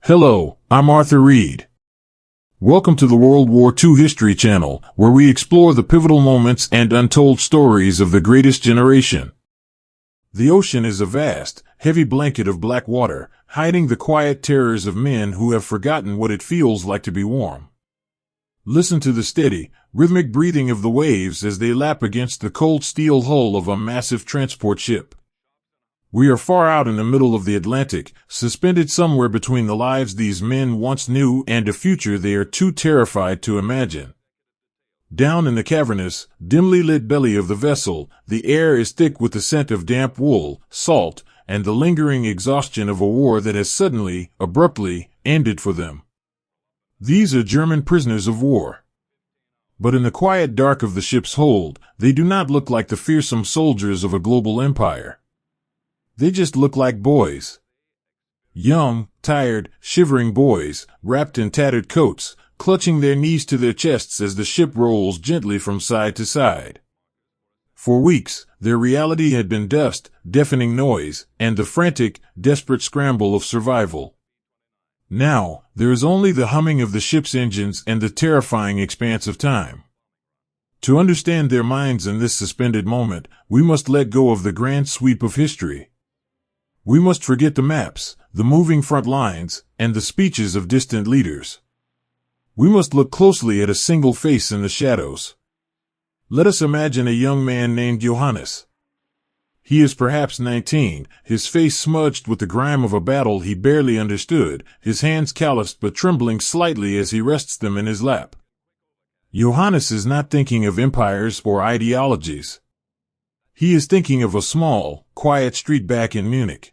Hello, I'm Arthur Reed. Welcome to the World War II History Channel, where we explore the pivotal moments and untold stories of the greatest generation. The ocean is a vast, heavy blanket of black water, hiding the quiet terrors of men who have forgotten what it feels like to be warm. Listen to the steady, rhythmic breathing of the waves as they lap against the cold steel hull of a massive transport ship. We are far out in the middle of the Atlantic, suspended somewhere between the lives these men once knew and a future they are too terrified to imagine. Down in the cavernous, dimly lit belly of the vessel, the air is thick with the scent of damp wool, salt, and the lingering exhaustion of a war that has suddenly, abruptly, ended for them. These are German prisoners of war. But in the quiet dark of the ship's hold, they do not look like the fearsome soldiers of a global empire. They just look like boys. Young, tired, shivering boys, wrapped in tattered coats, clutching their knees to their chests as the ship rolls gently from side to side. For weeks, their reality had been dust, deafening noise, and the frantic, desperate scramble of survival. Now, there is only the humming of the ship's engines and the terrifying expanse of time. To understand their minds in this suspended moment, we must let go of the grand sweep of history. We must forget the maps, the moving front lines, and the speeches of distant leaders. We must look closely at a single face in the shadows. Let us imagine a young man named Johannes. He is perhaps 19, his face smudged with the grime of a battle he barely understood, his hands calloused but trembling slightly as he rests them in his lap. Johannes is not thinking of empires or ideologies. He is thinking of a small, quiet street back in Munich.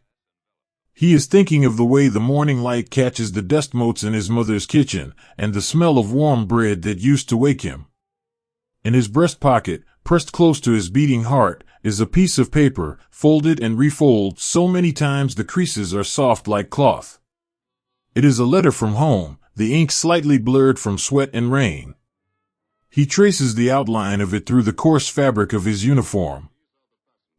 He is thinking of the way the morning light catches the dust motes in his mother's kitchen, and the smell of warm bread that used to wake him. In his breast pocket, pressed close to his beating heart, is a piece of paper, folded and refolded so many times the creases are soft like cloth. It is a letter from home, the ink slightly blurred from sweat and rain. He traces the outline of it through the coarse fabric of his uniform.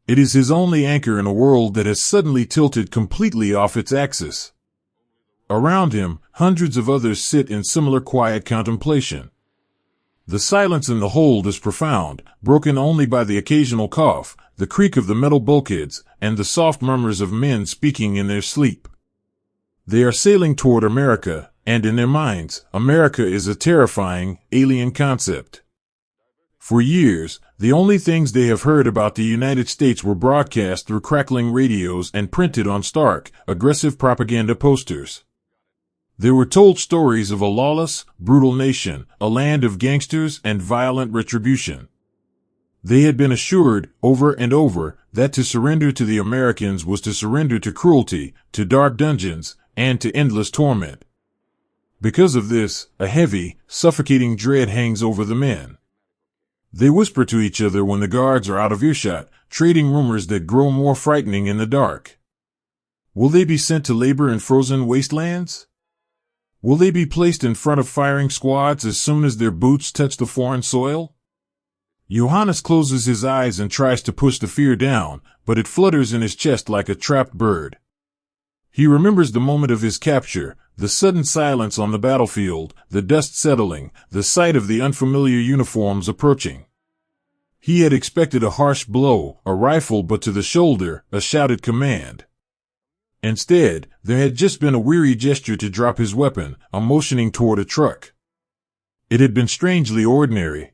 It is his only anchor in a world that has suddenly tilted completely off its axis. Around him, hundreds of others sit in similar quiet contemplation. The silence in the hold is profound, broken only by the occasional cough, the creak of the metal bulkheads, and the soft murmurs of men speaking in their sleep. They are sailing toward America, and in their minds, America is a terrifying, alien concept. For years, the only things they have heard about the United States were broadcast through crackling radios and printed on stark, aggressive propaganda posters. They were told stories of a lawless, brutal nation, a land of gangsters and violent retribution. They had been assured, over and over, that to surrender to the Americans was to surrender to cruelty, to dark dungeons, and to endless torment. Because of this, a heavy, suffocating dread hangs over the men. They whisper to each other when the guards are out of earshot, trading rumors that grow more frightening in the dark. Will they be sent to labor in frozen wastelands? Will they be placed in front of firing squads as soon as their boots touch the foreign soil? Johannes closes his eyes and tries to push the fear down, but it flutters in his chest like a trapped bird. He remembers the moment of his capture, the sudden silence on the battlefield, the dust settling, the sight of the unfamiliar uniforms approaching. He had expected a harsh blow, a rifle butt to the shoulder, a shouted command. Instead, there had just been a weary gesture to drop his weapon, a motioning toward a truck. It had been strangely ordinary.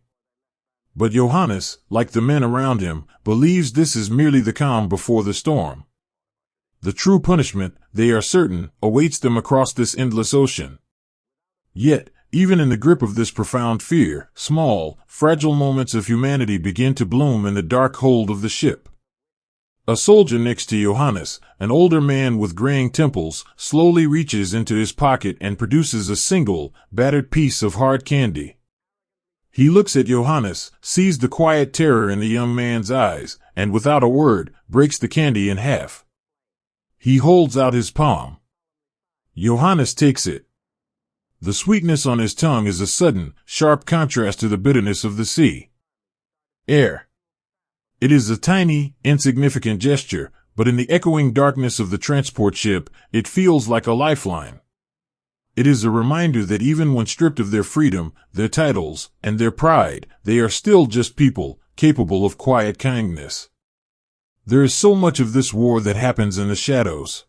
But Johannes, like the men around him, believes this is merely the calm before the storm. The true punishment, they are certain, awaits them across this endless ocean. Yet, even in the grip of this profound fear, small, fragile moments of humanity begin to bloom in the dark hold of the ship. A soldier next to Johannes, an older man with graying temples, slowly reaches into his pocket and produces a single, battered piece of hard candy. He looks at Johannes, sees the quiet terror in the young man's eyes, and without a word, breaks the candy in half. He holds out his palm. Johannes takes it. The sweetness on his tongue is a sudden, sharp contrast to the bitterness of the sea. Air. It is a tiny, insignificant gesture, but in the echoing darkness of the transport ship, it feels like a lifeline. It is a reminder that even when stripped of their freedom, their titles, and their pride, they are still just people, capable of quiet kindness. There is so much of this war that happens in the shadows.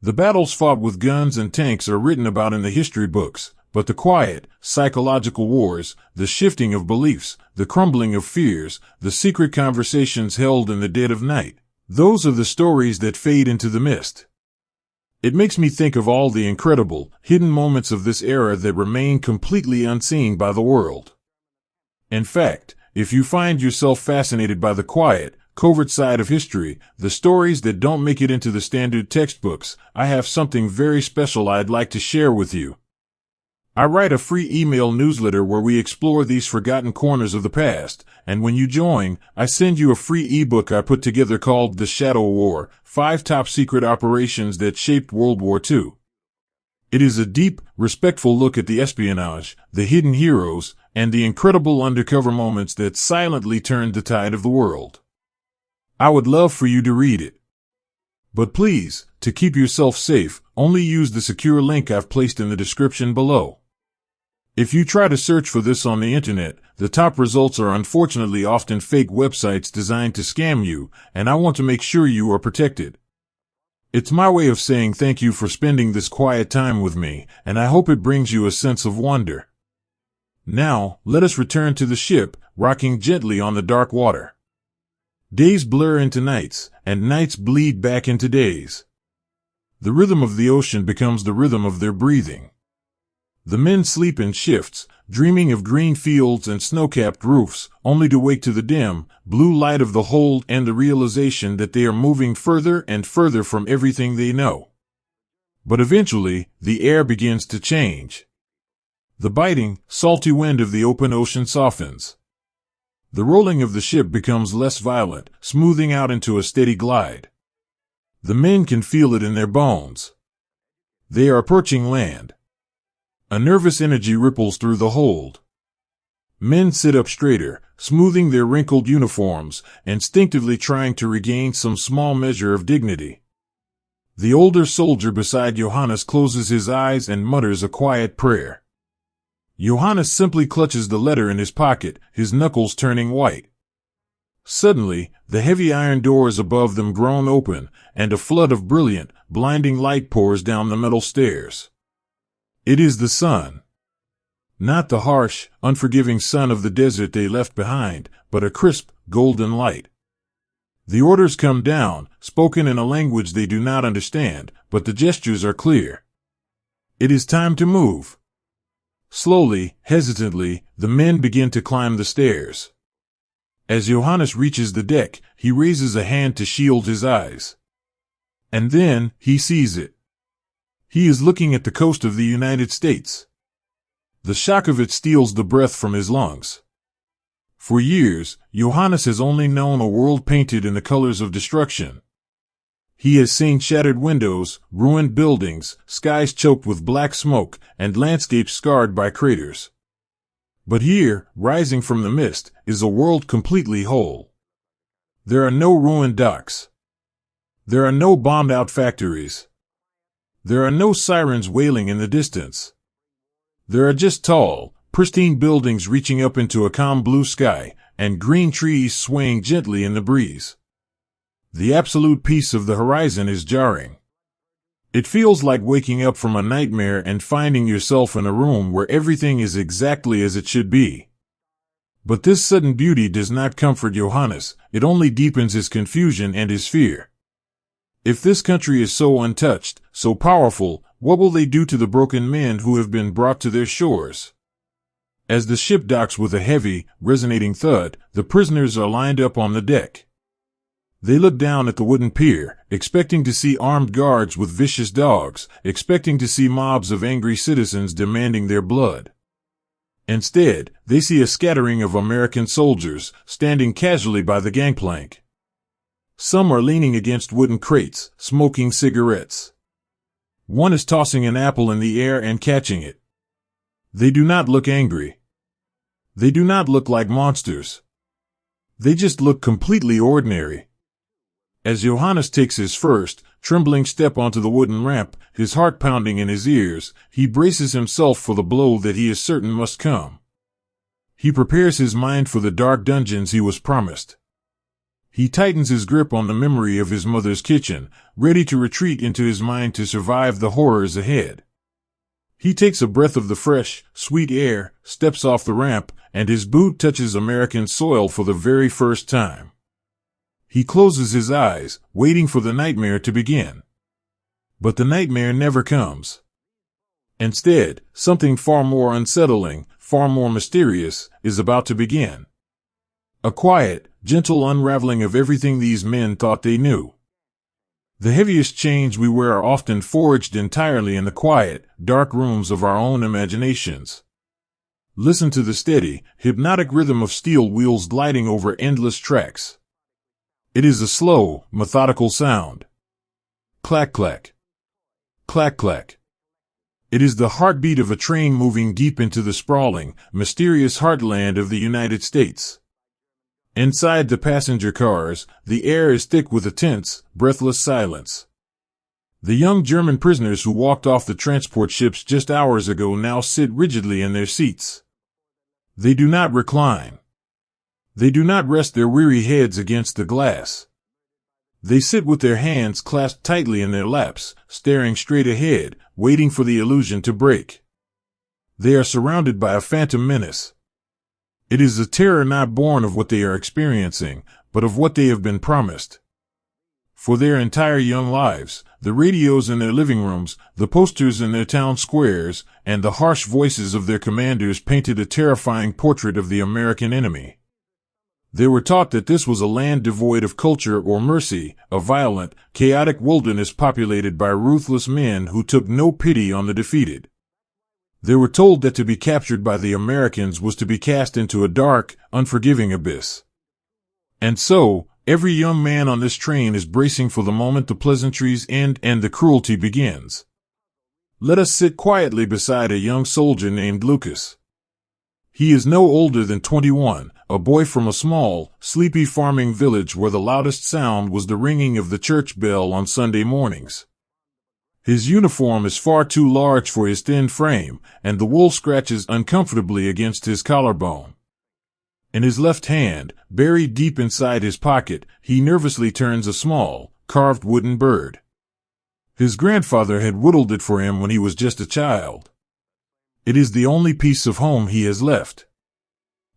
The battles fought with guns and tanks are written about in the history books, but the quiet, psychological wars, the shifting of beliefs, the crumbling of fears, the secret conversations held in the dead of night, those are the stories that fade into the mist. It makes me think of all the incredible, hidden moments of this era that remain completely unseen by the world. In fact, if you find yourself fascinated by the quiet, covert side of history, the stories that don't make it into the standard textbooks, I have something very special I'd like to share with you. I write a free email newsletter where we explore these forgotten corners of the past, and when you join, I send you a free ebook I put together called The Shadow War: 5 Top Secret Operations That Shaped World War II. It is a deep, respectful look at the espionage, the hidden heroes, and the incredible undercover moments that silently turned the tide of the world. I would love for you to read it. But please, to keep yourself safe, only use the secure link I've placed in the description below. If you try to search for this on the internet, the top results are unfortunately often fake websites designed to scam you, and I want to make sure you are protected. It's my way of saying thank you for spending this quiet time with me, and I hope it brings you a sense of wonder. Now, let us return to the ship, rocking gently on the dark water. Days blur into nights, and nights bleed back into days. The rhythm of the ocean becomes the rhythm of their breathing. The men sleep in shifts, dreaming of green fields and snow-capped roofs, only to wake to the dim, blue light of the hold and the realization that they are moving further and further from everything they know. But eventually, the air begins to change. The biting, salty wind of the open ocean softens. The rolling of the ship becomes less violent, smoothing out into a steady glide. The men can feel it in their bones. They are approaching land. A nervous energy ripples through the hold. Men sit up straighter, smoothing their wrinkled uniforms, instinctively trying to regain some small measure of dignity. The older soldier beside Johannes closes his eyes and mutters a quiet prayer. Johannes simply clutches the letter in his pocket, his knuckles turning white. Suddenly, the heavy iron doors above them groan open, and a flood of brilliant, blinding light pours down the metal stairs. It is the sun. Not the harsh, unforgiving sun of the desert they left behind, but a crisp, golden light. The orders come down, spoken in a language they do not understand, but the gestures are clear. It is time to move. Slowly, hesitantly, the men begin to climb the stairs. As Johannes reaches the deck, he raises a hand to shield his eyes. And then, he sees it. He is looking at the coast of the United States. The shock of it steals the breath from his lungs. For years, Johannes has only known a world painted in the colors of destruction. He has seen shattered windows, ruined buildings, skies choked with black smoke, and landscapes scarred by craters. But here, rising from the mist, is a world completely whole. There are no ruined docks. There are no bombed-out factories. There are no sirens wailing in the distance. There are just tall, pristine buildings reaching up into a calm blue sky, and green trees swaying gently in the breeze. The absolute peace of the horizon is jarring. It feels like waking up from a nightmare and finding yourself in a room where everything is exactly as it should be. But this sudden beauty does not comfort Johannes, it only deepens his confusion and his fear. If this country is so untouched, so powerful, what will they do to the broken men who have been brought to their shores? As the ship docks with a heavy, resonating thud, the prisoners are lined up on the deck. They look down at the wooden pier, expecting to see armed guards with vicious dogs, expecting to see mobs of angry citizens demanding their blood. Instead, they see a scattering of American soldiers, standing casually by the gangplank. Some are leaning against wooden crates, smoking cigarettes. One is tossing an apple in the air and catching it. They do not look angry. They do not look like monsters. They just look completely ordinary. As Johannes takes his first, trembling step onto the wooden ramp, his heart pounding in his ears, he braces himself for the blow that he is certain must come. He prepares his mind for the dark dungeons he was promised. He tightens his grip on the memory of his mother's kitchen, ready to retreat into his mind to survive the horrors ahead. He takes a breath of the fresh, sweet air, steps off the ramp, and his boot touches American soil for the very first time. He closes his eyes, waiting for the nightmare to begin. But the nightmare never comes. Instead, something far more unsettling, far more mysterious, is about to begin. A quiet, gentle unraveling of everything these men thought they knew. The heaviest chains we wear are often forged entirely in the quiet, dark rooms of our own imaginations. Listen to the steady, hypnotic rhythm of steel wheels gliding over endless tracks. It is a slow, methodical sound. Clack, clack. Clack, clack. It is the heartbeat of a train moving deep into the sprawling, mysterious heartland of the United States. Inside the passenger cars, the air is thick with a tense, breathless silence. The young German prisoners who walked off the transport ships just hours ago now sit rigidly in their seats. They do not recline. They do not rest their weary heads against the glass. They sit with their hands clasped tightly in their laps, staring straight ahead, waiting for the illusion to break. They are surrounded by a phantom menace. It is a terror not born of what they are experiencing, but of what they have been promised. For their entire young lives, the radios in their living rooms, the posters in their town squares, and the harsh voices of their commanders painted a terrifying portrait of the American enemy. They were taught that this was a land devoid of culture or mercy, a violent, chaotic wilderness populated by ruthless men who took no pity on the defeated. They were told that to be captured by the Americans was to be cast into a dark, unforgiving abyss. And so, every young man on this train is bracing for the moment the pleasantries end and the cruelty begins. Let us sit quietly beside a young soldier named Lucas. He is no older than 21, a boy from a small, sleepy farming village where the loudest sound was the ringing of the church bell on Sunday mornings. His uniform is far too large for his thin frame, and the wool scratches uncomfortably against his collarbone. In his left hand, buried deep inside his pocket, he nervously turns a small, carved wooden bird. His grandfather had whittled it for him when he was just a child. It is the only piece of home he has left.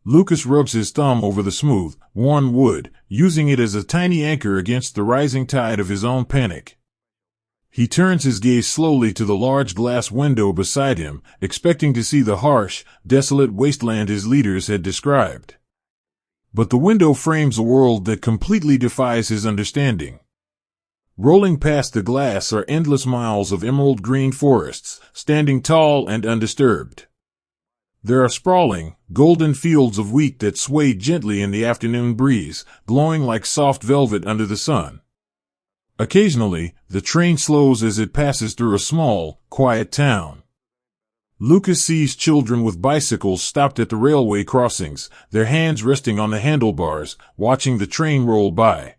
Lucas rubs his thumb over the smooth, worn wood, using it as a tiny anchor against the rising tide of his own panic. He turns his gaze slowly to the large glass window beside him, expecting to see the harsh, desolate wasteland his leaders had described. But the window frames a world that completely defies his understanding. Rolling past the glass are endless miles of emerald green forests, standing tall and undisturbed. There are sprawling, golden fields of wheat that sway gently in the afternoon breeze, glowing like soft velvet under the sun. Occasionally, the train slows as it passes through a small, quiet town. Lucas sees children with bicycles stopped at the railway crossings, their hands resting on the handlebars, watching the train roll by.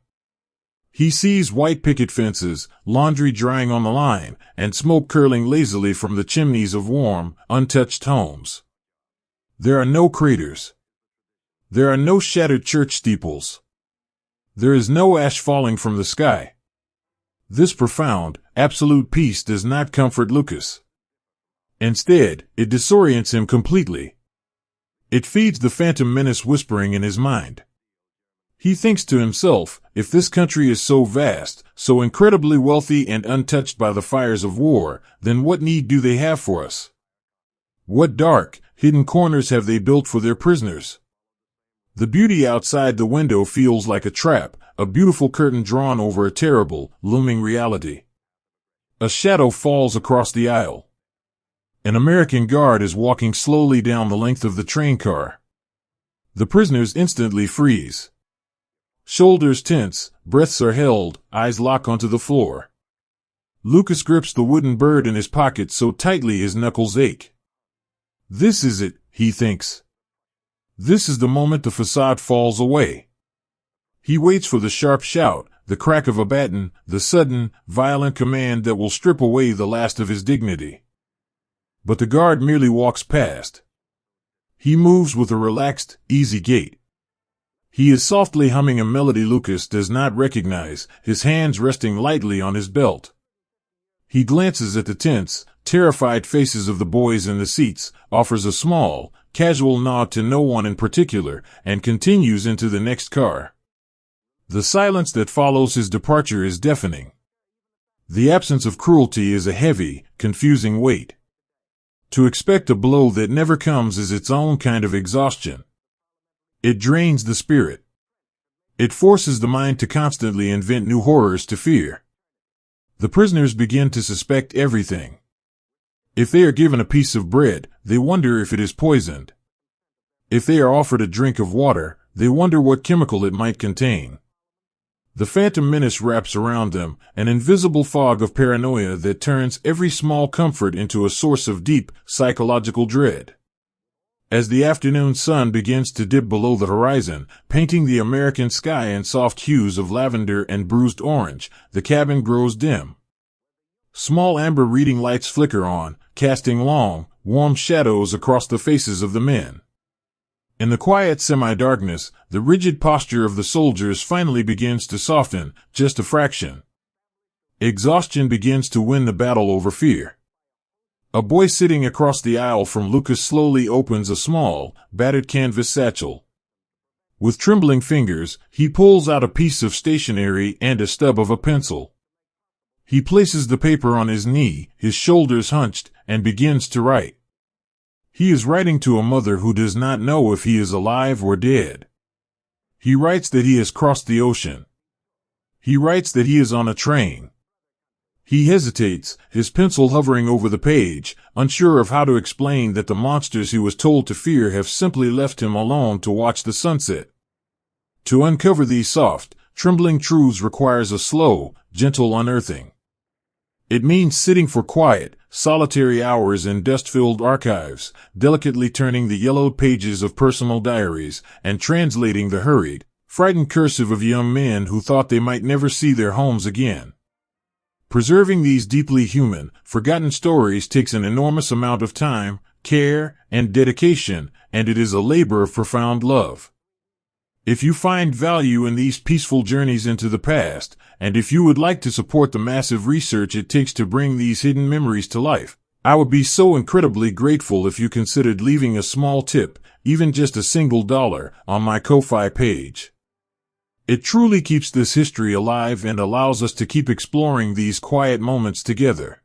He sees white picket fences, laundry drying on the line, and smoke curling lazily from the chimneys of warm, untouched homes. There are no craters. There are no shattered church steeples. There is no ash falling from the sky. This profound, absolute peace does not comfort Lucas. Instead, it disorients him completely. It feeds the phantom menace whispering in his mind. He thinks to himself, if this country is so vast, so incredibly wealthy and untouched by the fires of war, then what need do they have for us? What dark, hidden corners have they built for their prisoners? The beauty outside the window feels like a trap, a beautiful curtain drawn over a terrible, looming reality. A shadow falls across the aisle. An American guard is walking slowly down the length of the train car. The prisoners instantly freeze. Shoulders tense, breaths are held, eyes lock onto the floor. Lucas grips the wooden bird in his pocket so tightly his knuckles ache. This is it, he thinks. This is the moment the facade falls away. He waits for the sharp shout, the crack of a baton, the sudden, violent command that will strip away the last of his dignity. But the guard merely walks past. He moves with a relaxed, easy gait. He is softly humming a melody Lucas does not recognize, his hands resting lightly on his belt. He glances at the tense, terrified faces of the boys in the seats, offers a small, casual nod to no one in particular, and continues into the next car. The silence that follows his departure is deafening. The absence of cruelty is a heavy, confusing weight. To expect a blow that never comes is its own kind of exhaustion. It drains the spirit. It forces the mind to constantly invent new horrors to fear. The prisoners begin to suspect everything. If they are given a piece of bread, they wonder if it is poisoned. If they are offered a drink of water, they wonder what chemical it might contain. The phantom menace wraps around them, an invisible fog of paranoia that turns every small comfort into a source of deep, psychological dread. As the afternoon sun begins to dip below the horizon, painting the American sky in soft hues of lavender and bruised orange, the cabin grows dim. Small amber reading lights flicker on, casting long, warm shadows across the faces of the men. In the quiet semi-darkness, the rigid posture of the soldiers finally begins to soften, just a fraction. Exhaustion begins to win the battle over fear. A boy sitting across the aisle from Lucas slowly opens a small, battered canvas satchel. With trembling fingers, he pulls out a piece of stationery and a stub of a pencil. He places the paper on his knee, his shoulders hunched, and begins to write. He is writing to a mother who does not know if he is alive or dead. He writes that he has crossed the ocean. He writes that he is on a train. He hesitates, his pencil hovering over the page, unsure of how to explain that the monsters he was told to fear have simply left him alone to watch the sunset. To uncover these soft, trembling truths requires a slow, gentle unearthing. It means sitting for quiet, solitary hours in dust-filled archives, delicately turning the yellowed pages of personal diaries, and translating the hurried, frightened cursive of young men who thought they might never see their homes again. Preserving these deeply human, forgotten stories takes an enormous amount of time, care, and dedication, and it is a labor of profound love. If you find value in these peaceful journeys into the past, and if you would like to support the massive research it takes to bring these hidden memories to life, I would be so incredibly grateful if you considered leaving a small tip, even just $1, on my Ko-Fi page. It truly keeps this history alive and allows us to keep exploring these quiet moments together.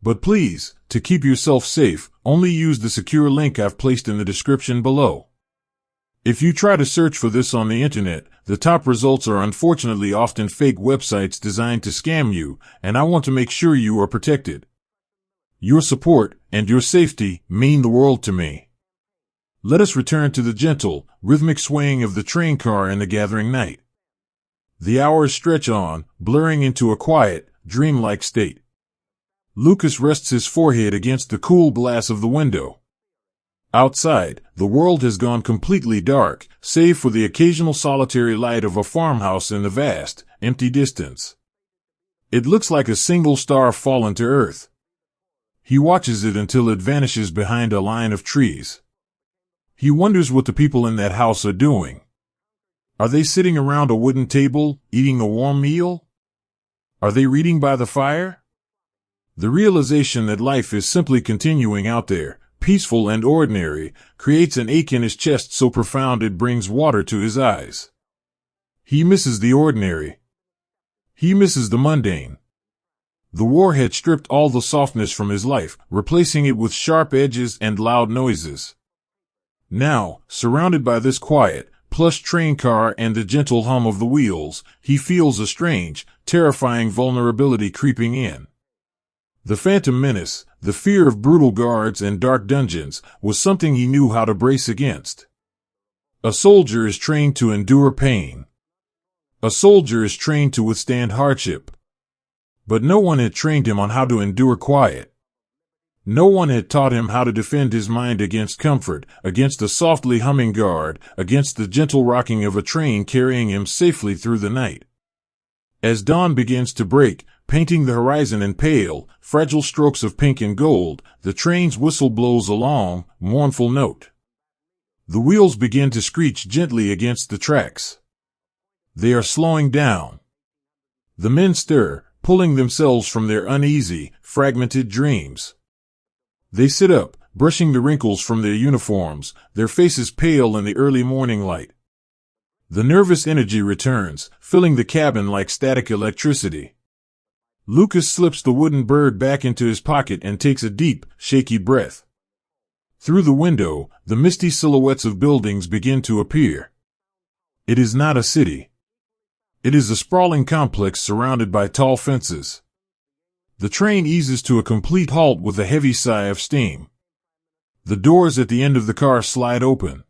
But please, to keep yourself safe, only use the secure link I've placed in the description below. If you try to search for this on the internet, the top results are unfortunately often fake websites designed to scam you, and I want to make sure you are protected. Your support and your safety mean the world to me. Let us return to the gentle, rhythmic swaying of the train car in the gathering night. The hours stretch on, blurring into a quiet, dreamlike state. Lucas rests his forehead against the cool glass of the window. Outside, the world has gone completely dark, save for the occasional solitary light of a farmhouse in the vast, empty distance. It looks like a single star fallen to earth. He watches it until it vanishes behind a line of trees. He wonders what the people in that house are doing. Are they sitting around a wooden table, eating a warm meal? Are they reading by the fire? The realization that life is simply continuing out there, peaceful and ordinary, creates an ache in his chest so profound it brings water to his eyes. He misses the ordinary. He misses the mundane. The war had stripped all the softness from his life, replacing it with sharp edges and loud noises. Now, surrounded by this quiet, plush train car and the gentle hum of the wheels, he feels a strange, terrifying vulnerability creeping in. The phantom menace, the fear of brutal guards and dark dungeons, was something he knew how to brace against. A soldier is trained to endure pain. A soldier is trained to withstand hardship. But no one had trained him on how to endure quiet. No one had taught him how to defend his mind against comfort, against a softly humming guard, against the gentle rocking of a train carrying him safely through the night. As dawn begins to break, painting the horizon in pale, fragile strokes of pink and gold, the train's whistle blows a long, mournful note. The wheels begin to screech gently against the tracks. They are slowing down. The men stir, pulling themselves from their uneasy, fragmented dreams. They sit up, brushing the wrinkles from their uniforms, their faces pale in the early morning light. The nervous energy returns, filling the cabin like static electricity. Lucas slips the wooden bird back into his pocket and takes a deep, shaky breath. Through the window, the misty silhouettes of buildings begin to appear. It is not a city. It is a sprawling complex surrounded by tall fences. The train eases to a complete halt with a heavy sigh of steam. The doors at the end of the car slide open.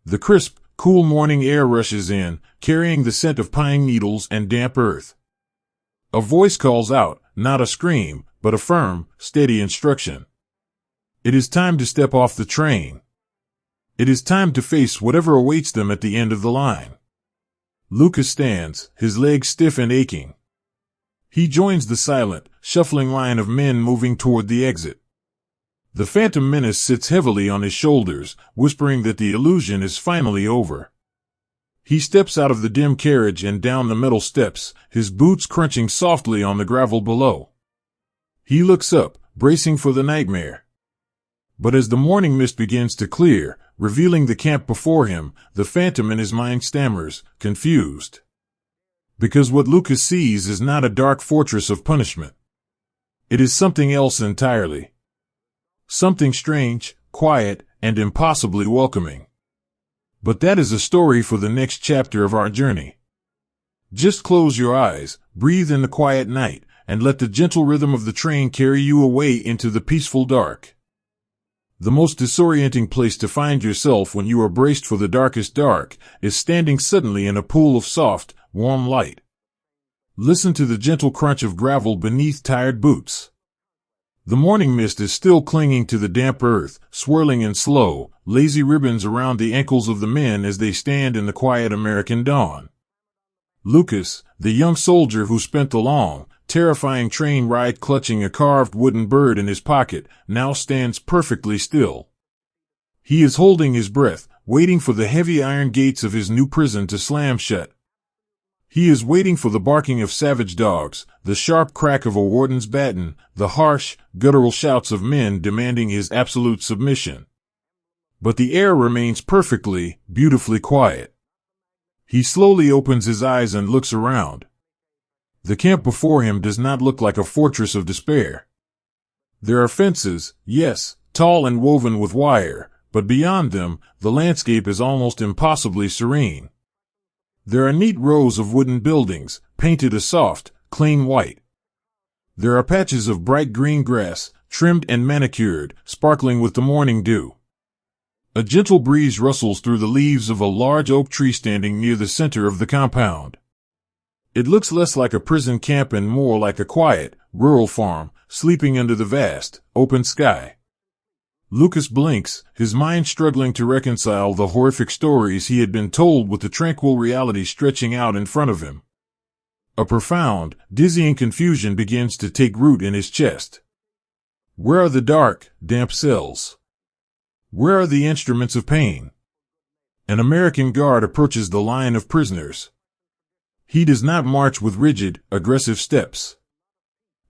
The crisp, cool morning air rushes in, carrying the scent of pine needles and damp earth. A voice calls out, not a scream, but a firm, steady instruction. It is time to step off the train. It is time to face whatever awaits them at the end of the line. Lucas stands, his legs stiff and aching. He joins the silent, shuffling line of men moving toward the exit. The phantom menace sits heavily on his shoulders, whispering that the illusion is finally over. He steps out of the dim carriage and down the metal steps, his boots crunching softly on the gravel below. He looks up, bracing for the nightmare. But as the morning mist begins to clear, revealing the camp before him, the phantom in his mind stammers, confused. Because what Lucas sees is not a dark fortress of punishment. It is something else entirely. Something strange, quiet, and impossibly welcoming. But that is a story for the next chapter of our journey. Just close your eyes, breathe in the quiet night, and let the gentle rhythm of the train carry you away into the peaceful dark. The most disorienting place to find yourself when you are braced for the darkest dark is standing suddenly in a pool of soft, warm light. Listen to the gentle crunch of gravel beneath tired boots. The morning mist is still clinging to the damp earth, swirling in slow, lazy ribbons around the ankles of the men as they stand in the quiet American dawn. Lucas, the young soldier who spent the long, terrifying train ride clutching a carved wooden bird in his pocket, now stands perfectly still. He is holding his breath, waiting for the heavy iron gates of his new prison to slam shut. He is waiting for the barking of savage dogs, the sharp crack of a warden's baton, the harsh, guttural shouts of men demanding his absolute submission. But the air remains perfectly, beautifully quiet. He slowly opens his eyes and looks around. The camp before him does not look like a fortress of despair. There are fences, yes, tall and woven with wire, but beyond them, the landscape is almost impossibly serene. There are neat rows of wooden buildings, painted a soft, clean white. There are patches of bright green grass, trimmed and manicured, sparkling with the morning dew. A gentle breeze rustles through the leaves of a large oak tree standing near the center of the compound. It looks less like a prison camp and more like a quiet, rural farm, sleeping under the vast, open sky. Lucas blinks, his mind struggling to reconcile the horrific stories he had been told with the tranquil reality stretching out in front of him. A profound, dizzying confusion begins to take root in his chest. Where are the dark, damp cells? Where are the instruments of pain? An American guard approaches the line of prisoners. He does not march with rigid, aggressive steps.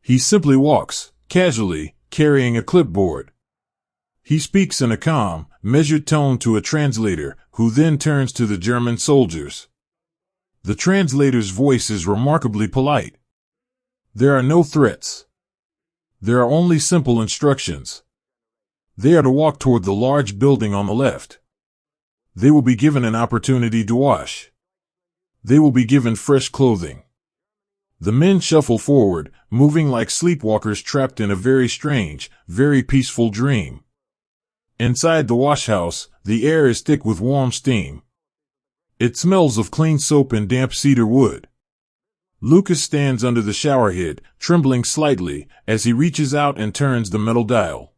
He simply walks, casually, carrying a clipboard. He speaks in a calm, measured tone to a translator, who then turns to the German soldiers. The translator's voice is remarkably polite. There are no threats. There are only simple instructions. They are to walk toward the large building on the left. They will be given an opportunity to wash. They will be given fresh clothing. The men shuffle forward, moving like sleepwalkers trapped in a very strange, very peaceful dream. Inside the washhouse, the air is thick with warm steam. It smells of clean soap and damp cedar wood. Lucas stands under the shower head, trembling slightly, as he reaches out and turns the metal dial.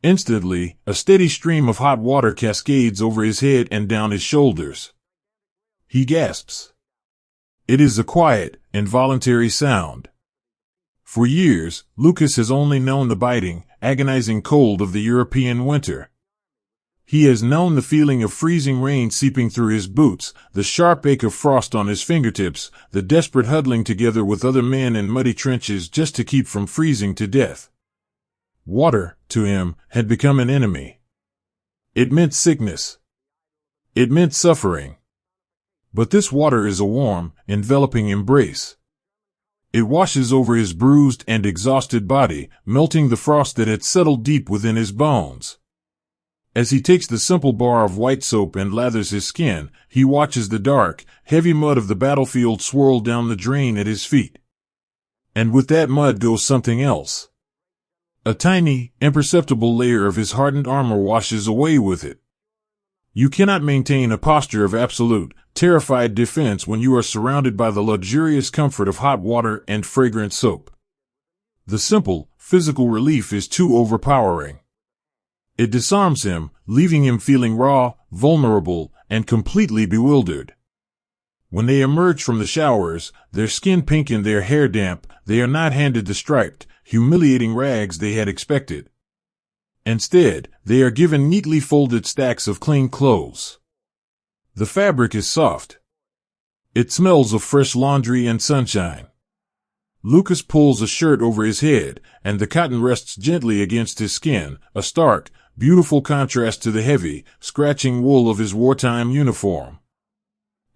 Instantly, a steady stream of hot water cascades over his head and down his shoulders. He gasps. It is a quiet, involuntary sound. For years, Lucas has only known the biting, agonizing cold of the European winter. He has known the feeling of freezing rain seeping through his boots, the sharp ache of frost on his fingertips, the desperate huddling together with other men in muddy trenches just to keep from freezing to death. Water, to him, had become an enemy. It meant sickness. It meant suffering. But this water is a warm, enveloping embrace. It washes over his bruised and exhausted body, melting the frost that had settled deep within his bones. As he takes the simple bar of white soap and lathers his skin, he watches the dark, heavy mud of the battlefield swirl down the drain at his feet. And with that mud goes something else. A tiny, imperceptible layer of his hardened armor washes away with it. You cannot maintain a posture of absolute, terrified defense when you are surrounded by the luxurious comfort of hot water and fragrant soap. The simple, physical relief is too overpowering. It disarms him, leaving him feeling raw, vulnerable, and completely bewildered. When they emerge from the showers, their skin pink and their hair damp, they are not handed the striped, humiliating rags they had expected. Instead, they are given neatly folded stacks of clean clothes. The fabric is soft. It smells of fresh laundry and sunshine. Lucas pulls a shirt over his head, and the cotton rests gently against his skin, a stark, beautiful contrast to the heavy, scratching wool of his wartime uniform.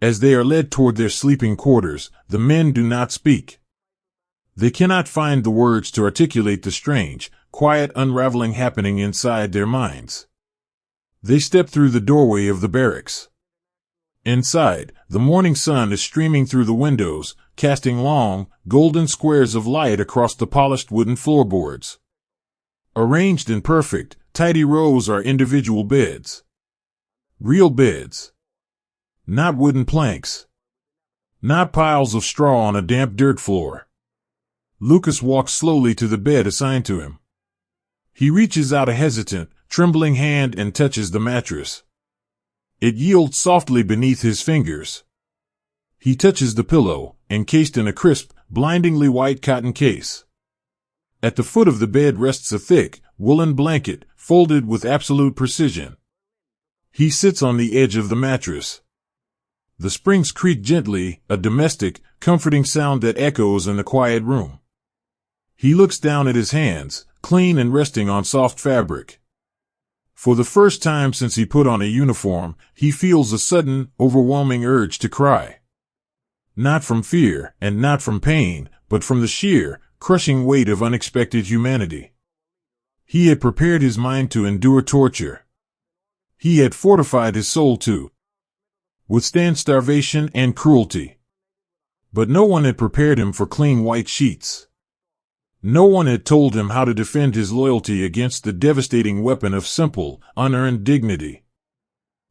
As they are led toward their sleeping quarters, the men do not speak. They cannot find the words to articulate the strange, quiet unraveling happening inside their minds. They step through the doorway of the barracks. Inside, the morning sun is streaming through the windows, casting long, golden squares of light across the polished wooden floorboards. Arranged in perfect, tidy rows are individual beds. Real beds. Not wooden planks. Not piles of straw on a damp dirt floor. Lucas walks slowly to the bed assigned to him. He reaches out a hesitant, trembling hand and touches the mattress. It yields softly beneath his fingers. He touches the pillow, encased in a crisp, blindingly white cotton case. At the foot of the bed rests a thick, woolen blanket, folded with absolute precision. He sits on the edge of the mattress. The springs creak gently, a domestic, comforting sound that echoes in the quiet room. He looks down at his hands, clean and resting on soft fabric. For the first time since he put on a uniform, he feels a sudden, overwhelming urge to cry. Not from fear, and not from pain, but from the sheer, crushing weight of unexpected humanity. He had prepared his mind to endure torture. He had fortified his soul to withstand starvation and cruelty. But no one had prepared him for clean white sheets. No one had told him how to defend his loyalty against the devastating weapon of simple, unearned dignity.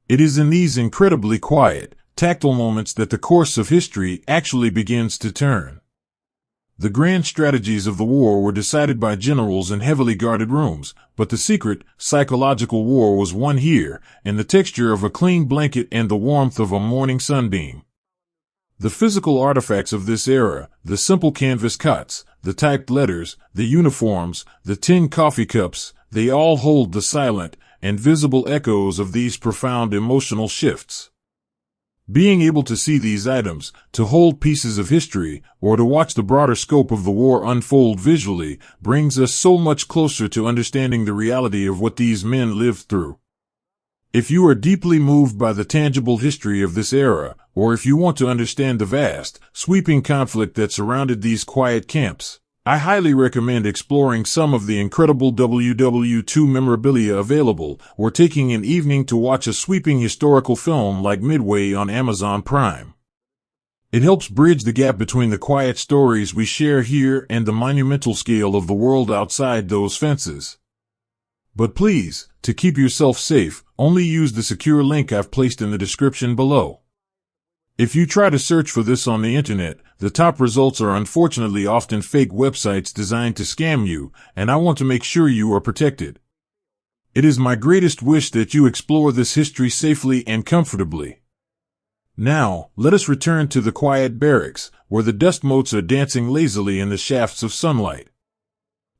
It is in these incredibly quiet, tactile moments that the course of history actually begins to turn. The grand strategies of the war were decided by generals in heavily guarded rooms, but the secret, psychological war was won here, in the texture of a clean blanket and the warmth of a morning sunbeam. The physical artifacts of this era, the simple canvas cots, the typed letters, the uniforms, the tin coffee cups, they all hold the silent and visible echoes of these profound emotional shifts. Being able to see these items, to hold pieces of history, or to watch the broader scope of the war unfold visually, brings us so much closer to understanding the reality of what these men lived through. If you are deeply moved by the tangible history of this era, or if you want to understand the vast, sweeping conflict that surrounded these quiet camps, I highly recommend exploring some of the incredible WWII memorabilia available, or taking an evening to watch a sweeping historical film like Midway on Amazon Prime. It helps bridge the gap between the quiet stories we share here and the monumental scale of the world outside those fences. But please, to keep yourself safe, only use the secure link I've placed in the description below. If you try to search for this on the internet, the top results are unfortunately often fake websites designed to scam you, and I want to make sure you are protected. It is my greatest wish that you explore this history safely and comfortably. Now, let us return to the quiet barracks, where the dust motes are dancing lazily in the shafts of sunlight.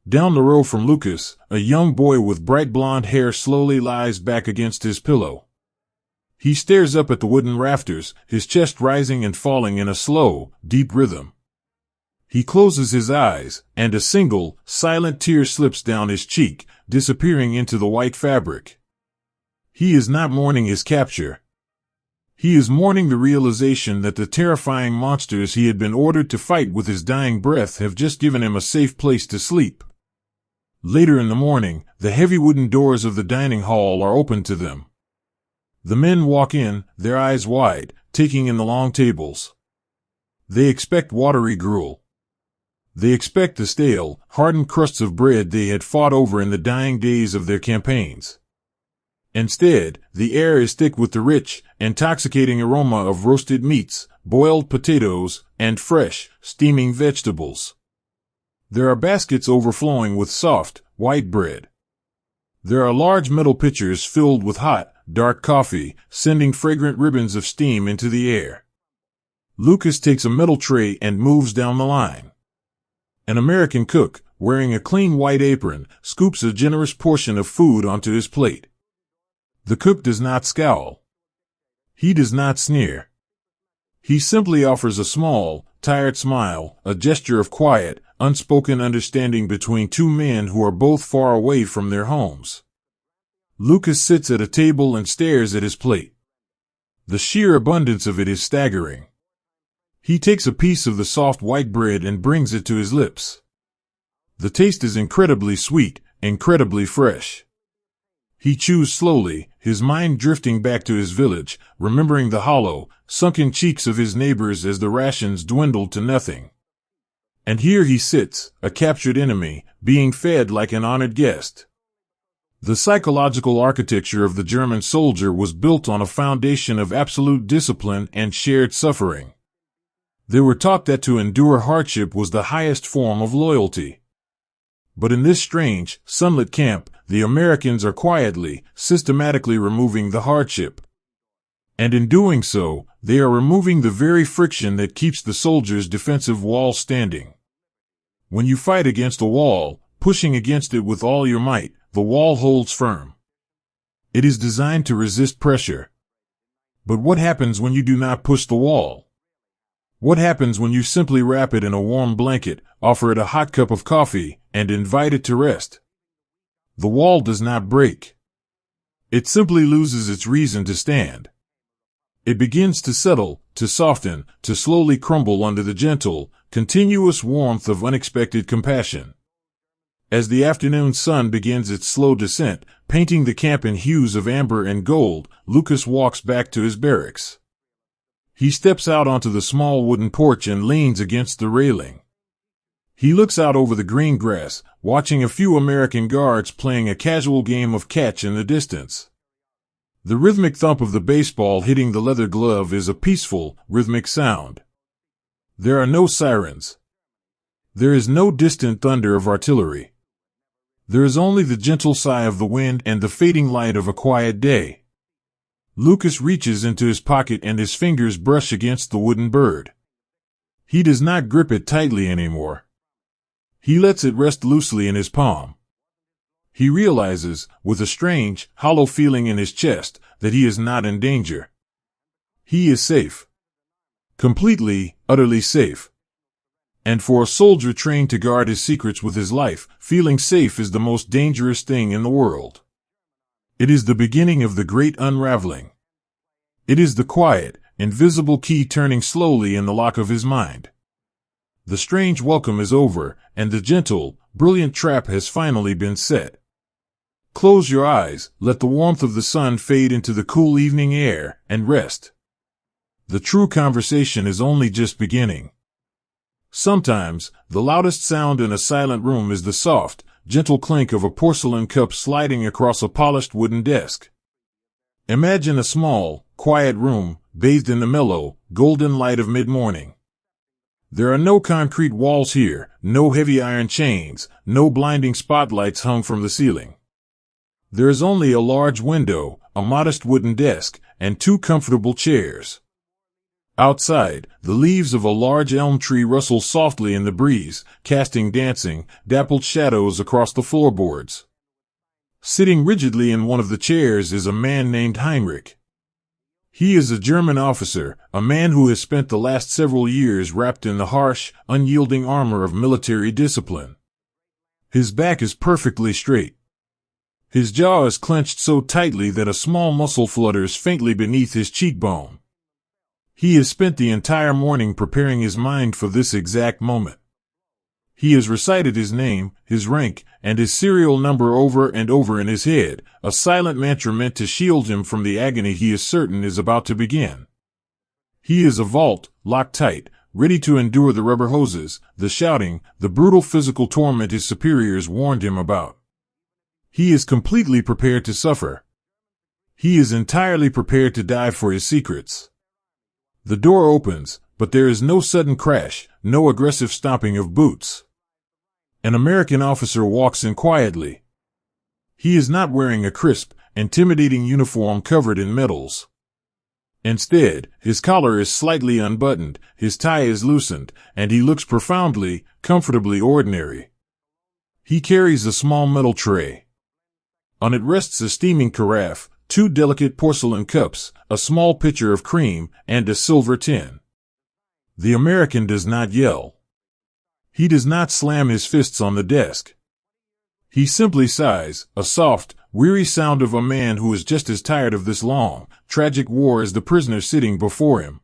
Down the row from Lucas, a young boy with bright blonde hair slowly lies back against his pillow. He stares up at the wooden rafters, his chest rising and falling in a slow, deep rhythm. He closes his eyes, and a single, silent tear slips down his cheek, disappearing into the white fabric. He is not mourning his capture. He is mourning the realization that the terrifying monsters he had been ordered to fight with his dying breath have just given him a safe place to sleep. Later in the morning, the heavy wooden doors of the dining hall are opened to them. The men walk in, their eyes wide, taking in the long tables. They expect watery gruel. They expect the stale, hardened crusts of bread they had fought over in the dying days of their campaigns. Instead, the air is thick with the rich, intoxicating aroma of roasted meats, boiled potatoes, and fresh, steaming vegetables. There are baskets overflowing with soft, white bread. There are large metal pitchers filled with hot, dark coffee, sending fragrant ribbons of steam into the air. Lucas takes a metal tray and moves down the line. An American cook, wearing a clean white apron, scoops a generous portion of food onto his plate. The cook does not scowl. He does not sneer. He simply offers a small, tired smile, a gesture of quiet, unspoken understanding between two men who are both far away from their homes. Lucas sits at a table and stares at his plate. The sheer abundance of it is staggering. He takes a piece of the soft white bread and brings it to his lips. The taste is incredibly sweet, incredibly fresh. He chews slowly, his mind drifting back to his village, remembering the hollow, sunken cheeks of his neighbors as the rations dwindled to nothing. And here he sits, a captured enemy, being fed like an honored guest. The psychological architecture of the German soldier was built on a foundation of absolute discipline and shared suffering. They were taught that to endure hardship was the highest form of loyalty. But in this strange, sunlit camp, the Americans are quietly, systematically removing the hardship. And in doing so, they are removing the very friction that keeps the soldiers' defensive wall standing. When you fight against a wall, pushing against it with all your might, the wall holds firm. It is designed to resist pressure. But what happens when you do not push the wall? What happens when you simply wrap it in a warm blanket, offer it a hot cup of coffee, and invite it to rest? The wall does not break. It simply loses its reason to stand. It begins to settle, to soften, to slowly crumble under the gentle, continuous warmth of unexpected compassion. As the afternoon sun begins its slow descent, painting the camp in hues of amber and gold, Lucas walks back to his barracks. He steps out onto the small wooden porch and leans against the railing. He looks out over the green grass, watching a few American guards playing a casual game of catch in the distance. The rhythmic thump of the baseball hitting the leather glove is a peaceful, rhythmic sound. There are no sirens. There is no distant thunder of artillery. There is only the gentle sigh of the wind and the fading light of a quiet day. Lucas reaches into his pocket and his fingers brush against the wooden bird. He does not grip it tightly anymore. He lets it rest loosely in his palm. He realizes, with a strange, hollow feeling in his chest, that he is not in danger. He is safe. Completely, utterly safe. And for a soldier trained to guard his secrets with his life, feeling safe is the most dangerous thing in the world. It is the beginning of the great unraveling. It is the quiet, invisible key turning slowly in the lock of his mind. The strange welcome is over, and the gentle, brilliant trap has finally been set. Close your eyes, let the warmth of the sun fade into the cool evening air, and rest. The true conversation is only just beginning. Sometimes, the loudest sound in a silent room is the soft, gentle clink of a porcelain cup sliding across a polished wooden desk. Imagine a small, quiet room, bathed in the mellow, golden light of mid-morning. There are no concrete walls here, no heavy iron chains, no blinding spotlights hung from the ceiling. There is only a large window, a modest wooden desk, and two comfortable chairs. Outside, the leaves of a large elm tree rustle softly in the breeze, casting dancing, dappled shadows across the floorboards. Sitting rigidly in one of the chairs is a man named Heinrich. He is a German officer, a man who has spent the last several years wrapped in the harsh, unyielding armor of military discipline. His back is perfectly straight. His jaw is clenched so tightly that a small muscle flutters faintly beneath his cheekbone. He has spent the entire morning preparing his mind for this exact moment. He has recited his name, his rank, and his serial number over and over in his head, a silent mantra meant to shield him from the agony he is certain is about to begin. He is a vault, locked tight, ready to endure the rubber hoses, the shouting, the brutal physical torment his superiors warned him about. He is completely prepared to suffer. He is entirely prepared to die for his secrets. The door opens, but there is no sudden crash, no aggressive stomping of boots. An American officer walks in quietly. He is not wearing a crisp, intimidating uniform covered in medals. Instead, his collar is slightly unbuttoned, his tie is loosened, and he looks profoundly, comfortably ordinary. He carries a small metal tray. On it rests a steaming carafe, 2 delicate porcelain cups, a small pitcher of cream, and a silver tin. The American does not yell. He does not slam his fists on the desk. He simply sighs, a soft, weary sound of a man who is just as tired of this long, tragic war as the prisoner sitting before him.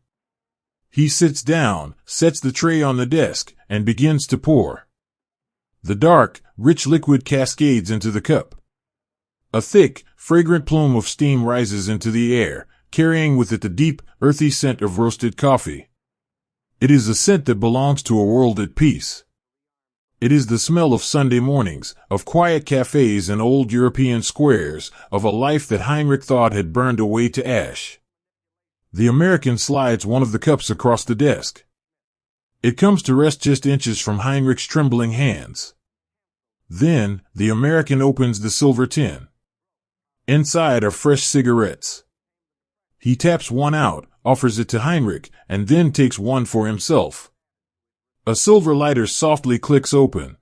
He sits down, sets the tray on the desk, and begins to pour. The dark, rich liquid cascades into the cup. A thick, fragrant plume of steam rises into the air, carrying with it the deep, earthy scent of roasted coffee. It is a scent that belongs to a world at peace. It is the smell of Sunday mornings, of quiet cafes and old European squares, of a life that Heinrich thought had burned away to ash. The American slides one of the cups across the desk. It comes to rest just inches from Heinrich's trembling hands. Then, the American opens the silver tin. Inside are fresh cigarettes. He taps one out, offers it to Heinrich, and then takes one for himself. A silver lighter softly clicks open.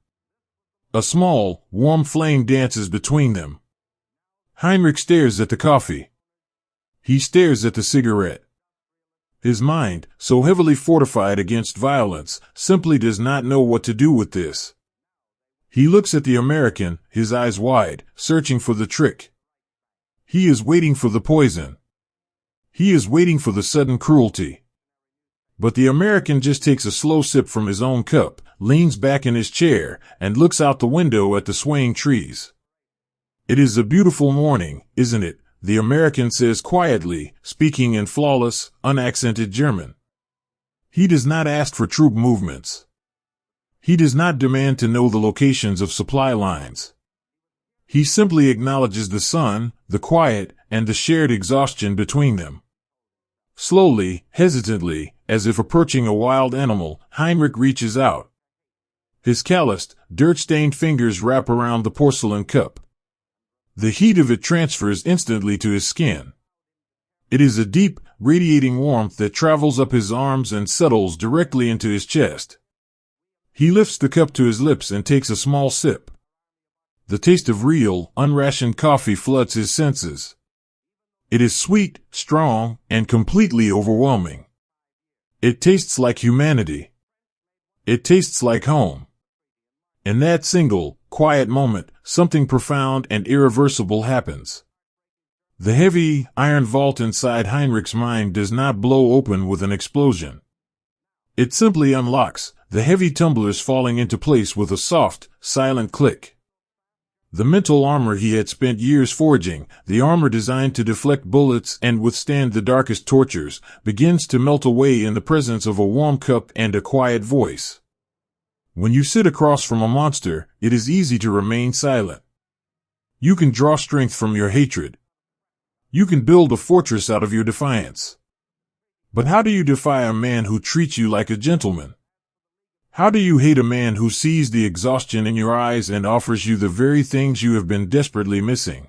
A small, warm flame dances between them. Heinrich stares at the coffee. He stares at the cigarette. His mind, so heavily fortified against violence, simply does not know what to do with this. He looks at the American, his eyes wide, searching for the trick. He is waiting for the poison. He is waiting for the sudden cruelty. But the American just takes a slow sip from his own cup, leans back in his chair, and looks out the window at the swaying trees. "It is a beautiful morning, isn't it?" the American says quietly, speaking in flawless, unaccented German. He does not ask for troop movements. He does not demand to know the locations of supply lines. He simply acknowledges the sun, the quiet, and the shared exhaustion between them. Slowly, hesitantly, as if approaching a wild animal, Heinrich reaches out. His calloused, dirt-stained fingers wrap around the porcelain cup. The heat of it transfers instantly to his skin. It is a deep, radiating warmth that travels up his arms and settles directly into his chest. He lifts the cup to his lips and takes a small sip. The taste of real, unrationed coffee floods his senses. It is sweet, strong, and completely overwhelming. It tastes like humanity. It tastes like home. In that single, quiet moment, something profound and irreversible happens. The heavy, iron vault inside Heinrich's mind does not blow open with an explosion. It simply unlocks, the heavy tumblers falling into place with a soft, silent click. The mental armor he had spent years forging, the armor designed to deflect bullets and withstand the darkest tortures, begins to melt away in the presence of a warm cup and a quiet voice. When you sit across from a monster, it is easy to remain silent. You can draw strength from your hatred. You can build a fortress out of your defiance. But how do you defy a man who treats you like a gentleman? How do you hate a man who sees the exhaustion in your eyes and offers you the very things you have been desperately missing?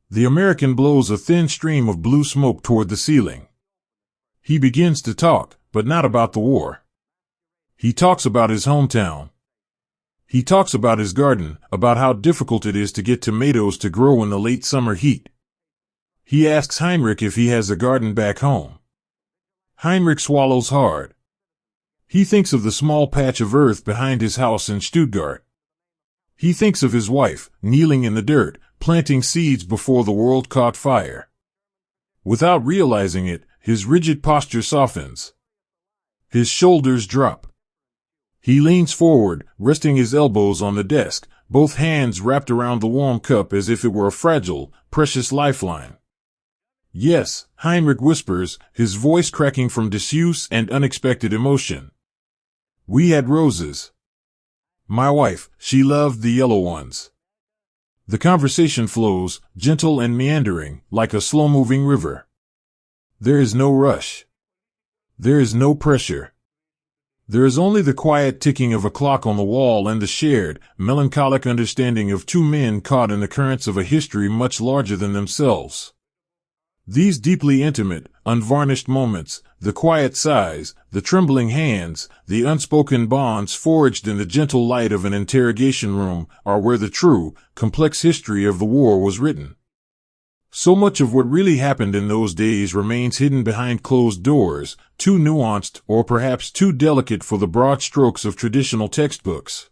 The American blows a thin stream of blue smoke toward the ceiling. He begins to talk, but not about the war. He talks about his hometown. He talks about his garden, about how difficult it is to get tomatoes to grow in the late summer heat. He asks Heinrich if he has a garden back home. Heinrich swallows hard. He thinks of the small patch of earth behind his house in Stuttgart. He thinks of his wife, kneeling in the dirt, planting seeds before the world caught fire. Without realizing it, his rigid posture softens. His shoulders drop. He leans forward, resting his elbows on the desk, both hands wrapped around the warm cup as if it were a fragile, precious lifeline. Yes, Heinrich whispers, his voice cracking from disuse and unexpected emotion. We had roses. My wife, she loved the yellow ones. The conversation flows, gentle and meandering, like a slow-moving river. There is no rush. There is no pressure. There is only the quiet ticking of a clock on the wall and the shared, melancholic understanding of two men caught in the currents of a history much larger than themselves. These deeply intimate, unvarnished moments, the quiet sighs, the trembling hands, the unspoken bonds forged in the gentle light of an interrogation room, are where the true, complex history of the war was written. So much of what really happened in those days remains hidden behind closed doors, too nuanced or perhaps too delicate for the broad strokes of traditional textbooks.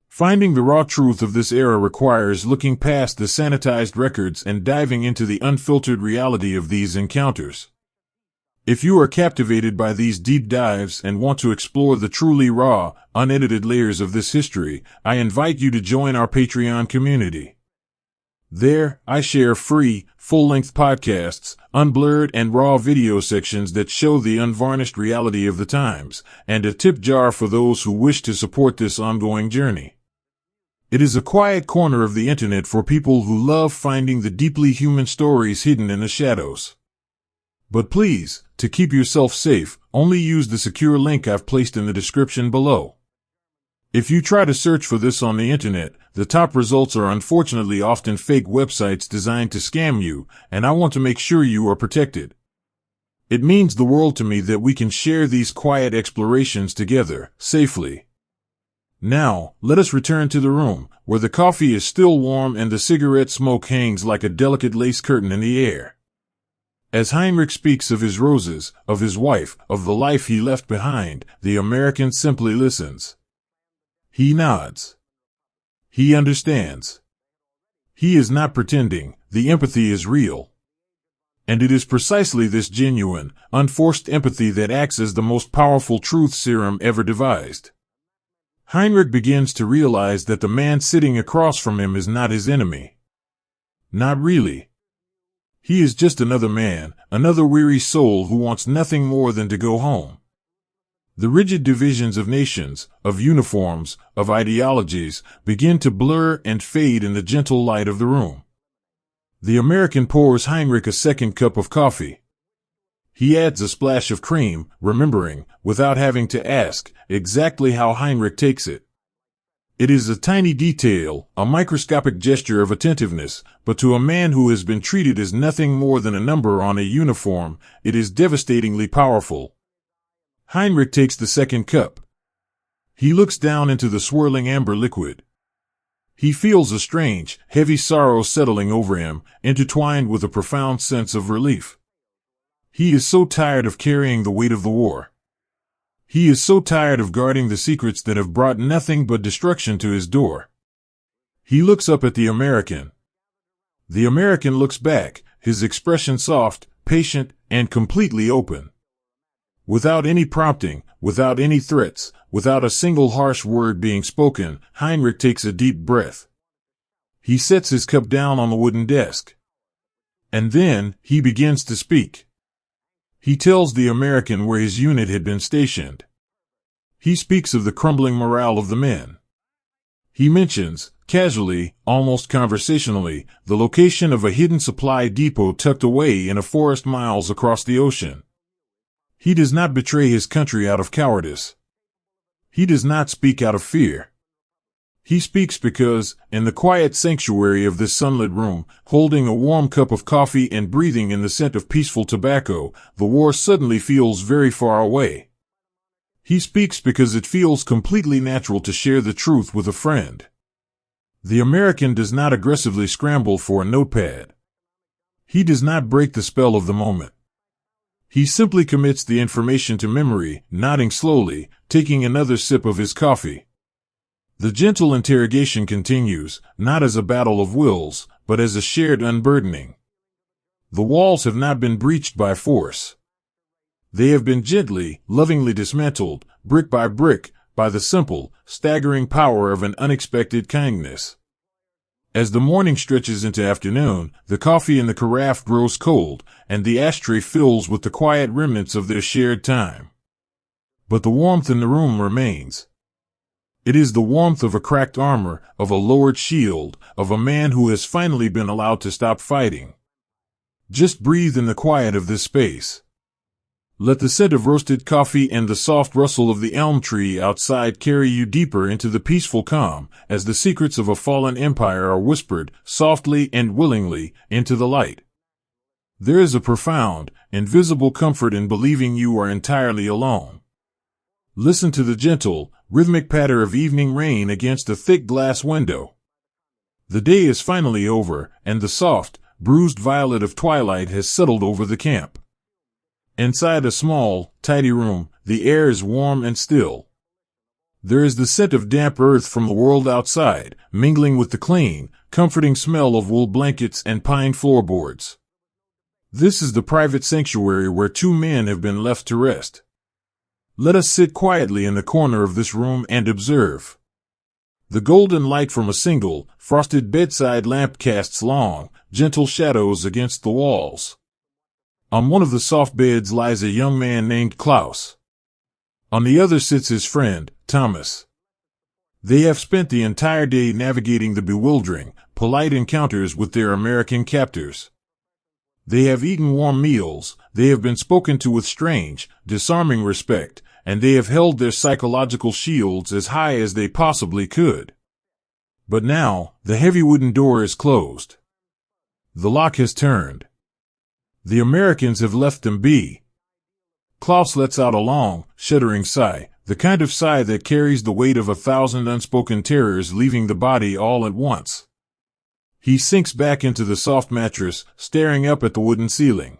Finding the raw truth of this era requires looking past the sanitized records and diving into the unfiltered reality of these encounters. If you are captivated by these deep dives and want to explore the truly raw, unedited layers of this history, I invite you to join our Patreon community. There, I share free, full-length podcasts, unblurred and raw video sections that show the unvarnished reality of the times, and a tip jar for those who wish to support this ongoing journey. It is a quiet corner of the internet for people who love finding the deeply human stories hidden in the shadows. But please, to keep yourself safe, only use the secure link I've placed in the description below. If you try to search for this on the internet, the top results are unfortunately often fake websites designed to scam you, and I want to make sure you are protected. It means the world to me that we can share these quiet explorations together, safely. Now, let us return to the room, where the coffee is still warm and the cigarette smoke hangs like a delicate lace curtain in the air. As Heinrich speaks of his roses, of his wife, of the life he left behind, the American simply listens. He nods. He understands. He is not pretending, the empathy is real. And it is precisely this genuine, unforced empathy that acts as the most powerful truth serum ever devised. Heinrich begins to realize that the man sitting across from him is not his enemy. Not really. He is just another man, another weary soul who wants nothing more than to go home. The rigid divisions of nations, of uniforms, of ideologies, begin to blur and fade in the gentle light of the room. The American pours Heinrich a second cup of coffee. He adds a splash of cream, remembering, without having to ask, exactly how Heinrich takes it. It is a tiny detail, a microscopic gesture of attentiveness, but to a man who has been treated as nothing more than a number on a uniform, it is devastatingly powerful. Heinrich takes the second cup. He looks down into the swirling amber liquid. He feels a strange, heavy sorrow settling over him, intertwined with a profound sense of relief. He is so tired of carrying the weight of the war. He is so tired of guarding the secrets that have brought nothing but destruction to his door. He looks up at the American. The American looks back, his expression soft, patient, and completely open. Without any prompting, without any threats, without a single harsh word being spoken, Heinrich takes a deep breath. He sets his cup down on the wooden desk. And then, he begins to speak. He tells the American where his unit had been stationed. He speaks of the crumbling morale of the men. He mentions, casually, almost conversationally, the location of a hidden supply depot tucked away in a forest miles across the ocean. He does not betray his country out of cowardice. He does not speak out of fear. He speaks because, in the quiet sanctuary of this sunlit room, holding a warm cup of coffee and breathing in the scent of peaceful tobacco, the war suddenly feels very far away. He speaks because it feels completely natural to share the truth with a friend. The American does not aggressively scramble for a notepad. He does not break the spell of the moment. He simply commits the information to memory, nodding slowly, taking another sip of his coffee. The gentle interrogation continues, not as a battle of wills, but as a shared unburdening. The walls have not been breached by force. They have been gently, lovingly dismantled, brick by brick, by the simple, staggering power of an unexpected kindness. As the morning stretches into afternoon, the coffee in the carafe grows cold, and the ashtray fills with the quiet remnants of their shared time. But the warmth in the room remains. It is the warmth of a cracked armor, of a lowered shield, of a man who has finally been allowed to stop fighting. Just breathe in the quiet of this space. Let the scent of roasted coffee and the soft rustle of the elm tree outside carry you deeper into the peaceful calm, as the secrets of a fallen empire are whispered, softly and willingly, into the light. There is a profound, invisible comfort in believing you are entirely alone. Listen to the gentle, rhythmic patter of evening rain against a thick glass window. The day is finally over, and the soft, bruised violet of twilight has settled over the camp. Inside a small, tidy room, the air is warm and still. There is the scent of damp earth from the world outside, mingling with the clean, comforting smell of wool blankets and pine floorboards. This is the private sanctuary where two men have been left to rest. Let us sit quietly in the corner of this room and observe. The golden light from a single, frosted bedside lamp casts long, gentle shadows against the walls. On one of the soft beds lies a young man named Klaus. On the other sits his friend, Thomas. They have spent the entire day navigating the bewildering, polite encounters with their American captors. They have eaten warm meals, they have been spoken to with strange, disarming respect, and they have held their psychological shields as high as they possibly could. But now, the heavy wooden door is closed. The lock has turned. The Americans have left them be. Klaus lets out a long, shuddering sigh, the kind of sigh that carries the weight of 1,000 unspoken terrors leaving the body all at once. He sinks back into the soft mattress, staring up at the wooden ceiling.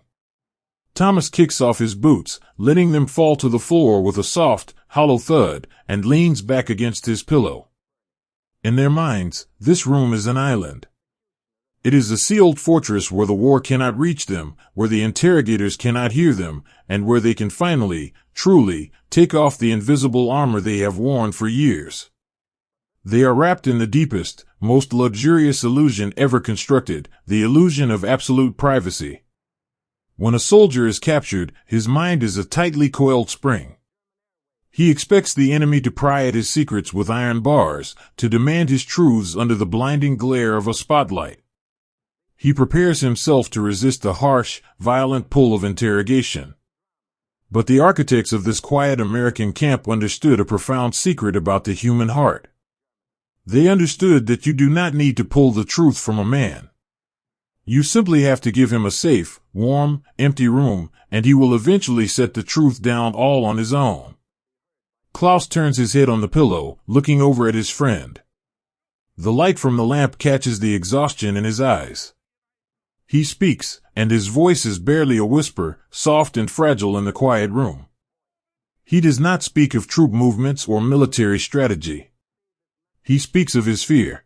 Thomas kicks off his boots, letting them fall to the floor with a soft, hollow thud, and leans back against his pillow. In their minds, this room is an island. It is a sealed fortress where the war cannot reach them, where the interrogators cannot hear them, and where they can finally, truly, take off the invisible armor they have worn for years. They are wrapped in the deepest, most luxurious illusion ever constructed, the illusion of absolute privacy. When a soldier is captured, his mind is a tightly coiled spring. He expects the enemy to pry at his secrets with iron bars, to demand his truths under the blinding glare of a spotlight. He prepares himself to resist the harsh, violent pull of interrogation. But the architects of this quiet American camp understood a profound secret about the human heart. They understood that you do not need to pull the truth from a man. You simply have to give him a safe, warm, empty room, and he will eventually set the truth down all on his own. Klaus turns his head on the pillow, looking over at his friend. The light from the lamp catches the exhaustion in his eyes. He speaks, and his voice is barely a whisper, soft and fragile in the quiet room. He does not speak of troop movements or military strategy. He speaks of his fear.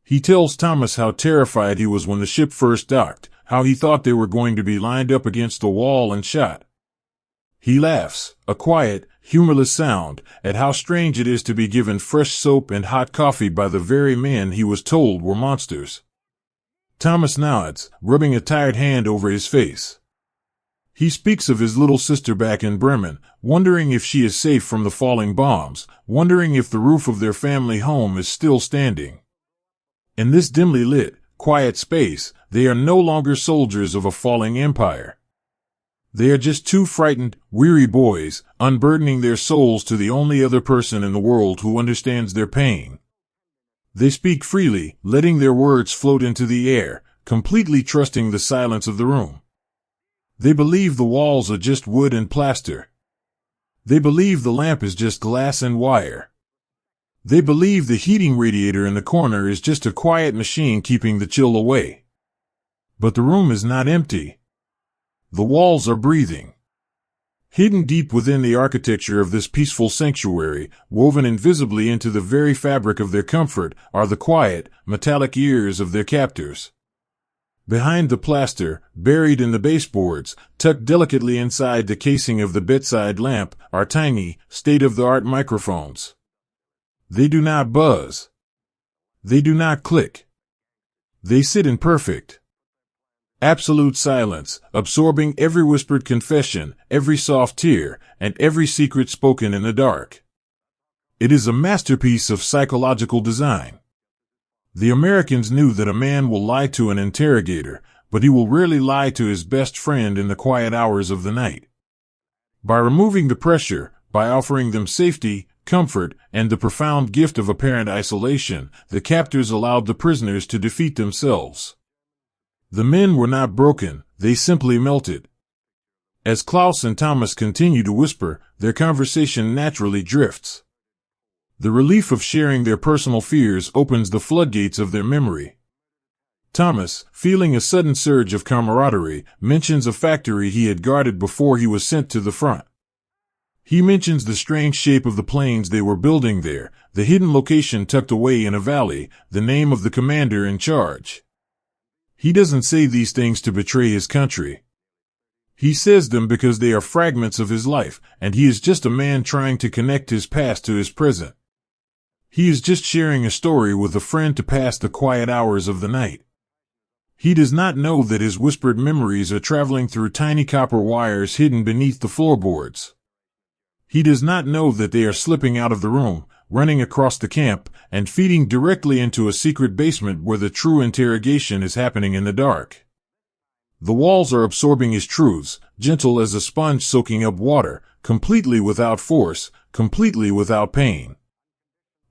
He tells Thomas how terrified he was when the ship first docked, how he thought they were going to be lined up against the wall and shot. He laughs, a quiet, humorless sound, at how strange it is to be given fresh soap and hot coffee by the very men he was told were monsters. Thomas nods, rubbing a tired hand over his face. He speaks of his little sister back in Bremen, wondering if she is safe from the falling bombs, wondering if the roof of their family home is still standing. In this dimly lit, quiet space, they are no longer soldiers of a falling empire. They are just two frightened, weary boys, unburdening their souls to the only other person in the world who understands their pain. They speak freely, letting their words float into the air, completely trusting the silence of the room. They believe the walls are just wood and plaster. They believe the lamp is just glass and wire. They believe the heating radiator in the corner is just a quiet machine keeping the chill away. But the room is not empty. The walls are breathing. Hidden deep within the architecture of this peaceful sanctuary, woven invisibly into the very fabric of their comfort, are the quiet, metallic ears of their captors. Behind the plaster, buried in the baseboards, tucked delicately inside the casing of the bedside lamp, are tiny, state-of-the-art microphones. They do not buzz. They do not click. They sit in perfect, absolute silence, absorbing every whispered confession, every soft tear, and every secret spoken in the dark. It is a masterpiece of psychological design. The Americans knew that a man will lie to an interrogator, but he will rarely lie to his best friend in the quiet hours of the night. By removing the pressure, by offering them safety, comfort, and the profound gift of apparent isolation, the captors allowed the prisoners to defeat themselves. The men were not broken, they simply melted. As Klaus and Thomas continue to whisper, their conversation naturally drifts. The relief of sharing their personal fears opens the floodgates of their memory. Thomas, feeling a sudden surge of camaraderie, mentions a factory he had guarded before he was sent to the front. He mentions the strange shape of the planes they were building there, the hidden location tucked away in a valley, the name of the commander in charge. He doesn't say these things to betray his country. He says them because they are fragments of his life, and he is just a man trying to connect his past to his present. He is just sharing a story with a friend to pass the quiet hours of the night. He does not know that his whispered memories are traveling through tiny copper wires hidden beneath the floorboards. He does not know that they are slipping out of the room, running across the camp, and feeding directly into a secret basement where the true interrogation is happening in the dark. The walls are absorbing his truths, gentle as a sponge soaking up water, completely without force, completely without pain.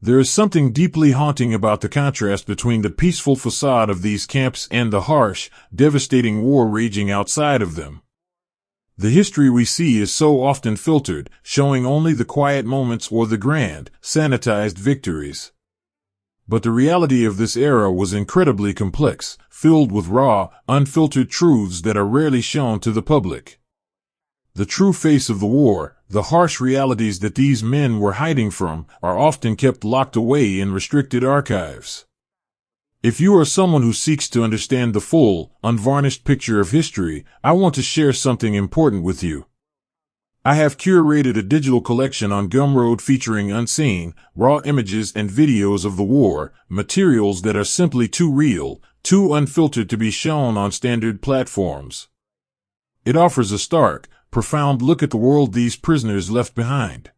There is something deeply haunting about the contrast between the peaceful facade of these camps and the harsh, devastating war raging outside of them. The history we see is so often filtered, showing only the quiet moments or the grand, sanitized victories. But the reality of this era was incredibly complex, filled with raw, unfiltered truths that are rarely shown to the public. The true face of the war, the harsh realities that these men were hiding from, are often kept locked away in restricted archives. If you are someone who seeks to understand the full, unvarnished picture of history, I want to share something important with you. I have curated a digital collection on Gumroad featuring unseen, raw images and videos of the war, materials that are simply too real, too unfiltered to be shown on standard platforms. It offers a stark, profound look at the world these prisoners left behind.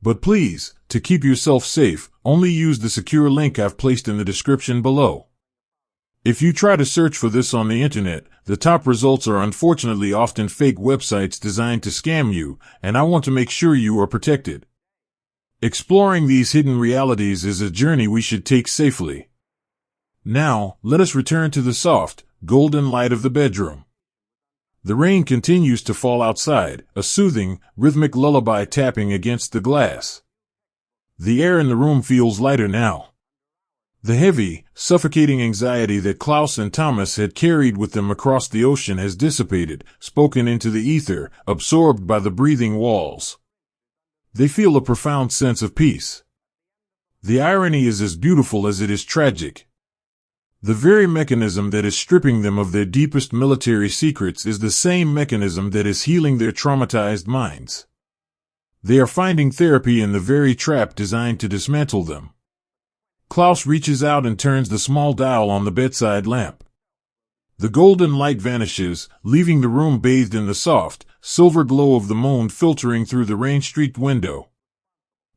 But please, to keep yourself safe, only use the secure link I've placed in the description below. If you try to search for this on the internet, the top results are unfortunately often fake websites designed to scam you, and I want to make sure you are protected. Exploring these hidden realities is a journey we should take safely. Now, let us return to the soft, golden light of the bedroom. The rain continues to fall outside, a soothing, rhythmic lullaby tapping against the glass. The air in the room feels lighter now. The heavy, suffocating anxiety that Klaus and Thomas had carried with them across the ocean has dissipated, spoken into the ether, absorbed by the breathing walls. They feel a profound sense of peace. The irony is as beautiful as it is tragic. The very mechanism that is stripping them of their deepest military secrets is the same mechanism that is healing their traumatized minds. They are finding therapy in the very trap designed to dismantle them. Klaus reaches out and turns the small dial on the bedside lamp. The golden light vanishes, leaving the room bathed in the soft, silver glow of the moon filtering through the rain-streaked window.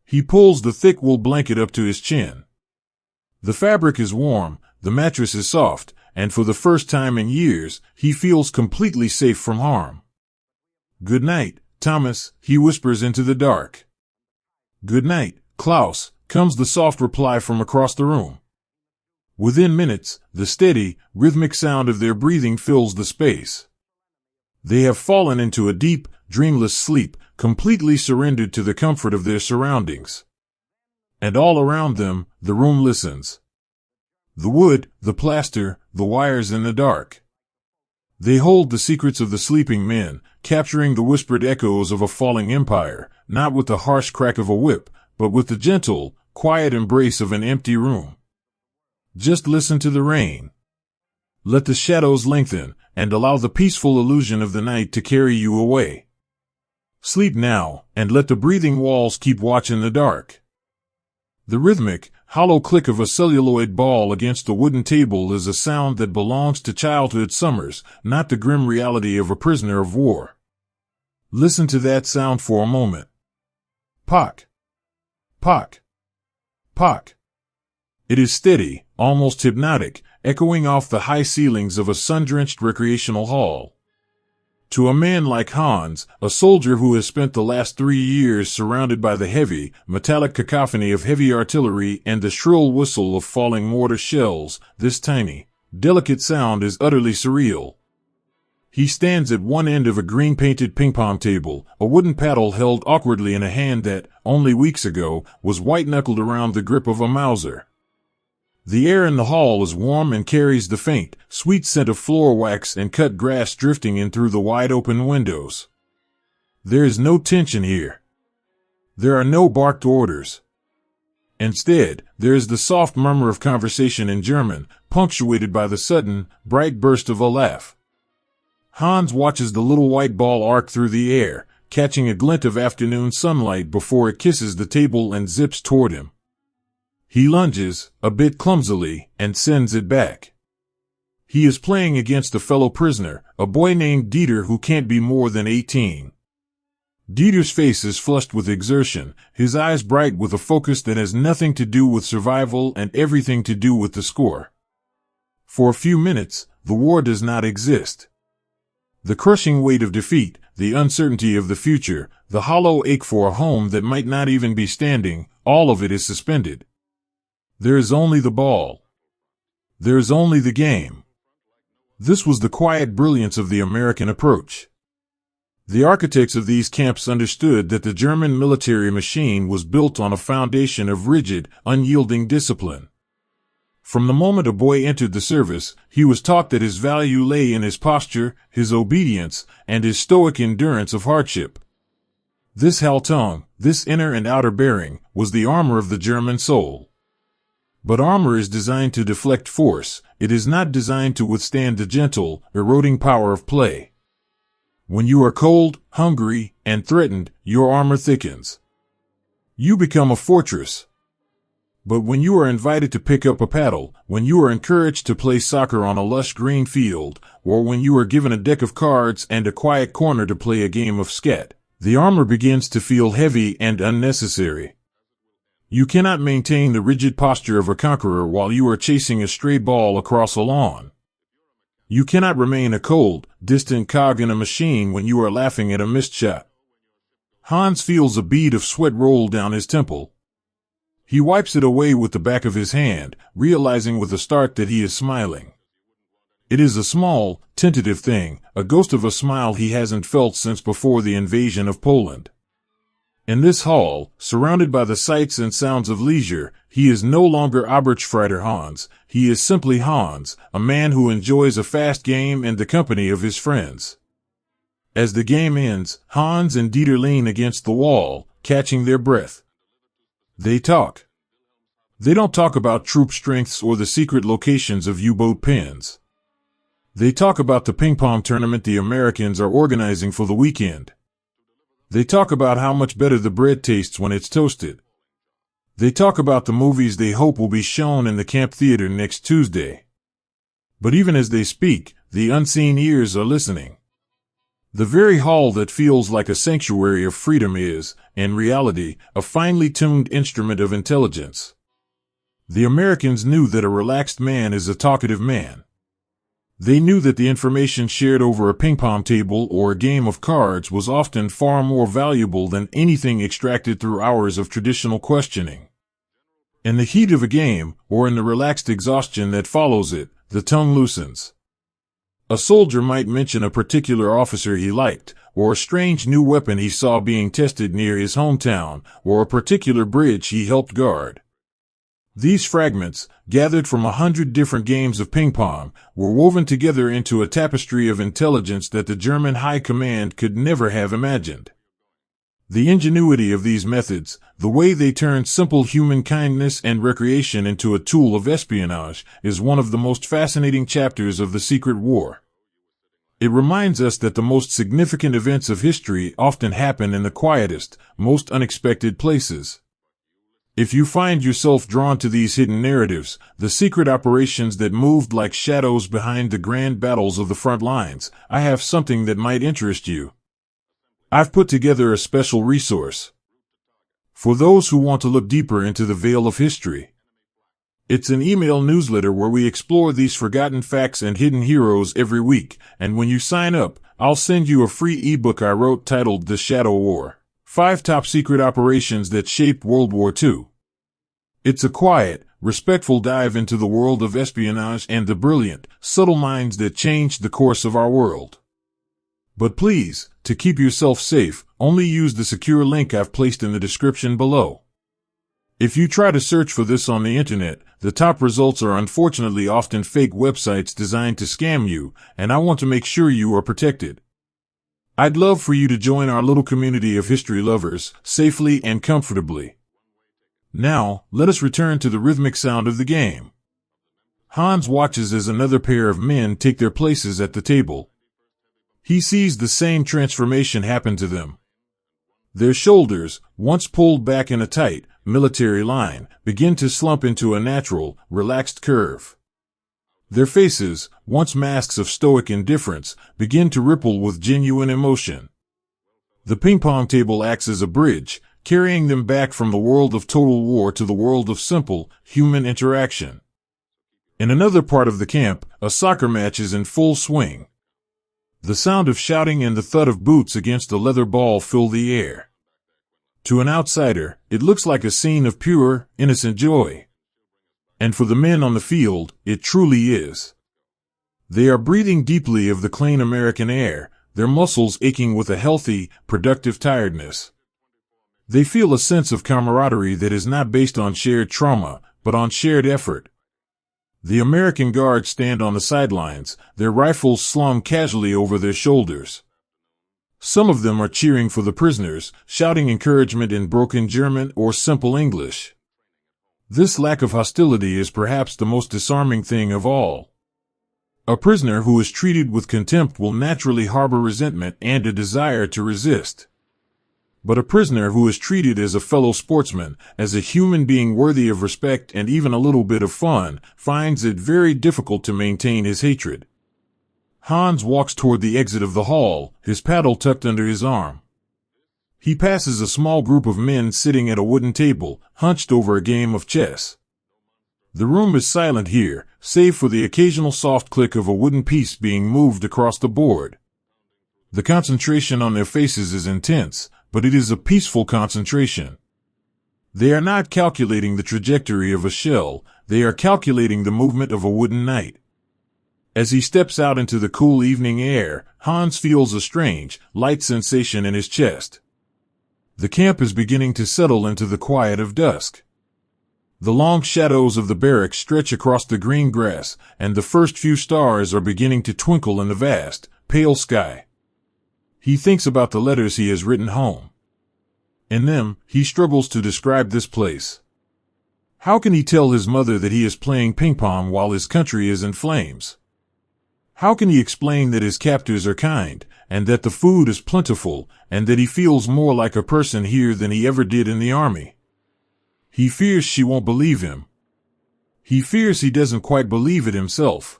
He pulls the thick wool blanket up to his chin. The fabric is warm, the mattress is soft, and for the first time in years, he feels completely safe from harm. "Good night, Thomas," he whispers into the dark. "Good night, Klaus," comes the soft reply from across the room. Within minutes, the steady, rhythmic sound of their breathing fills the space. They have fallen into a deep, dreamless sleep, completely surrendered to the comfort of their surroundings. And all around them, the room listens. The wood, the plaster, the wires in the dark. They hold the secrets of the sleeping men, capturing the whispered echoes of a falling empire, not with the harsh crack of a whip, but with the gentle, quiet embrace of an empty room. Just listen to the rain. Let the shadows lengthen, and allow the peaceful illusion of the night to carry you away. Sleep now, and let the breathing walls keep watch in the dark. The rhythmic, hollow click of a celluloid ball against the wooden table is a sound that belongs to childhood summers, not the grim reality of a prisoner of war. Listen to that sound for a moment. Pock. Pock. Pock. It is steady, almost hypnotic, echoing off the high ceilings of a sun-drenched recreational hall. To a man like Hans, a soldier who has spent the last 3 years surrounded by the heavy, metallic cacophony of heavy artillery and the shrill whistle of falling mortar shells, this tiny, delicate sound is utterly surreal. He stands at one end of a green-painted ping-pong table, a wooden paddle held awkwardly in a hand that, only weeks ago, was white-knuckled around the grip of a Mauser. The air in the hall is warm and carries the faint, sweet scent of floor wax and cut grass drifting in through the wide-open windows. There is no tension here. There are no barked orders. Instead, there is the soft murmur of conversation in German, punctuated by the sudden, bright burst of a laugh. Hans watches the little white ball arc through the air, catching a glint of afternoon sunlight before it kisses the table and zips toward him. He lunges, a bit clumsily, and sends it back. He is playing against a fellow prisoner, a boy named Dieter who can't be more than 18. Dieter's face is flushed with exertion, his eyes bright with a focus that has nothing to do with survival and everything to do with the score. For a few minutes, the war does not exist. The crushing weight of defeat, the uncertainty of the future, the hollow ache for a home that might not even be standing, all of it is suspended. There is only the ball. There is only the game. This was the quiet brilliance of the American approach. The architects of these camps understood that the German military machine was built on a foundation of rigid, unyielding discipline. From the moment a boy entered the service, he was taught that his value lay in his posture, his obedience, and his stoic endurance of hardship. This Haltung, this inner and outer bearing, was the armor of the German soul. But armor is designed to deflect force, it is not designed to withstand the gentle, eroding power of play. When you are cold, hungry, and threatened, your armor thickens. You become a fortress. But when you are invited to pick up a paddle, when you are encouraged to play soccer on a lush green field, or when you are given a deck of cards and a quiet corner to play a game of skat, the armor begins to feel heavy and unnecessary. You cannot maintain the rigid posture of a conqueror while you are chasing a stray ball across a lawn. You cannot remain a cold, distant cog in a machine when you are laughing at a missed shot. Hans feels a bead of sweat roll down his temple. He wipes it away with the back of his hand, realizing with a start that he is smiling. It is a small, tentative thing, a ghost of a smile he hasn't felt since before the invasion of Poland. In this hall, surrounded by the sights and sounds of leisure, he is no longer Oberstreiter Hans, he is simply Hans, a man who enjoys a fast game and the company of his friends. As the game ends, Hans and Dieter lean against the wall, catching their breath. They talk. They don't talk about troop strengths or the secret locations of U-boat pens. They talk about the ping-pong tournament the Americans are organizing for the weekend. They talk about how much better the bread tastes when it's toasted. They talk about the movies they hope will be shown in the camp theater next Tuesday. But even as they speak, the unseen ears are listening. The very hall that feels like a sanctuary of freedom is, in reality, a finely tuned instrument of intelligence. The Americans knew that a relaxed man is a talkative man. They knew that the information shared over a ping-pong table or a game of cards was often far more valuable than anything extracted through hours of traditional questioning. In the heat of a game, or in the relaxed exhaustion that follows it, the tongue loosens. A soldier might mention a particular officer he liked, or a strange new weapon he saw being tested near his hometown, or a particular bridge he helped guard. These fragments, gathered from 100 different games of ping pong, were woven together into a tapestry of intelligence that the German High Command could never have imagined. The ingenuity of these methods, the way they turned simple human kindness and recreation into a tool of espionage, is one of the most fascinating chapters of the Secret War. It reminds us that the most significant events of history often happen in the quietest, most unexpected places. If you find yourself drawn to these hidden narratives, the secret operations that moved like shadows behind the grand battles of the front lines, I have something that might interest you. I've put together a special resource for those who want to look deeper into the veil of history. It's an email newsletter where we explore these forgotten facts and hidden heroes every week, and when you sign up, I'll send you a free ebook I wrote titled The Shadow War: 5 Top Secret Operations That Shaped World War II. It's a quiet, respectful dive into the world of espionage and the brilliant, subtle minds that changed the course of our world. But please, to keep yourself safe, only use the secure link I've placed in the description below. If you try to search for this on the internet, the top results are unfortunately often fake websites designed to scam you, and I want to make sure you are protected. I'd love for you to join our little community of history lovers, safely and comfortably. Now, let us return to the rhythmic sound of the game. Hans watches as another pair of men take their places at the table. He sees the same transformation happen to them. Their shoulders, once pulled back in a tight, military line, begin to slump into a natural, relaxed curve. Their faces, once masks of stoic indifference, begin to ripple with genuine emotion. The ping-pong table acts as a bridge, carrying them back from the world of total war to the world of simple, human interaction. In another part of the camp, a soccer match is in full swing. The sound of shouting and the thud of boots against a leather ball fill the air. To an outsider, it looks like a scene of pure, innocent joy. And for the men on the field, it truly is. They are breathing deeply of the clean American air, their muscles aching with a healthy, productive tiredness. They feel a sense of camaraderie that is not based on shared trauma, but on shared effort. The American guards stand on the sidelines, their rifles slung casually over their shoulders. Some of them are cheering for the prisoners, shouting encouragement in broken German or simple English. This lack of hostility is perhaps the most disarming thing of all. A prisoner who is treated with contempt will naturally harbor resentment and a desire to resist. But a prisoner who is treated as a fellow sportsman, as a human being worthy of respect and even a little bit of fun, finds it very difficult to maintain his hatred. Hans walks toward the exit of the hall, his paddle tucked under his arm. He passes a small group of men sitting at a wooden table, hunched over a game of chess. The room is silent here, save for the occasional soft click of a wooden piece being moved across the board. The concentration on their faces is intense, but it is a peaceful concentration. They are not calculating the trajectory of a shell, they are calculating the movement of a wooden knight. As he steps out into the cool evening air, Hans feels a strange, light sensation in his chest. The camp is beginning to settle into the quiet of dusk. The long shadows of the barracks stretch across the green grass, and the first few stars are beginning to twinkle in the vast, pale sky. He thinks about the letters he has written home. In them, he struggles to describe this place. How can he tell his mother that he is playing ping pong while his country is in flames? How can he explain that his captors are kind, and that the food is plentiful, and that he feels more like a person here than he ever did in the army? He fears she won't believe him. He fears he doesn't quite believe it himself.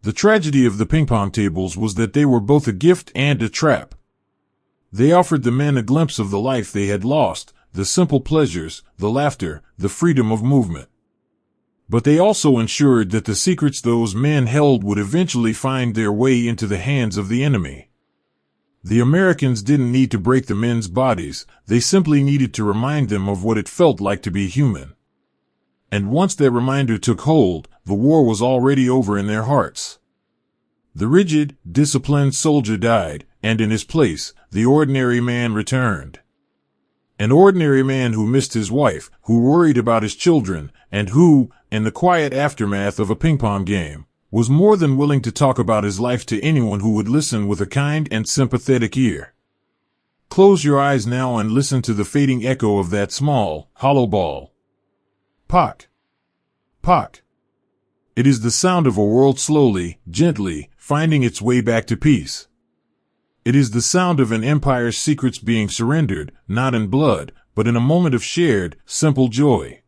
The tragedy of the ping-pong tables was that they were both a gift and a trap. They offered the men a glimpse of the life they had lost, the simple pleasures, the laughter, the freedom of movement. But they also ensured that the secrets those men held would eventually find their way into the hands of the enemy. The Americans didn't need to break the men's bodies, they simply needed to remind them of what it felt like to be human. And once that reminder took hold, the war was already over in their hearts. The rigid, disciplined soldier died, and in his place, the ordinary man returned. An ordinary man who missed his wife, who worried about his children, and who, in the quiet aftermath of a ping-pong game, was more than willing to talk about his life to anyone who would listen with a kind and sympathetic ear. Close your eyes now and listen to the fading echo of that small, hollow ball. Pock. Pock. It is the sound of a world slowly, gently, finding its way back to peace. It is the sound of an empire's secrets being surrendered, not in blood, but in a moment of shared, simple joy.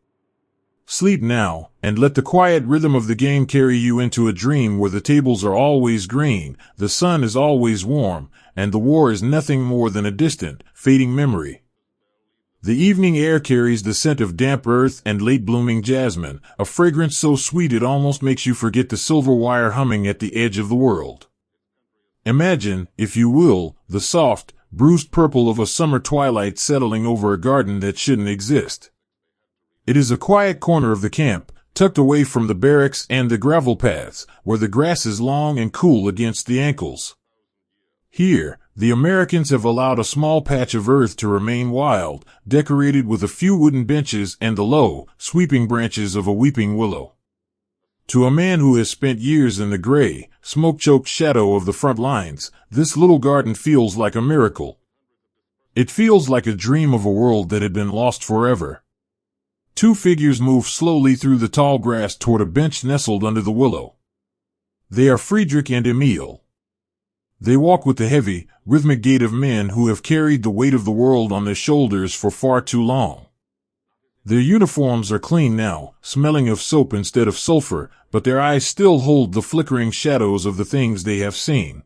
Sleep now, and let the quiet rhythm of the game carry you into a dream where the tables are always green, the sun is always warm, and the war is nothing more than a distant, fading memory. The evening air carries the scent of damp earth and late-blooming jasmine, a fragrance so sweet it almost makes you forget the silver wire humming at the edge of the world. Imagine, if you will, the soft, bruised purple of a summer twilight settling over a garden that shouldn't exist. It is a quiet corner of the camp, tucked away from the barracks and the gravel paths, where the grass is long and cool against the ankles. Here, the Americans have allowed a small patch of earth to remain wild, decorated with a few wooden benches and the low, sweeping branches of a weeping willow. To a man who has spent years in the gray, smoke-choked shadow of the front lines, this little garden feels like a miracle. It feels like a dream of a world that had been lost forever. Two figures move slowly through the tall grass toward a bench nestled under the willow. They are Friedrich and Emil. They walk with the heavy, rhythmic gait of men who have carried the weight of the world on their shoulders for far too long. Their uniforms are clean now, smelling of soap instead of sulfur, but their eyes still hold the flickering shadows of the things they have seen.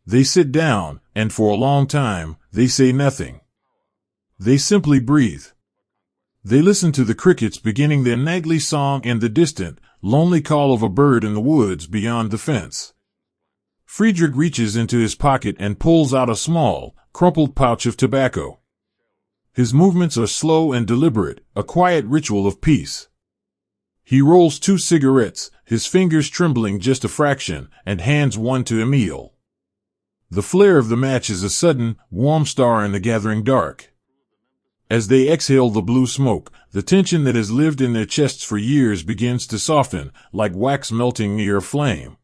They sit down, and for a long time, they say nothing. They simply breathe. They listen to the crickets beginning their nightly song and the distant, lonely call of a bird in the woods beyond the fence. Friedrich reaches into his pocket and pulls out a small, crumpled pouch of tobacco. His movements are slow and deliberate, a quiet ritual of peace. He rolls 2 cigarettes, his fingers trembling just a fraction, and hands one to Emil. The flare of the match is a sudden, warm star in the gathering dark. As they exhale the blue smoke, the tension that has lived in their chests for years begins to soften, like wax melting near a flame.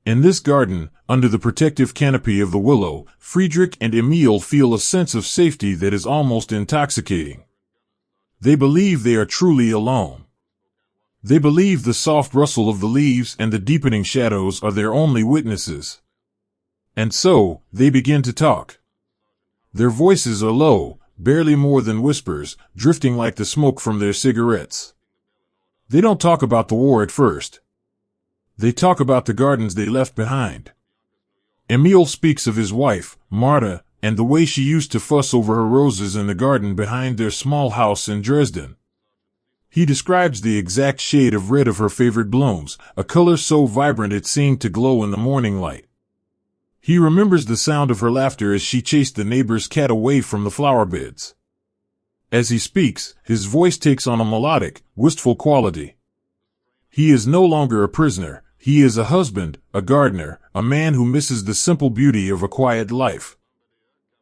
In this garden, under the protective canopy of the willow, Friedrich and Emil feel a sense of safety that is almost intoxicating. They believe they are truly alone. They believe the soft rustle of the leaves and the deepening shadows are their only witnesses. And so, they begin to talk. Their voices are low, barely more than whispers, drifting like the smoke from their cigarettes. They don't talk about the war at first. They talk about the gardens they left behind. Emil speaks of his wife, Marta, and the way she used to fuss over her roses in the garden behind their small house in Dresden. He describes the exact shade of red of her favorite blooms, a color so vibrant it seemed to glow in the morning light. He remembers the sound of her laughter as she chased the neighbor's cat away from the flower beds. As he speaks, his voice takes on a melodic, wistful quality. He is no longer a prisoner. He is a husband, a gardener, a man who misses the simple beauty of a quiet life.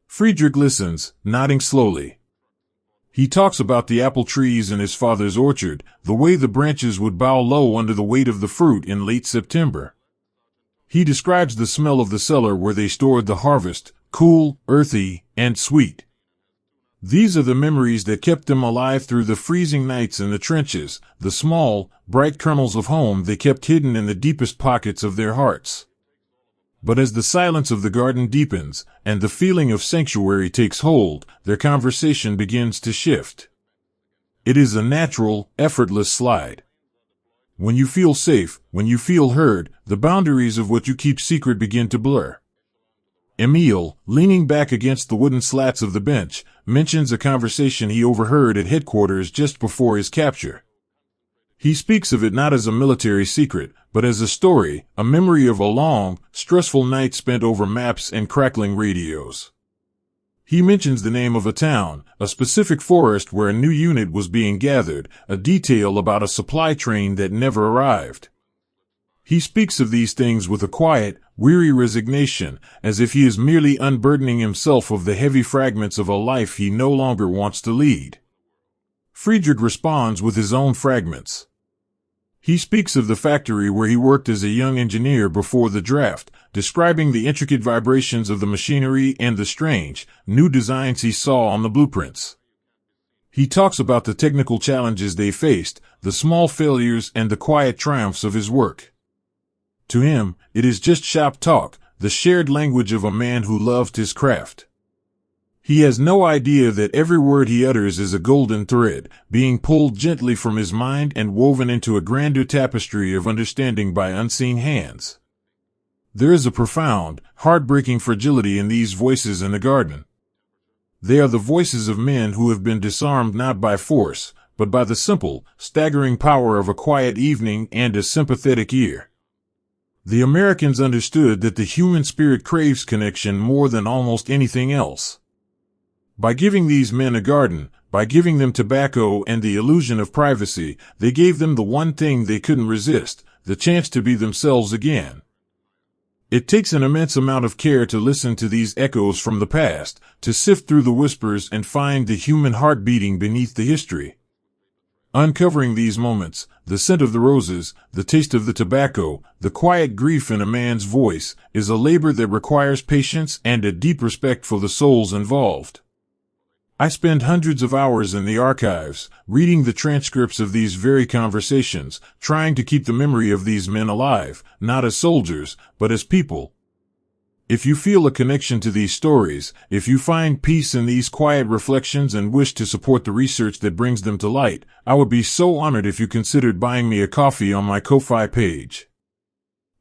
Friedrich listens, nodding slowly. He talks about the apple trees in his father's orchard, the way the branches would bow low under the weight of the fruit in late September. He describes the smell of the cellar where they stored the harvest, cool, earthy, and sweet. These are the memories that kept them alive through the freezing nights in the trenches, the small, bright kernels of home they kept hidden in the deepest pockets of their hearts. But as the silence of the garden deepens, and the feeling of sanctuary takes hold, their conversation begins to shift. It is a natural, effortless slide. When you feel safe, when you feel heard, the boundaries of what you keep secret begin to blur. Emil, leaning back against the wooden slats of the bench, mentions a conversation he overheard at headquarters just before his capture. He speaks of it not as a military secret, but as a story, a memory of a long, stressful night spent over maps and crackling radios. He mentions the name of a town, a specific forest where a new unit was being gathered, a detail about a supply train that never arrived. He speaks of these things with a quiet, weary resignation, as if he is merely unburdening himself of the heavy fragments of a life he no longer wants to lead. Friedrich responds with his own fragments. He speaks of the factory where he worked as a young engineer before the draft, describing the intricate vibrations of the machinery and the strange, new designs he saw on the blueprints. He talks about the technical challenges they faced, the small failures and the quiet triumphs of his work. To him, it is just shop talk, the shared language of a man who loved his craft. He has no idea that every word he utters is a golden thread, being pulled gently from his mind and woven into a grander tapestry of understanding by unseen hands. There is a profound, heartbreaking fragility in these voices in the garden. They are the voices of men who have been disarmed not by force, but by the simple, staggering power of a quiet evening and a sympathetic ear. The Americans understood that the human spirit craves connection more than almost anything else. By giving these men a garden, by giving them tobacco and the illusion of privacy, they gave them the one thing they couldn't resist, the chance to be themselves again. It takes an immense amount of care to listen to these echoes from the past, to sift through the whispers and find the human heart beating beneath the history. Uncovering these moments, the scent of the roses, the taste of the tobacco, the quiet grief in a man's voice, is a labor that requires patience and a deep respect for the souls involved. I spend hundreds of hours in the archives, reading the transcripts of these very conversations, trying to keep the memory of these men alive, not as soldiers, but as people. If you feel a connection to these stories, if you find peace in these quiet reflections and wish to support the research that brings them to light, I would be so honored if you considered buying me a coffee on my Ko-Fi page.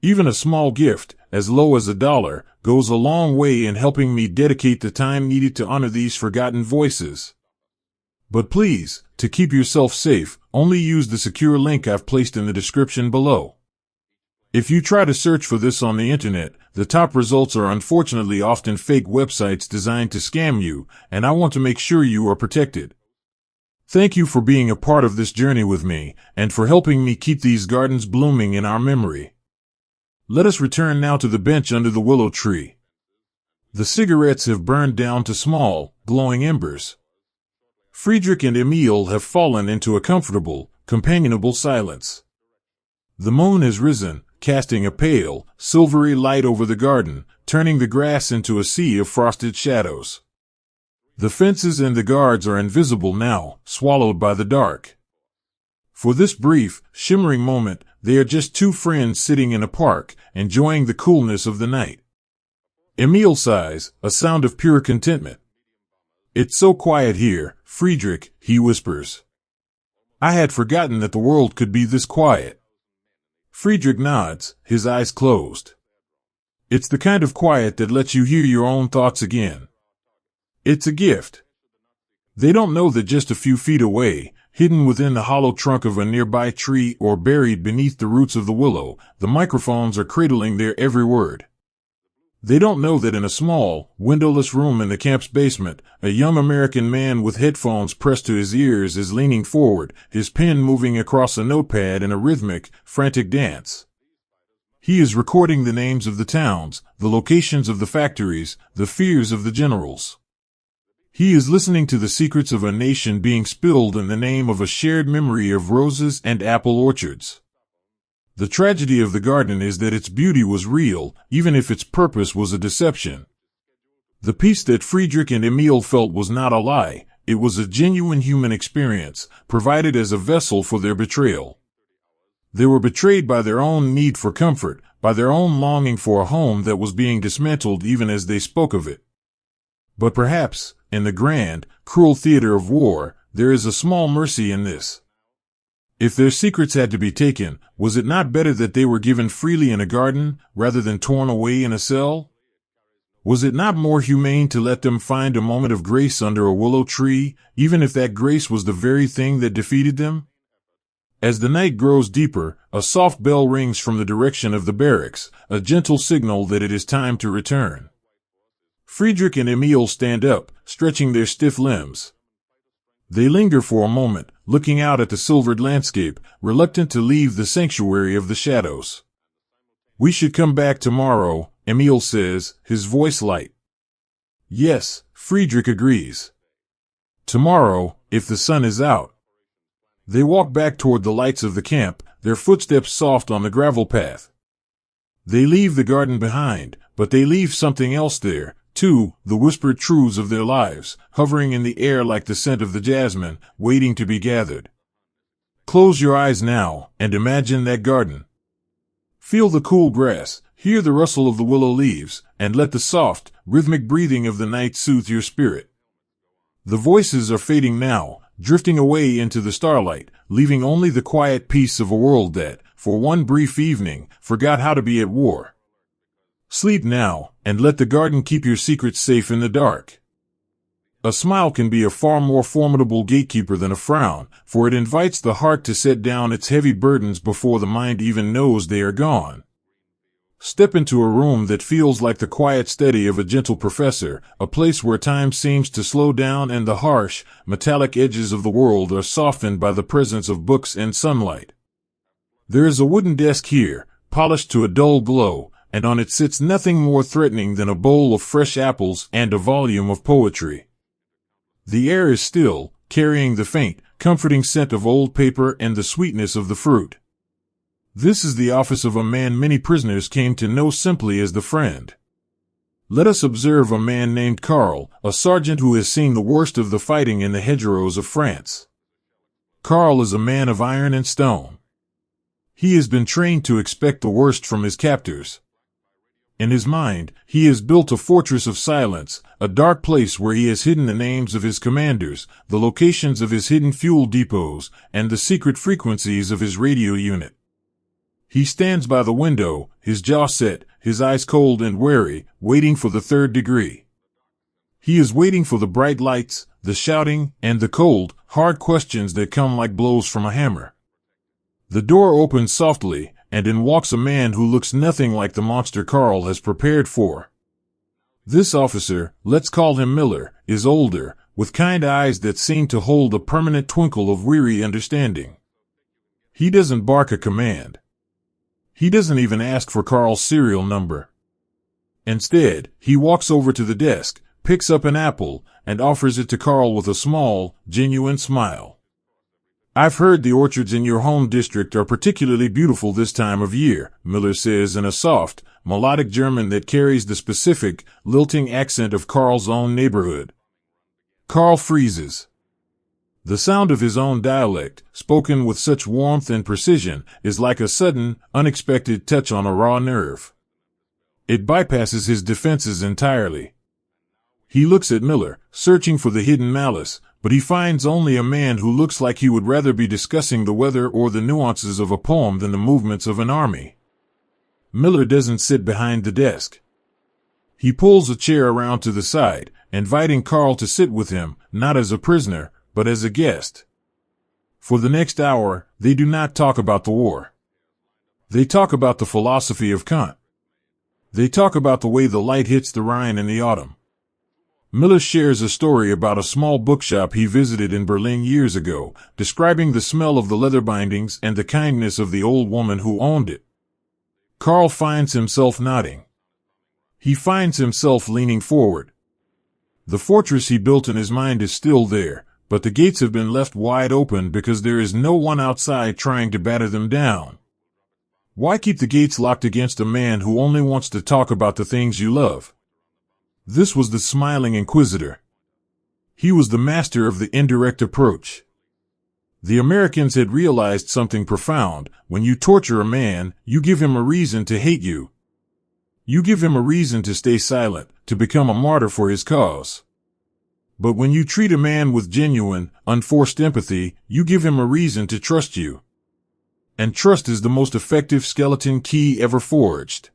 Even a small gift, as low as $1, goes a long way in helping me dedicate the time needed to honor these forgotten voices. But please, to keep yourself safe, only use the secure link I've placed in the description below. If you try to search for this on the internet, the top results are unfortunately often fake websites designed to scam you, and I want to make sure you are protected. Thank you for being a part of this journey with me, and for helping me keep these gardens blooming in our memory. Let us return now to the bench under the willow tree. The cigarettes have burned down to small, glowing embers. Friedrich and Emil have fallen into a comfortable, companionable silence. The moon has risen, casting a pale, silvery light over the garden, turning the grass into a sea of frosted shadows. The fences and the guards are invisible now, swallowed by the dark. For this brief, shimmering moment, they are just two friends sitting in a park, enjoying the coolness of the night. Emil sighs, a sound of pure contentment. "It's so quiet here, Friedrich," he whispers. "I had forgotten that the world could be this quiet." Friedrich nods, his eyes closed. It's the kind of quiet that lets you hear your own thoughts again. It's a gift. They don't know that just a few feet away, hidden within the hollow trunk of a nearby tree or buried beneath the roots of the willow, the microphones are cradling their every word. They don't know that in a small, windowless room in the camp's basement, a young American man with headphones pressed to his ears is leaning forward, his pen moving across a notepad in a rhythmic, frantic dance. He is recording the names of the towns, the locations of the factories, the fears of the generals. He is listening to the secrets of a nation being spilled in the name of a shared memory of roses and apple orchards. The tragedy of the garden is that its beauty was real, even if its purpose was a deception. The peace that Friedrich and Emil felt was not a lie, it was a genuine human experience, provided as a vessel for their betrayal. They were betrayed by their own need for comfort, by their own longing for a home that was being dismantled even as they spoke of it. But perhaps, in the grand, cruel theater of war, there is a small mercy in this. If their secrets had to be taken, was it not better that they were given freely in a garden, rather than torn away in a cell? Was it not more humane to let them find a moment of grace under a willow tree, even if that grace was the very thing that defeated them? As the night grows deeper, a soft bell rings from the direction of the barracks, a gentle signal that it is time to return. Friedrich and Emil stand up, stretching their stiff limbs. They linger for a moment, looking out at the silvered landscape, reluctant to leave the sanctuary of the shadows. "We should come back tomorrow," Emil says, his voice light. "Yes," Friedrich agrees. "Tomorrow, if the sun is out." They walk back toward the lights of the camp, their footsteps soft on the gravel path. They leave the garden behind, but they leave something else there, too, the whispered truths of their lives, hovering in the air like the scent of the jasmine, waiting to be gathered. Close your eyes now, and imagine that garden. Feel the cool grass, hear the rustle of the willow leaves, and let the soft, rhythmic breathing of the night soothe your spirit. The voices are fading now, drifting away into the starlight, leaving only the quiet peace of a world that, for one brief evening, forgot how to be at war. Sleep now, and let the garden keep your secrets safe in the dark. A smile can be a far more formidable gatekeeper than a frown, for it invites the heart to set down its heavy burdens before the mind even knows they are gone. Step into a room that feels like the quiet study of a gentle professor, a place where time seems to slow down and the harsh, metallic edges of the world are softened by the presence of books and sunlight. There is a wooden desk here, polished to a dull glow, and on it sits nothing more threatening than a bowl of fresh apples and a volume of poetry. The air is still, carrying the faint, comforting scent of old paper and the sweetness of the fruit. This is the office of a man many prisoners came to know simply as the friend. Let us observe a man named Karl, a sergeant who has seen the worst of the fighting in the hedgerows of France. Karl is a man of iron and stone. He has been trained to expect the worst from his captors. In his mind, he has built a fortress of silence, a dark place where he has hidden the names of his commanders, the locations of his hidden fuel depots, and the secret frequencies of his radio unit. He stands by the window, his jaw set, his eyes cold and wary, waiting for the third degree. He is waiting for the bright lights, the shouting, and the cold, hard questions that come like blows from a hammer. The door opens softly, and in walks a man who looks nothing like the monster Karl has prepared for. This officer, let's call him Miller, is older, with kind eyes that seem to hold a permanent twinkle of weary understanding. He doesn't bark a command. He doesn't even ask for Karl's serial number. Instead, he walks over to the desk, picks up an apple, and offers it to Karl with a small, genuine smile. "I've heard the orchards in your home district are particularly beautiful this time of year," Miller says in a soft, melodic German that carries the specific, lilting accent of Karl's own neighborhood. Karl freezes. The sound of his own dialect, spoken with such warmth and precision, is like a sudden, unexpected touch on a raw nerve. It bypasses his defenses entirely. He looks at Miller, searching for the hidden malice, but he finds only a man who looks like he would rather be discussing the weather or the nuances of a poem than the movements of an army. Miller doesn't sit behind the desk. He pulls a chair around to the side, inviting Karl to sit with him, not as a prisoner, but as a guest. For the next hour, they do not talk about the war. They talk about the philosophy of Kant. They talk about the way the light hits the Rhine in the autumn. Miller shares a story about a small bookshop he visited in Berlin years ago, describing the smell of the leather bindings and the kindness of the old woman who owned it. Karl finds himself nodding. He finds himself leaning forward. The fortress he built in his mind is still there, but the gates have been left wide open because there is no one outside trying to batter them down. Why keep the gates locked against a man who only wants to talk about the things you love? This was the smiling inquisitor. He was the master of the indirect approach. The Americans had realized something profound. When you torture a man, you give him a reason to hate you. You give him a reason to stay silent, to become a martyr for his cause. But when you treat a man with genuine, unforced empathy, you give him a reason to trust you. And trust is the most effective skeleton key ever forged.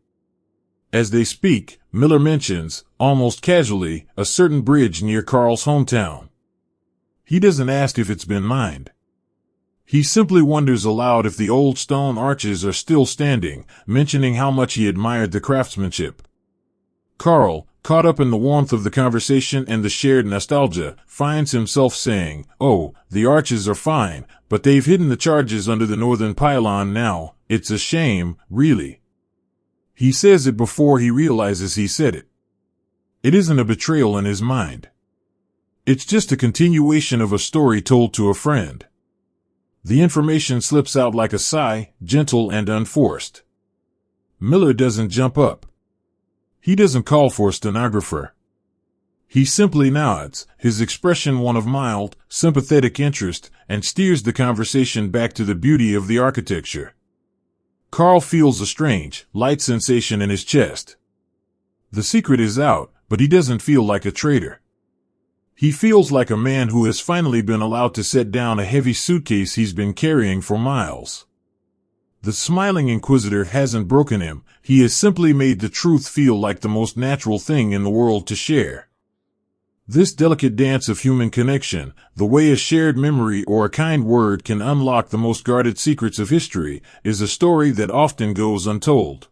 As they speak, Miller mentions, almost casually, a certain bridge near Karl's hometown. He doesn't ask if it's been mined. He simply wonders aloud if the old stone arches are still standing, mentioning how much he admired the craftsmanship. Karl, caught up in the warmth of the conversation and the shared nostalgia, finds himself saying, "Oh, the arches are fine, but they've hidden the charges under the northern pylon now. It's a shame, really." He says it before he realizes he said it. It isn't a betrayal in his mind. It's just a continuation of a story told to a friend. The information slips out like a sigh, gentle and unforced. Miller doesn't jump up. He doesn't call for a stenographer. He simply nods, his expression one of mild, sympathetic interest, and steers the conversation back to the beauty of the architecture. Carl feels a strange, light sensation in his chest. The secret is out, but he doesn't feel like a traitor. He feels like a man who has finally been allowed to set down a heavy suitcase he's been carrying for miles. The smiling inquisitor hasn't broken him, he has simply made the truth feel like the most natural thing in the world to share. This delicate dance of human connection, the way a shared memory or a kind word can unlock the most guarded secrets of history, is a story that often goes untold.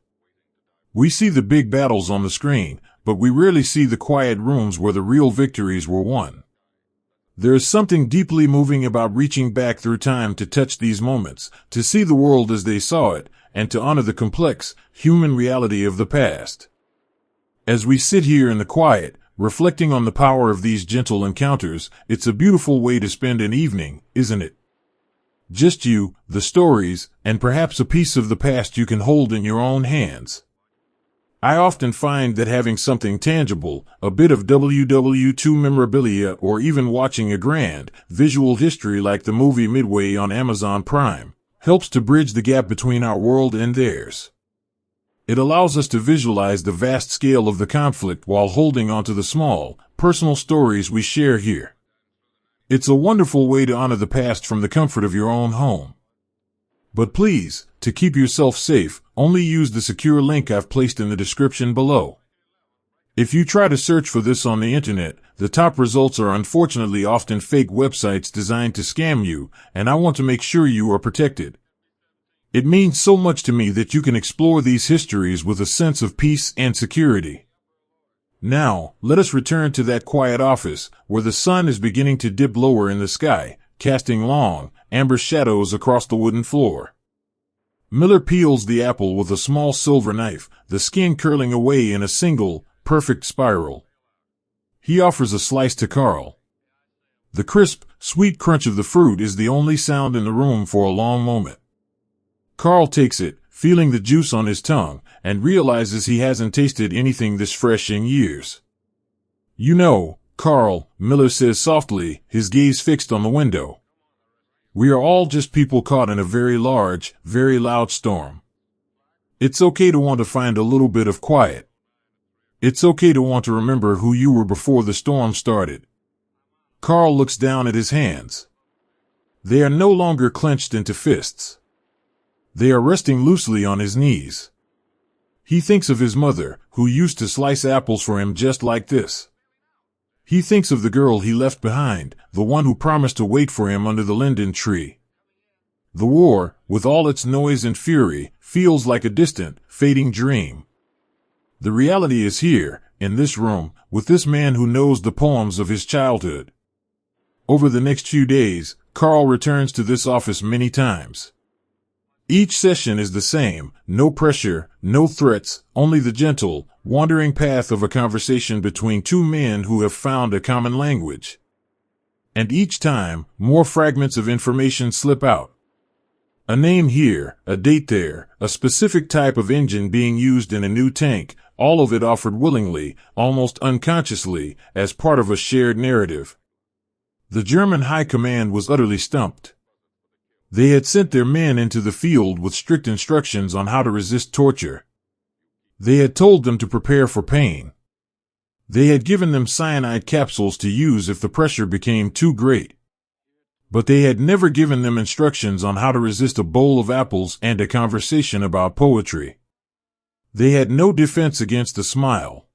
We see the big battles on the screen, but we rarely see the quiet rooms where the real victories were won. There is something deeply moving about reaching back through time to touch these moments, to see the world as they saw it, and to honor the complex, human reality of the past. As we sit here in the quiet, reflecting on the power of these gentle encounters, it's a beautiful way to spend an evening, isn't it? Just you, the stories, and perhaps a piece of the past you can hold in your own hands. I often find that having something tangible, a bit of WWII memorabilia, or even watching a grand, visual history like the movie Midway on Amazon Prime, helps to bridge the gap between our world and theirs. It allows us to visualize the vast scale of the conflict while holding onto the small, personal stories we share here. It's a wonderful way to honor the past from the comfort of your own home. But please, to keep yourself safe, only use the secure link I've placed in the description below. If you try to search for this on the internet, the top results are unfortunately often fake websites designed to scam you, and I want to make sure you are protected. It means so much to me that you can explore these histories with a sense of peace and security. Now, let us return to that quiet office, where the sun is beginning to dip lower in the sky, casting long, amber shadows across the wooden floor. Miller peels the apple with a small silver knife, the skin curling away in a single, perfect spiral. He offers a slice to Carl. The crisp, sweet crunch of the fruit is the only sound in the room for a long moment. Carl takes it, feeling the juice on his tongue, and realizes he hasn't tasted anything this fresh in years. "You know, Carl," Miller says softly, his gaze fixed on the window. "We are all just people caught in a very large, very loud storm. It's okay to want to find a little bit of quiet. It's okay to want to remember who you were before the storm started." Carl looks down at his hands. They are no longer clenched into fists. They are resting loosely on his knees. He thinks of his mother, who used to slice apples for him just like this. He thinks of the girl he left behind, the one who promised to wait for him under the linden tree. The war, with all its noise and fury, feels like a distant, fading dream. The reality is here, in this room, with this man who knows the poems of his childhood. Over the next few days, Carl returns to this office many times. Each session is the same, no pressure, no threats, only the gentle, wandering path of a conversation between two men who have found a common language. And each time, more fragments of information slip out. A name here, a date there, a specific type of engine being used in a new tank, all of it offered willingly, almost unconsciously, as part of a shared narrative. The German High Command was utterly stumped. They had sent their men into the field with strict instructions on how to resist torture. They had told them to prepare for pain. They had given them cyanide capsules to use if the pressure became too great. But they had never given them instructions on how to resist a bowl of apples and a conversation about poetry. They had no defense against a smile.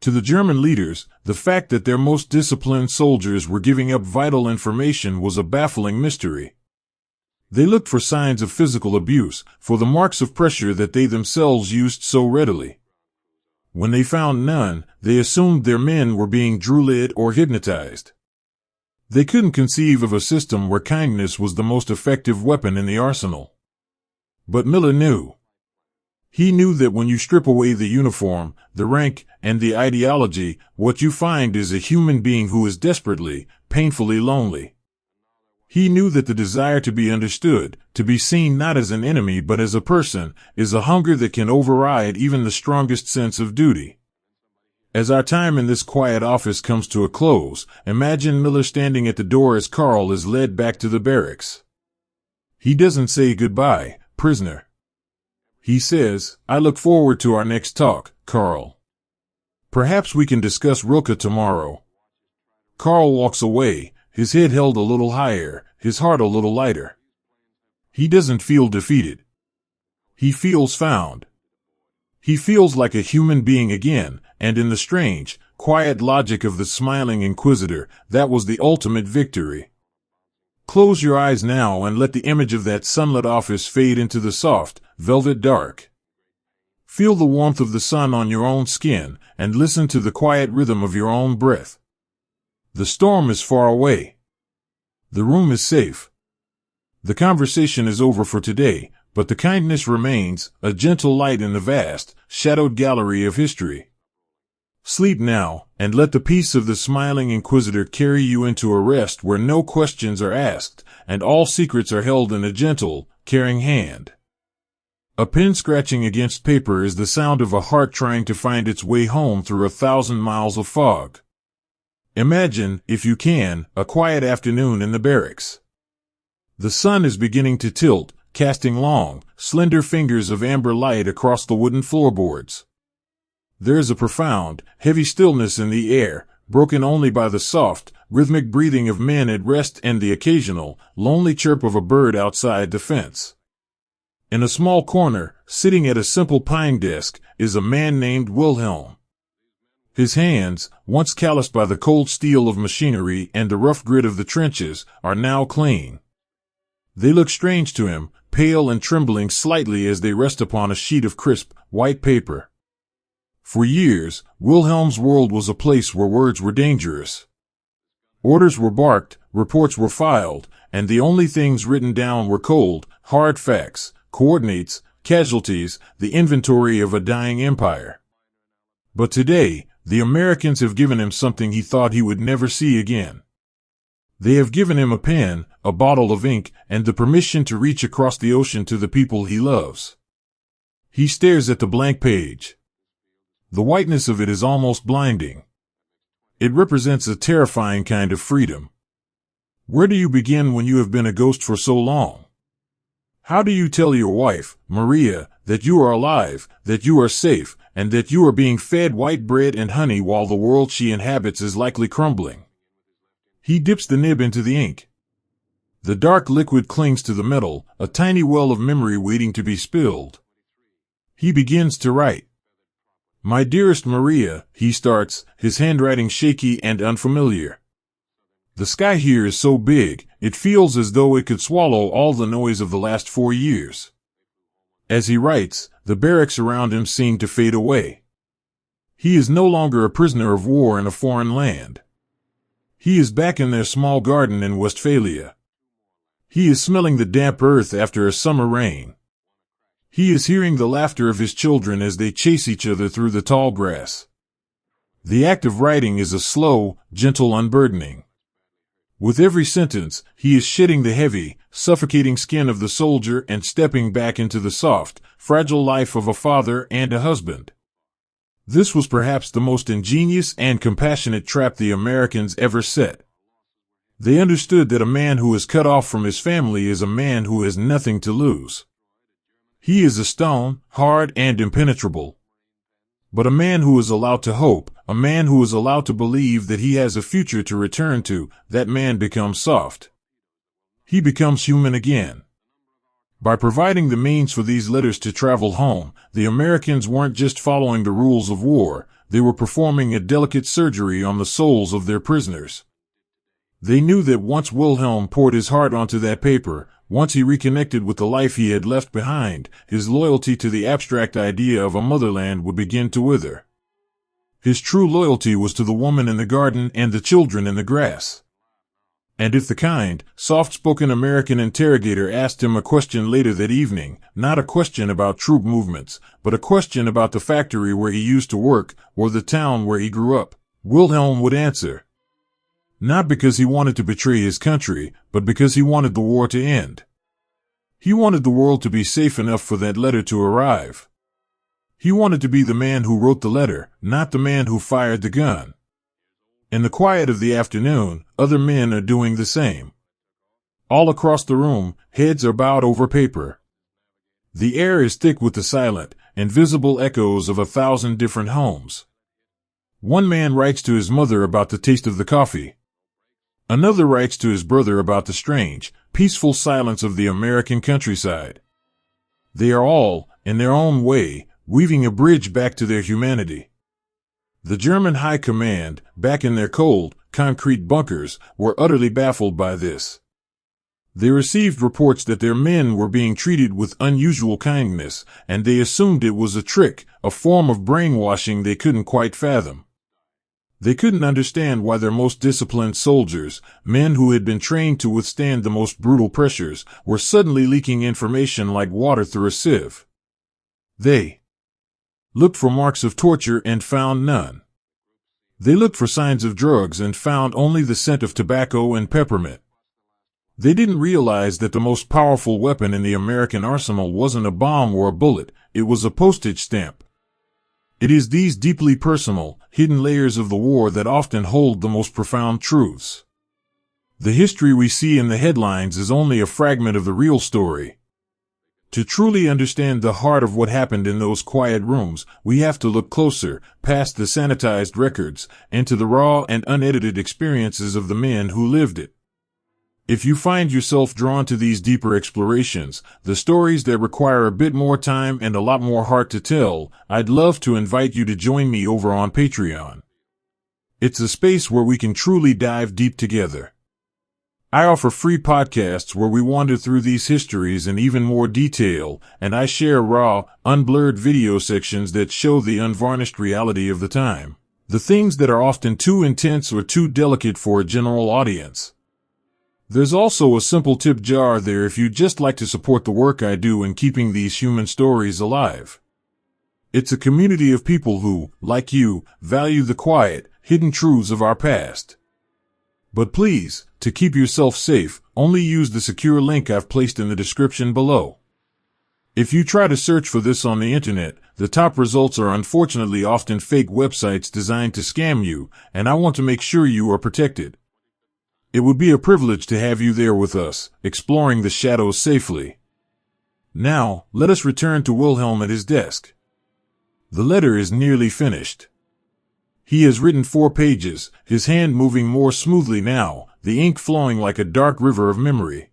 To the German leaders, the fact that their most disciplined soldiers were giving up vital information was a baffling mystery. They looked for signs of physical abuse, for the marks of pressure that they themselves used so readily. When they found none, they assumed their men were being drilled or hypnotized. They couldn't conceive of a system where kindness was the most effective weapon in the arsenal. But Miller knew. He knew that when you strip away the uniform, the rank, and the ideology, what you find is a human being who is desperately, painfully lonely. He knew that the desire to be understood, to be seen not as an enemy but as a person, is a hunger that can override even the strongest sense of duty. As our time in this quiet office comes to a close, imagine Miller standing at the door as Carl is led back to the barracks. He doesn't say goodbye, prisoner. He says, I look forward to our next talk, Carl. Perhaps we can discuss Rilke tomorrow. Carl walks away, his head held a little higher, his heart a little lighter. He doesn't feel defeated. He feels found. He feels like a human being again, and in the strange, quiet logic of the smiling inquisitor, that was the ultimate victory. Close your eyes now and let the image of that sunlit office fade into the soft, velvet dark. Feel the warmth of the sun on your own skin, and listen to the quiet rhythm of your own breath. The storm is far away. The room is safe. The conversation is over for today, but the kindness remains, a gentle light in the vast, shadowed gallery of history. Sleep now, and let the peace of the smiling inquisitor carry you into a rest where no questions are asked, and all secrets are held in a gentle, caring hand. A pen scratching against paper is the sound of a heart trying to find its way home through 1,000 miles of fog. Imagine, if you can, a quiet afternoon in the barracks. The sun is beginning to tilt, casting long, slender fingers of amber light across the wooden floorboards. There is a profound, heavy stillness in the air, broken only by the soft, rhythmic breathing of men at rest and the occasional, lonely chirp of a bird outside the fence. In a small corner, sitting at a simple pine desk, is a man named Wilhelm. His hands, once calloused by the cold steel of machinery and the rough grit of the trenches, are now clean. They look strange to him, pale and trembling slightly as they rest upon a sheet of crisp, white paper. For years, Wilhelm's world was a place where words were dangerous. Orders were barked, reports were filed, and the only things written down were cold, hard facts, coordinates, casualties, the inventory of a dying empire. But today, the Americans have given him something he thought he would never see again. They have given him a pen, a bottle of ink, and the permission to reach across the ocean to the people he loves. He stares at the blank page. The whiteness of it is almost blinding. It represents a terrifying kind of freedom. Where do you begin when you have been a ghost for so long? How do you tell your wife, Maria, that you are alive, that you are safe, and that you are being fed white bread and honey while the world she inhabits is likely crumbling? He dips the nib into the ink. The dark liquid clings to the metal, a tiny well of memory waiting to be spilled. He begins to write. My dearest Maria, he starts, his handwriting shaky and unfamiliar. The sky here is so big, it feels as though it could swallow all the noise of the last 4 years. As he writes, the barracks around him seem to fade away. He is no longer a prisoner of war in a foreign land. He is back in their small garden in Westphalia. He is smelling the damp earth after a summer rain. He is hearing the laughter of his children as they chase each other through the tall grass. The act of writing is a slow, gentle unburdening. With every sentence, he is shedding the heavy, suffocating skin of the soldier and stepping back into the soft, fragile life of a father and a husband. This was perhaps the most ingenious and compassionate trap the Americans ever set. They understood that a man who is cut off from his family is a man who has nothing to lose. He is a stone, hard and impenetrable. But a man who is allowed to hope, a man who is allowed to believe that he has a future to return to, that man becomes soft. He becomes human again. By providing the means for these letters to travel home, the Americans weren't just following the rules of war, they were performing a delicate surgery on the souls of their prisoners. They knew that once Wilhelm poured his heart onto that paper, once he reconnected with the life he had left behind, his loyalty to the abstract idea of a motherland would begin to wither. His true loyalty was to the woman in the garden and the children in the grass. And if the kind, soft-spoken American interrogator asked him a question later that evening, not a question about troop movements, but a question about the factory where he used to work or the town where he grew up, Wilhelm would answer. Not because he wanted to betray his country, but because he wanted the war to end. He wanted the world to be safe enough for that letter to arrive. He wanted to be the man who wrote the letter, not the man who fired the gun. In the quiet of the afternoon, other men are doing the same. All across the room, heads are bowed over paper. The air is thick with the silent, invisible echoes of 1,000 different homes. One man writes to his mother about the taste of the coffee. Another writes to his brother about the strange, peaceful silence of the American countryside. They are all, in their own way, weaving a bridge back to their humanity. The German High Command, back in their cold, concrete bunkers, were utterly baffled by this. They received reports that their men were being treated with unusual kindness, and they assumed it was a trick, a form of brainwashing they couldn't quite fathom. They couldn't understand why their most disciplined soldiers, men who had been trained to withstand the most brutal pressures, were suddenly leaking information like water through a sieve. They looked for marks of torture and found none. They looked for signs of drugs and found only the scent of tobacco and peppermint. They didn't realize that the most powerful weapon in the American arsenal wasn't a bomb or a bullet, it was a postage stamp. It is these deeply personal, hidden layers of the war that often hold the most profound truths. The history we see in the headlines is only a fragment of the real story. To truly understand the heart of what happened in those quiet rooms, we have to look closer, past the sanitized records, into the raw and unedited experiences of the men who lived it. If you find yourself drawn to these deeper explorations, the stories that require a bit more time and a lot more heart to tell, I'd love to invite you to join me over on Patreon. It's a space where we can truly dive deep together. I offer free podcasts where we wander through these histories in even more detail, and I share raw, unblurred video sections that show the unvarnished reality of the time. The things that are often too intense or too delicate for a general audience. There's also a simple tip jar there if you'd just like to support the work I do in keeping these human stories alive. It's a community of people who, like you, value the quiet, hidden truths of our past. But please, to keep yourself safe, only use the secure link I've placed in the description below. If you try to search for this on the internet, the top results are unfortunately often fake websites designed to scam you, and I want to make sure you are protected. It would be a privilege to have you there with us, exploring the shadows safely. Now, let us return to Wilhelm at his desk. The letter is nearly finished. He has written 4 pages, his hand moving more smoothly now, the ink flowing like a dark river of memory.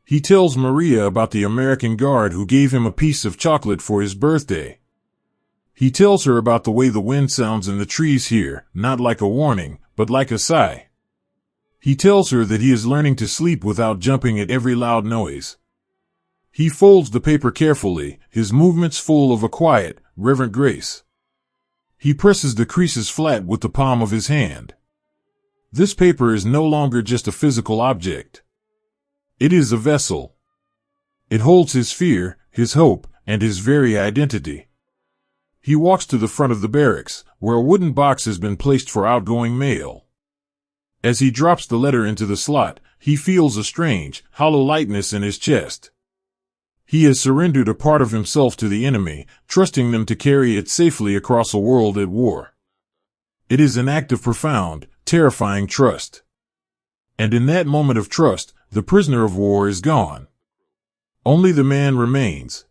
He tells Maria about the American guard who gave him a piece of chocolate for his birthday. He tells her about the way the wind sounds in the trees here, not like a warning, but like a sigh. He tells her that he is learning to sleep without jumping at every loud noise. He folds the paper carefully, his movements full of a quiet, reverent grace. He presses the creases flat with the palm of his hand. This paper is no longer just a physical object. It is a vessel. It holds his fear, his hope, and his very identity. He walks to the front of the barracks, where a wooden box has been placed for outgoing mail. As he drops the letter into the slot, he feels a strange, hollow lightness in his chest. He has surrendered a part of himself to the enemy, trusting them to carry it safely across a world at war. It is an act of profound, terrifying trust. And in that moment of trust, the prisoner of war is gone. Only the man remains.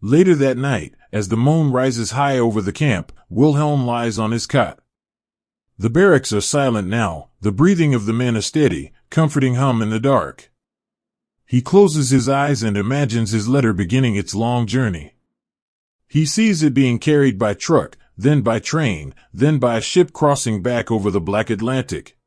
Later that night, as the moon rises high over the camp, Wilhelm lies on his cot. The barracks are silent now, the breathing of the men a steady, comforting hum in the dark. He closes his eyes and imagines his letter beginning its long journey. He sees it being carried by truck, then by train, then by a ship crossing back over the black Atlantic.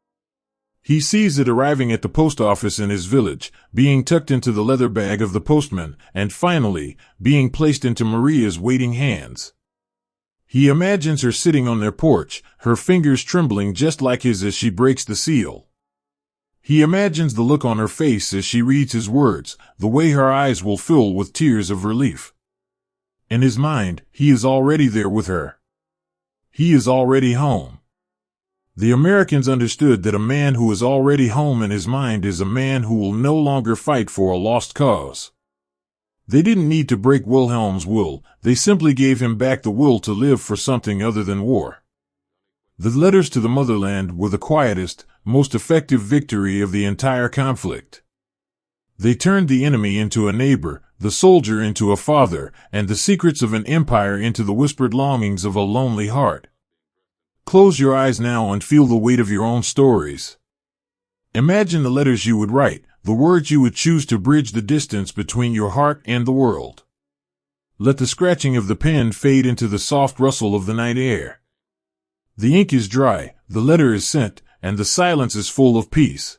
He sees it arriving at the post office in his village, being tucked into the leather bag of the postman, and finally, being placed into Maria's waiting hands. He imagines her sitting on their porch, her fingers trembling just like his as she breaks the seal. He imagines the look on her face as she reads his words, the way her eyes will fill with tears of relief. In his mind, he is already there with her. He is already home. The Americans understood that a man who is already home in his mind is a man who will no longer fight for a lost cause. They didn't need to break Wilhelm's will, they simply gave him back the will to live for something other than war. The letters to the motherland were the quietest, most effective victory of the entire conflict. They turned the enemy into a neighbor, the soldier into a father, and the secrets of an empire into the whispered longings of a lonely heart. Close your eyes now and feel the weight of your own stories. Imagine the letters you would write, the words you would choose to bridge the distance between your heart and the world. Let the scratching of the pen fade into the soft rustle of the night air. The ink is dry, the letter is sent, and the silence is full of peace.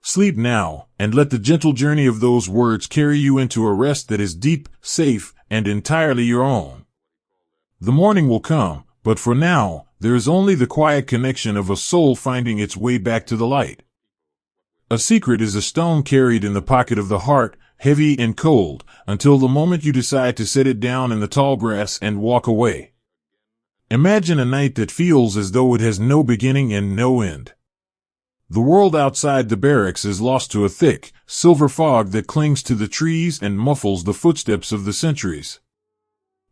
Sleep now, and let the gentle journey of those words carry you into a rest that is deep, safe, and entirely your own. The morning will come, but for now, there is only the quiet connection of a soul finding its way back to the light. A secret is a stone carried in the pocket of the heart, heavy and cold, until the moment you decide to set it down in the tall grass and walk away. Imagine a night that feels as though it has no beginning and no end. The world outside the barracks is lost to a thick, silver fog that clings to the trees and muffles the footsteps of the centuries.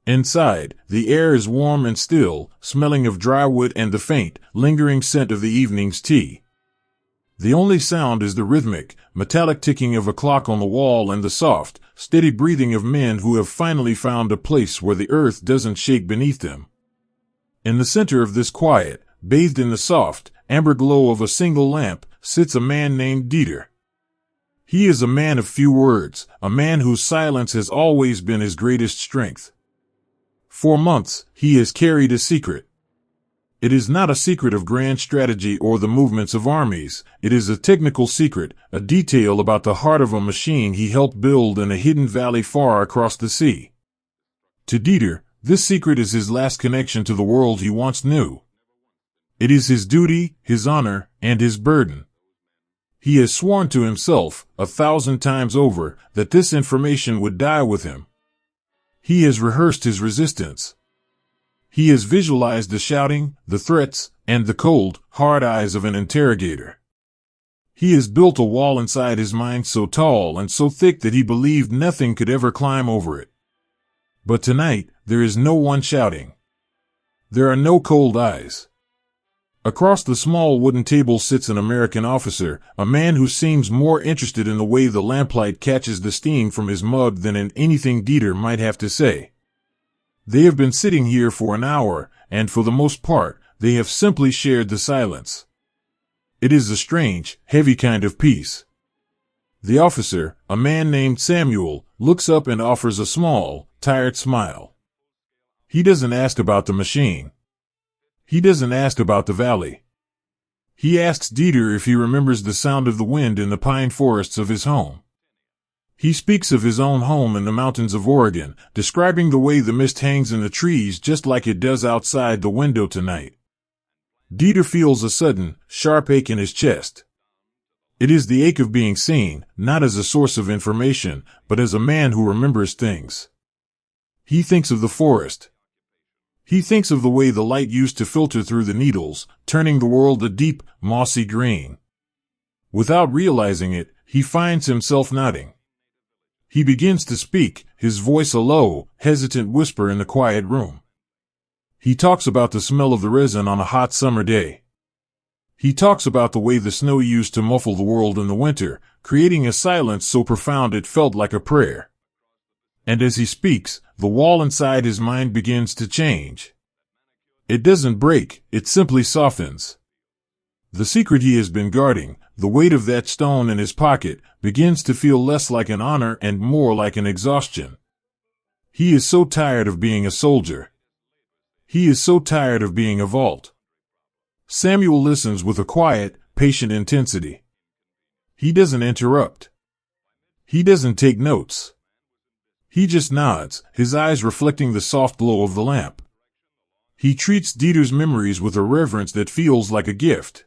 Inside, the air is warm and still, smelling of dry wood and the faint, lingering scent of the evening's tea. The only sound is the rhythmic, metallic ticking of a clock on the wall and the soft, steady breathing of men who have finally found a place where the earth doesn't shake beneath them. In the center of this quiet, bathed in the soft, amber glow of a single lamp, sits a man named Dieter. He is a man of few words, a man whose silence has always been his greatest strength. For months, he has carried a secret. It is not a secret of grand strategy or the movements of armies. It is a technical secret, a detail about the heart of a machine he helped build in a hidden valley far across the sea. To Dieter, this secret is his last connection to the world he once knew. It is his duty, his honor, and his burden. He has sworn to himself, 1,000 times over, that this information would die with him. He has rehearsed his resistance. He has visualized the shouting, the threats, and the cold, hard eyes of an interrogator. He has built a wall inside his mind so tall and so thick that he believed nothing could ever climb over it. But tonight, there is no one shouting. There are no cold eyes. Across the small wooden table sits an American officer, a man who seems more interested in the way the lamplight catches the steam from his mug than in anything Dieter might have to say. They have been sitting here for an hour, and for the most part, they have simply shared the silence. It is a strange, heavy kind of peace. The officer, a man named Samuel, looks up and offers a small, tired smile. He doesn't ask about the machine. He doesn't ask about the valley. He asks Dieter if he remembers the sound of the wind in the pine forests of his home. He speaks of his own home in the mountains of Oregon, describing the way the mist hangs in the trees just like it does outside the window tonight. Dieter feels a sudden, sharp ache in his chest. It is the ache of being seen, not as a source of information, but as a man who remembers things. He thinks of the forest. He thinks of the way the light used to filter through the needles, turning the world a deep, mossy green. Without realizing it, he finds himself nodding. He begins to speak, his voice a low, hesitant whisper in the quiet room. He talks about the smell of the resin on a hot summer day. He talks about the way the snow used to muffle the world in the winter, creating a silence so profound it felt like a prayer. And as he speaks, the wall inside his mind begins to change. It doesn't break, it simply softens. The secret he has been guarding, the weight of that stone in his pocket, begins to feel less like an honor and more like an exhaustion. He is so tired of being a soldier. He is so tired of being a vault. Samuel listens with a quiet, patient intensity. He doesn't interrupt. He doesn't take notes. He just nods, his eyes reflecting the soft glow of the lamp. He treats Dieter's memories with a reverence that feels like a gift.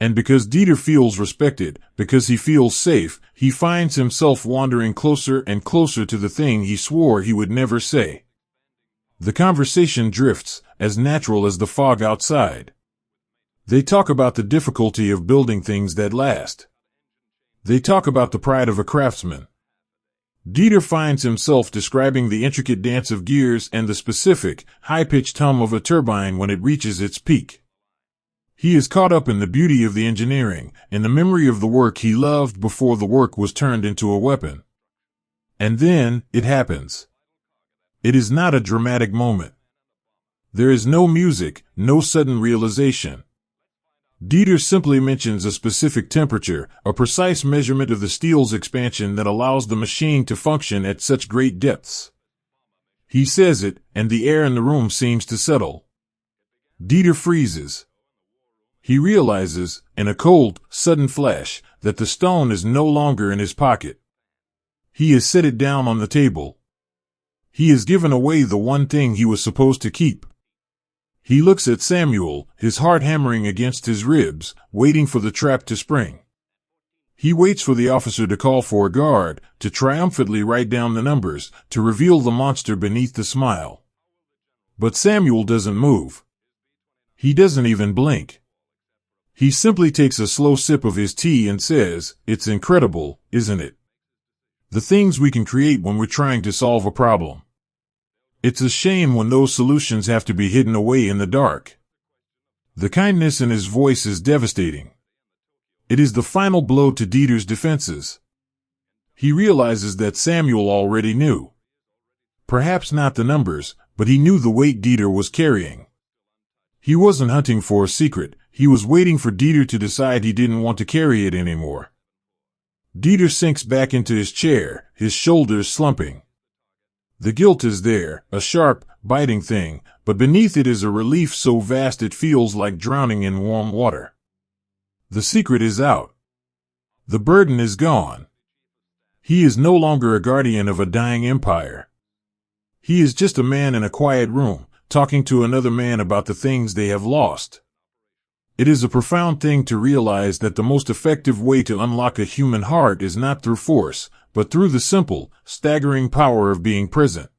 And because Dieter feels respected, because he feels safe, he finds himself wandering closer and closer to the thing he swore he would never say. The conversation drifts, as natural as the fog outside. They talk about the difficulty of building things that last. They talk about the pride of a craftsman. Dieter finds himself describing the intricate dance of gears and the specific, high-pitched hum of a turbine when it reaches its peak. He is caught up in the beauty of the engineering, in the memory of the work he loved before the work was turned into a weapon. And then, it happens. It is not a dramatic moment. There is no music, no sudden realization. Dieter simply mentions a specific temperature, a precise measurement of the steel's expansion that allows the machine to function at such great depths. He says it, and the air in the room seems to settle. Dieter freezes. He realizes, in a cold, sudden flash, that the stone is no longer in his pocket. He has set it down on the table. He has given away the one thing he was supposed to keep. He looks at Samuel, his heart hammering against his ribs, waiting for the trap to spring. He waits for the officer to call for a guard, to triumphantly write down the numbers, to reveal the monster beneath the smile. But Samuel doesn't move. He doesn't even blink. He simply takes a slow sip of his tea and says, "It's incredible, isn't it? The things we can create when we're trying to solve a problem. It's a shame when those solutions have to be hidden away in the dark." The kindness in his voice is devastating. It is the final blow to Dieter's defenses. He realizes that Samuel already knew. Perhaps not the numbers, but he knew the weight Dieter was carrying. He wasn't hunting for a secret, he was waiting for Dieter to decide he didn't want to carry it anymore. Dieter sinks back into his chair, his shoulders slumping. The guilt is there, a sharp, biting thing, but beneath it is a relief so vast it feels like drowning in warm water. The secret is out. The burden is gone. He is no longer a guardian of a dying empire. He is just a man in a quiet room, talking to another man about the things they have lost. It is a profound thing to realize that the most effective way to unlock a human heart is not through force, but through the simple, staggering power of being present.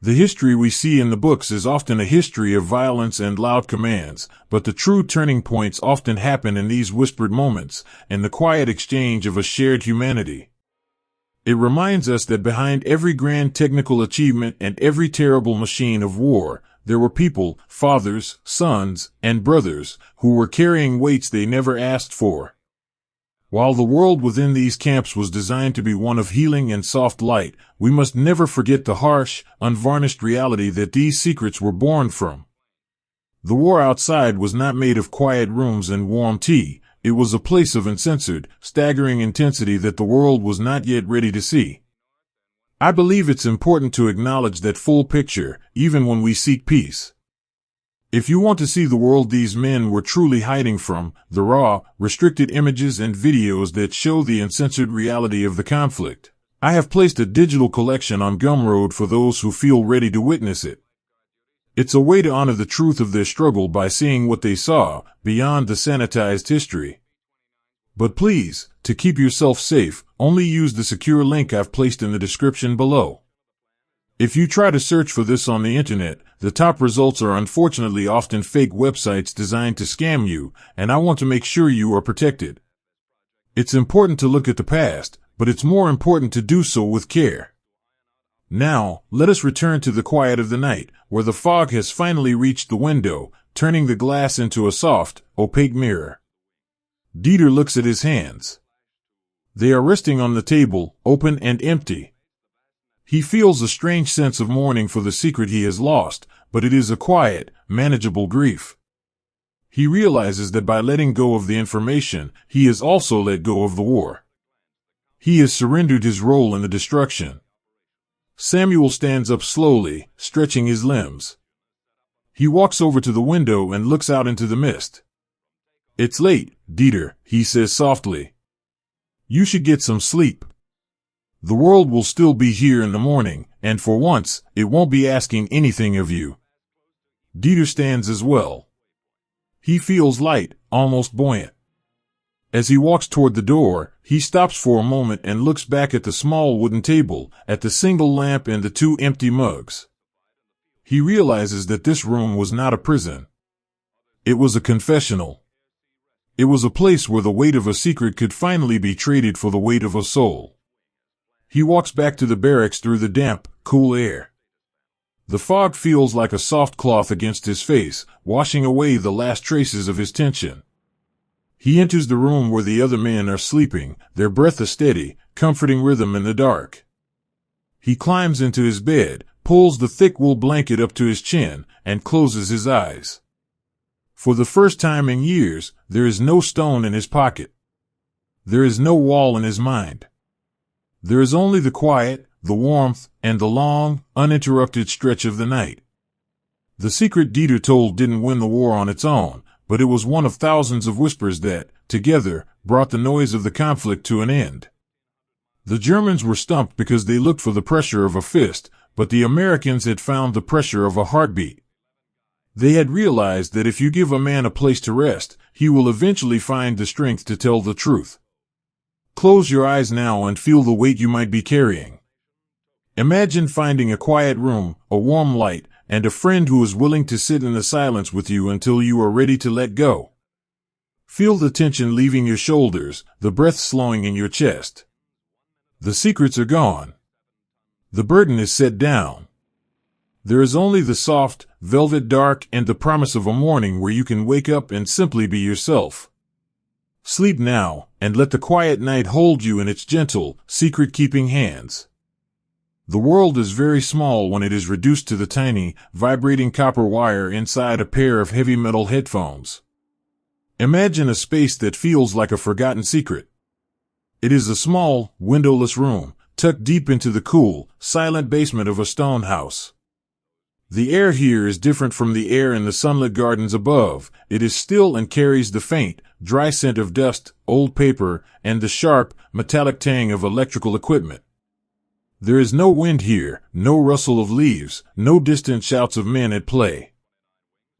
The history we see in the books is often a history of violence and loud commands, but the true turning points often happen in these whispered moments, in the quiet exchange of a shared humanity. It reminds us that behind every grand technical achievement and every terrible machine of war, there were people, fathers, sons, and brothers, who were carrying weights they never asked for. While the world within these camps was designed to be one of healing and soft light, we must never forget the harsh, unvarnished reality that these secrets were born from. The war outside was not made of quiet rooms and warm tea. It was a place of uncensored, staggering intensity that the world was not yet ready to see. I believe it's important to acknowledge that full picture, even when we seek peace. If you want to see the world these men were truly hiding from, the raw, restricted images and videos that show the uncensored reality of the conflict, I have placed a digital collection on Gumroad for those who feel ready to witness it. It's a way to honor the truth of their struggle by seeing what they saw, beyond the sanitized history. But please, to keep yourself safe, only use the secure link I've placed in the description below. If you try to search for this on the internet, the top results are unfortunately often fake websites designed to scam you, and I want to make sure you are protected. It's important to look at the past, but it's more important to do so with care. Now, let us return to the quiet of the night, where the fog has finally reached the window, turning the glass into a soft, opaque mirror. Dieter looks at his hands. They are resting on the table, open and empty. He feels a strange sense of mourning for the secret he has lost, but it is a quiet, manageable grief. He realizes that by letting go of the information, he has also let go of the war. He has surrendered his role in the destruction. Samuel stands up slowly, stretching his limbs. He walks over to the window and looks out into the mist. "It's late, Dieter," he says softly. "You should get some sleep. The world will still be here in the morning, and for once, it won't be asking anything of you." Dieter stands as well. He feels light, almost buoyant. As he walks toward the door, he stops for a moment and looks back at the small wooden table, at the single lamp and the two empty mugs. He realizes that this room was not a prison. It was a confessional. It was a place where the weight of a secret could finally be traded for the weight of a soul. He walks back to the barracks through the damp, cool air. The fog feels like a soft cloth against his face, washing away the last traces of his tension. He enters the room where the other men are sleeping, their breath a steady, comforting rhythm in the dark. He climbs into his bed, pulls the thick wool blanket up to his chin, and closes his eyes. For the first time in years, there is no stone in his pocket. There is no wall in his mind. There is only the quiet, the warmth, and the long, uninterrupted stretch of the night. The secret Dieter told didn't win the war on its own, but it was one of thousands of whispers that, together, brought the noise of the conflict to an end. The Germans were stumped because they looked for the pressure of a fist, but the Americans had found the pressure of a heartbeat. They had realized that if you give a man a place to rest, he will eventually find the strength to tell the truth. Close your eyes now and feel the weight you might be carrying. Imagine finding a quiet room, a warm light, and a friend who is willing to sit in the silence with you until you are ready to let go. Feel the tension leaving your shoulders, the breath slowing in your chest. The secrets are gone. The burden is set down. There is only the soft, velvet dark and the promise of a morning where you can wake up and simply be yourself. Sleep now, and let the quiet night hold you in its gentle, secret-keeping hands. The world is very small when it is reduced to the tiny, vibrating copper wire inside a pair of heavy metal headphones. Imagine a space that feels like a forgotten secret. It is a small, windowless room, tucked deep into the cool, silent basement of a stone house. The air here is different from the air in the sunlit gardens above. It is still and carries the faint, dry scent of dust, old paper, and the sharp, metallic tang of electrical equipment. There is no wind here, no rustle of leaves, no distant shouts of men at play.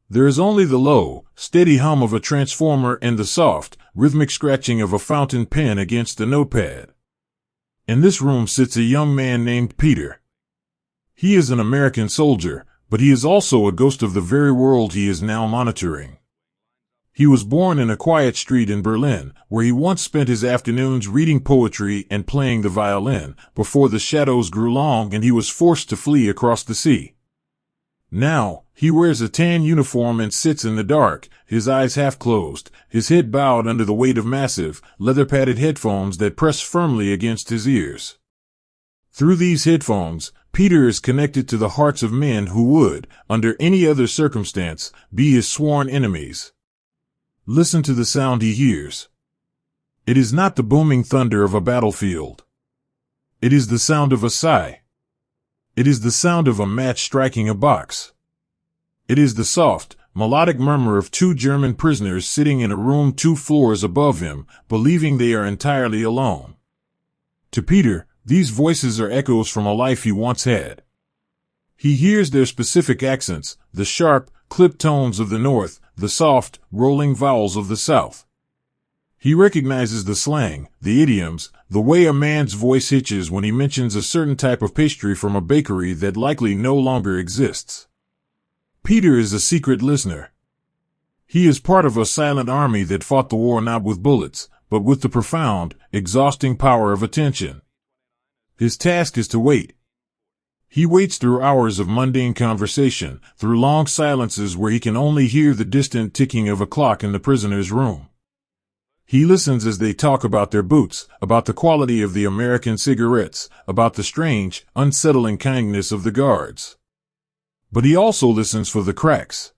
There is only the low, steady hum of a transformer and the soft, rhythmic scratching of a fountain pen against a notepad. In this room sits a young man named Peter. He is an American soldier, but he is also a ghost of the very world he is now monitoring. He was born in a quiet street in Berlin, where he once spent his afternoons reading poetry and playing the violin, before the shadows grew long and he was forced to flee across the sea. Now, he wears a tan uniform and sits in the dark, his eyes half closed, his head bowed under the weight of massive, leather-padded headphones that press firmly against his ears. Through these headphones, Peter is connected to the hearts of men who would, under any other circumstance, be his sworn enemies. Listen to the sound he hears. It is not the booming thunder of a battlefield. It is the sound of a sigh. It is the sound of a match striking a box. It is the soft, melodic murmur of two German prisoners sitting in a room 2 floors above him, believing they are entirely alone. To Peter, these voices are echoes from a life he once had. He hears their specific accents, the sharp, clipped tones of the North, the soft, rolling vowels of the South. He recognizes the slang, the idioms, the way a man's voice hitches when he mentions a certain type of pastry from a bakery that likely no longer exists. Peter is a secret listener. He is part of a silent army that fought the war not with bullets, but with the profound, exhausting power of attention. His task is to wait. He waits through hours of mundane conversation, through long silences where he can only hear the distant ticking of a clock in the prisoner's room. He listens as they talk about their boots, about the quality of the American cigarettes, about the strange, unsettling kindness of the guards. But he also listens for the cracks.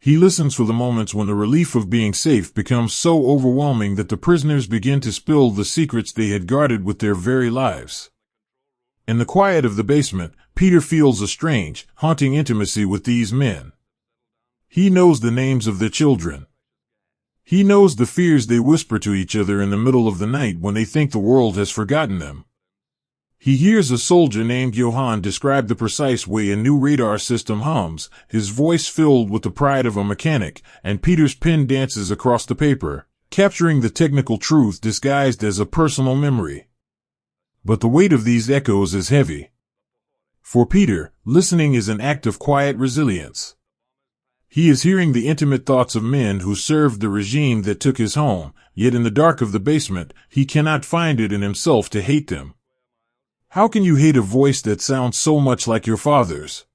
He listens for the moments when the relief of being safe becomes so overwhelming that the prisoners begin to spill the secrets they had guarded with their very lives. In the quiet of the basement, Peter feels a strange, haunting intimacy with these men. He knows the names of their children. He knows the fears they whisper to each other in the middle of the night when they think the world has forgotten them. He hears a soldier named Johann describe the precise way a new radar system hums, his voice filled with the pride of a mechanic, and Peter's pen dances across the paper, capturing the technical truth disguised as a personal memory. But the weight of these echoes is heavy. For Peter, listening is an act of quiet resilience. He is hearing the intimate thoughts of men who served the regime that took his home, yet in the dark of the basement, he cannot find it in himself to hate them. How can you hate a voice that sounds so much like your father's?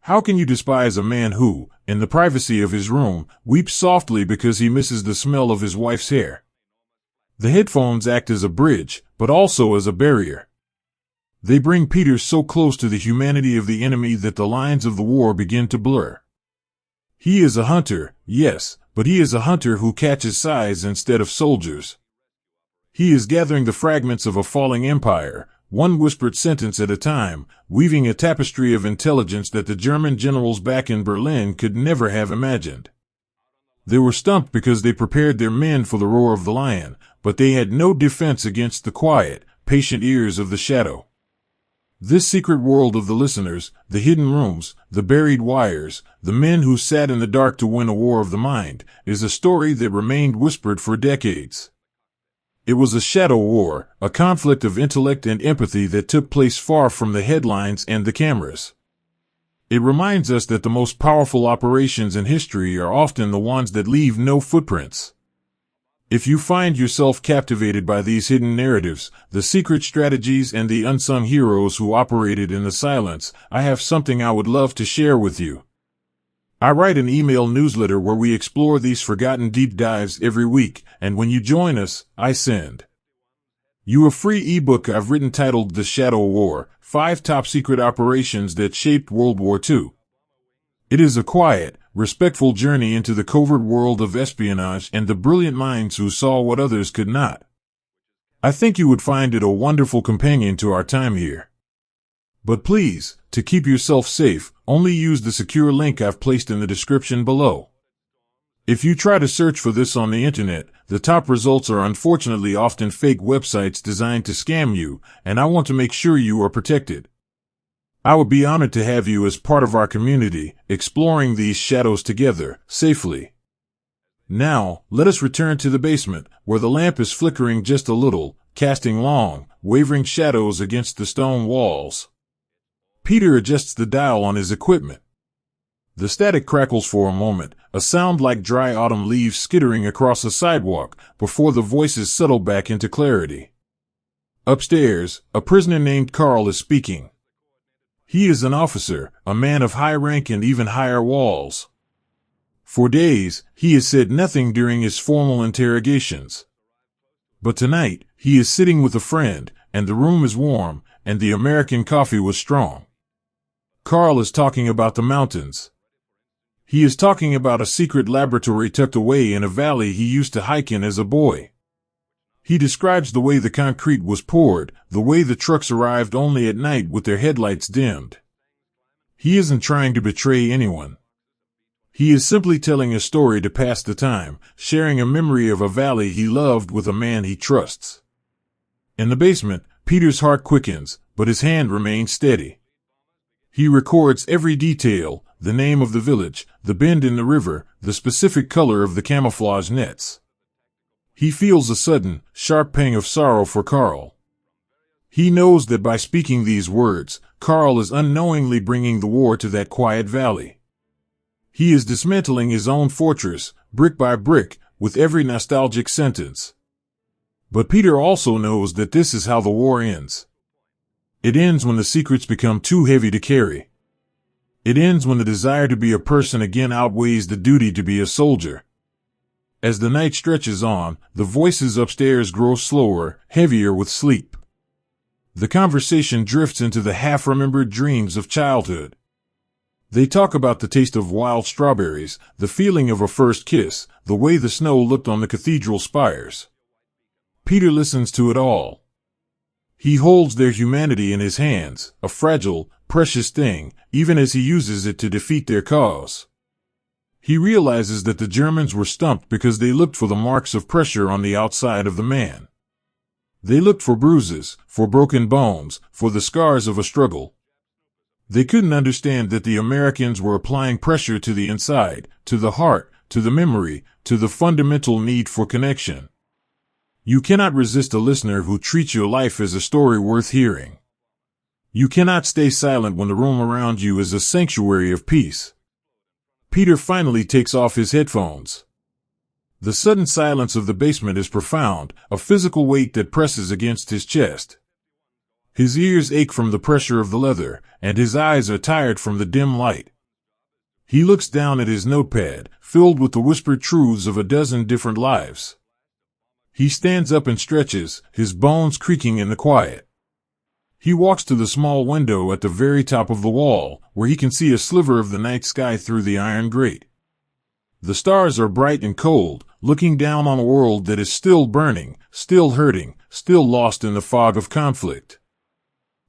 How can you despise a man who, in the privacy of his room, weeps softly because he misses the smell of his wife's hair? The headphones act as a bridge, but also as a barrier. They bring Peter so close to the humanity of the enemy that the lines of the war begin to blur. He is a hunter, yes, but he is a hunter who catches spies instead of soldiers. He is gathering the fragments of a falling empire, one whispered sentence at a time, weaving a tapestry of intelligence that the German generals back in Berlin could never have imagined. They were stumped because they prepared their men for the roar of the lion, but they had no defense against the quiet, patient ears of the shadow. This secret world of the listeners, the hidden rooms, the buried wires, the men who sat in the dark to win a war of the mind, is a story that remained whispered for decades. It was a shadow war, a conflict of intellect and empathy that took place far from the headlines and the cameras. It reminds us that the most powerful operations in history are often the ones that leave no footprints. If you find yourself captivated by these hidden narratives, the secret strategies and the unsung heroes who operated in the silence, I have something I would love to share with you. I write an email newsletter where we explore these forgotten deep dives every week, and when you join us, I send you a free ebook I've written titled The Shadow War, 5 Top Secret Operations That Shaped World War II. It is a quiet, respectful journey into the covert world of espionage and the brilliant minds who saw what others could not. I think you would find it a wonderful companion to our time here. But please, to keep yourself safe, only use the secure link I've placed in the description below. If you try to search for this on the internet, the top results are unfortunately often fake websites designed to scam you, and I want to make sure you are protected. I would be honored to have you as part of our community, exploring these shadows together, safely. Now, let us return to the basement, where the lamp is flickering just a little, casting long, wavering shadows against the stone walls. Peter adjusts the dial on his equipment. The static crackles for a moment, a sound like dry autumn leaves skittering across a sidewalk, before the voices settle back into clarity. Upstairs, a prisoner named Carl is speaking. He is an officer, a man of high rank and even higher walls. For days, he has said nothing during his formal interrogations. But tonight, he is sitting with a friend, and the room is warm, and the American coffee was strong. Carl is talking about the mountains. He is talking about a secret laboratory tucked away in a valley he used to hike in as a boy. He describes the way the concrete was poured, the way the trucks arrived only at night with their headlights dimmed. He isn't trying to betray anyone. He is simply telling a story to pass the time, sharing a memory of a valley he loved with a man he trusts. In the basement, Peter's heart quickens, but his hand remains steady. He records every detail, the name of the village, the bend in the river, the specific color of the camouflage nets. He feels a sudden, sharp pang of sorrow for Carl. He knows that by speaking these words, Carl is unknowingly bringing the war to that quiet valley. He is dismantling his own fortress, brick by brick, with every nostalgic sentence. But Peter also knows that this is how the war ends. It ends when the secrets become too heavy to carry. It ends when the desire to be a person again outweighs the duty to be a soldier. As the night stretches on, the voices upstairs grow slower, heavier with sleep. The conversation drifts into the half-remembered dreams of childhood. They talk about the taste of wild strawberries, the feeling of a first kiss, the way the snow looked on the cathedral spires. Peter listens to it all. He holds their humanity in his hands, a fragile, precious thing, even as he uses it to defeat their cause. He realizes that the Germans were stumped because they looked for the marks of pressure on the outside of the man. They looked for bruises, for broken bones, for the scars of a struggle. They couldn't understand that the Americans were applying pressure to the inside, to the heart, to the memory, to the fundamental need for connection. You cannot resist a listener who treats your life as a story worth hearing. You cannot stay silent when the room around you is a sanctuary of peace. Peter finally takes off his headphones. The sudden silence of the basement is profound, a physical weight that presses against his chest. His ears ache from the pressure of the leather, and his eyes are tired from the dim light. He looks down at his notepad, filled with the whispered truths of a dozen different lives. He stands up and stretches, his bones creaking in the quiet. He walks to the small window at the very top of the wall, where he can see a sliver of the night sky through the iron grate. The stars are bright and cold, looking down on a world that is still burning, still hurting, still lost in the fog of conflict.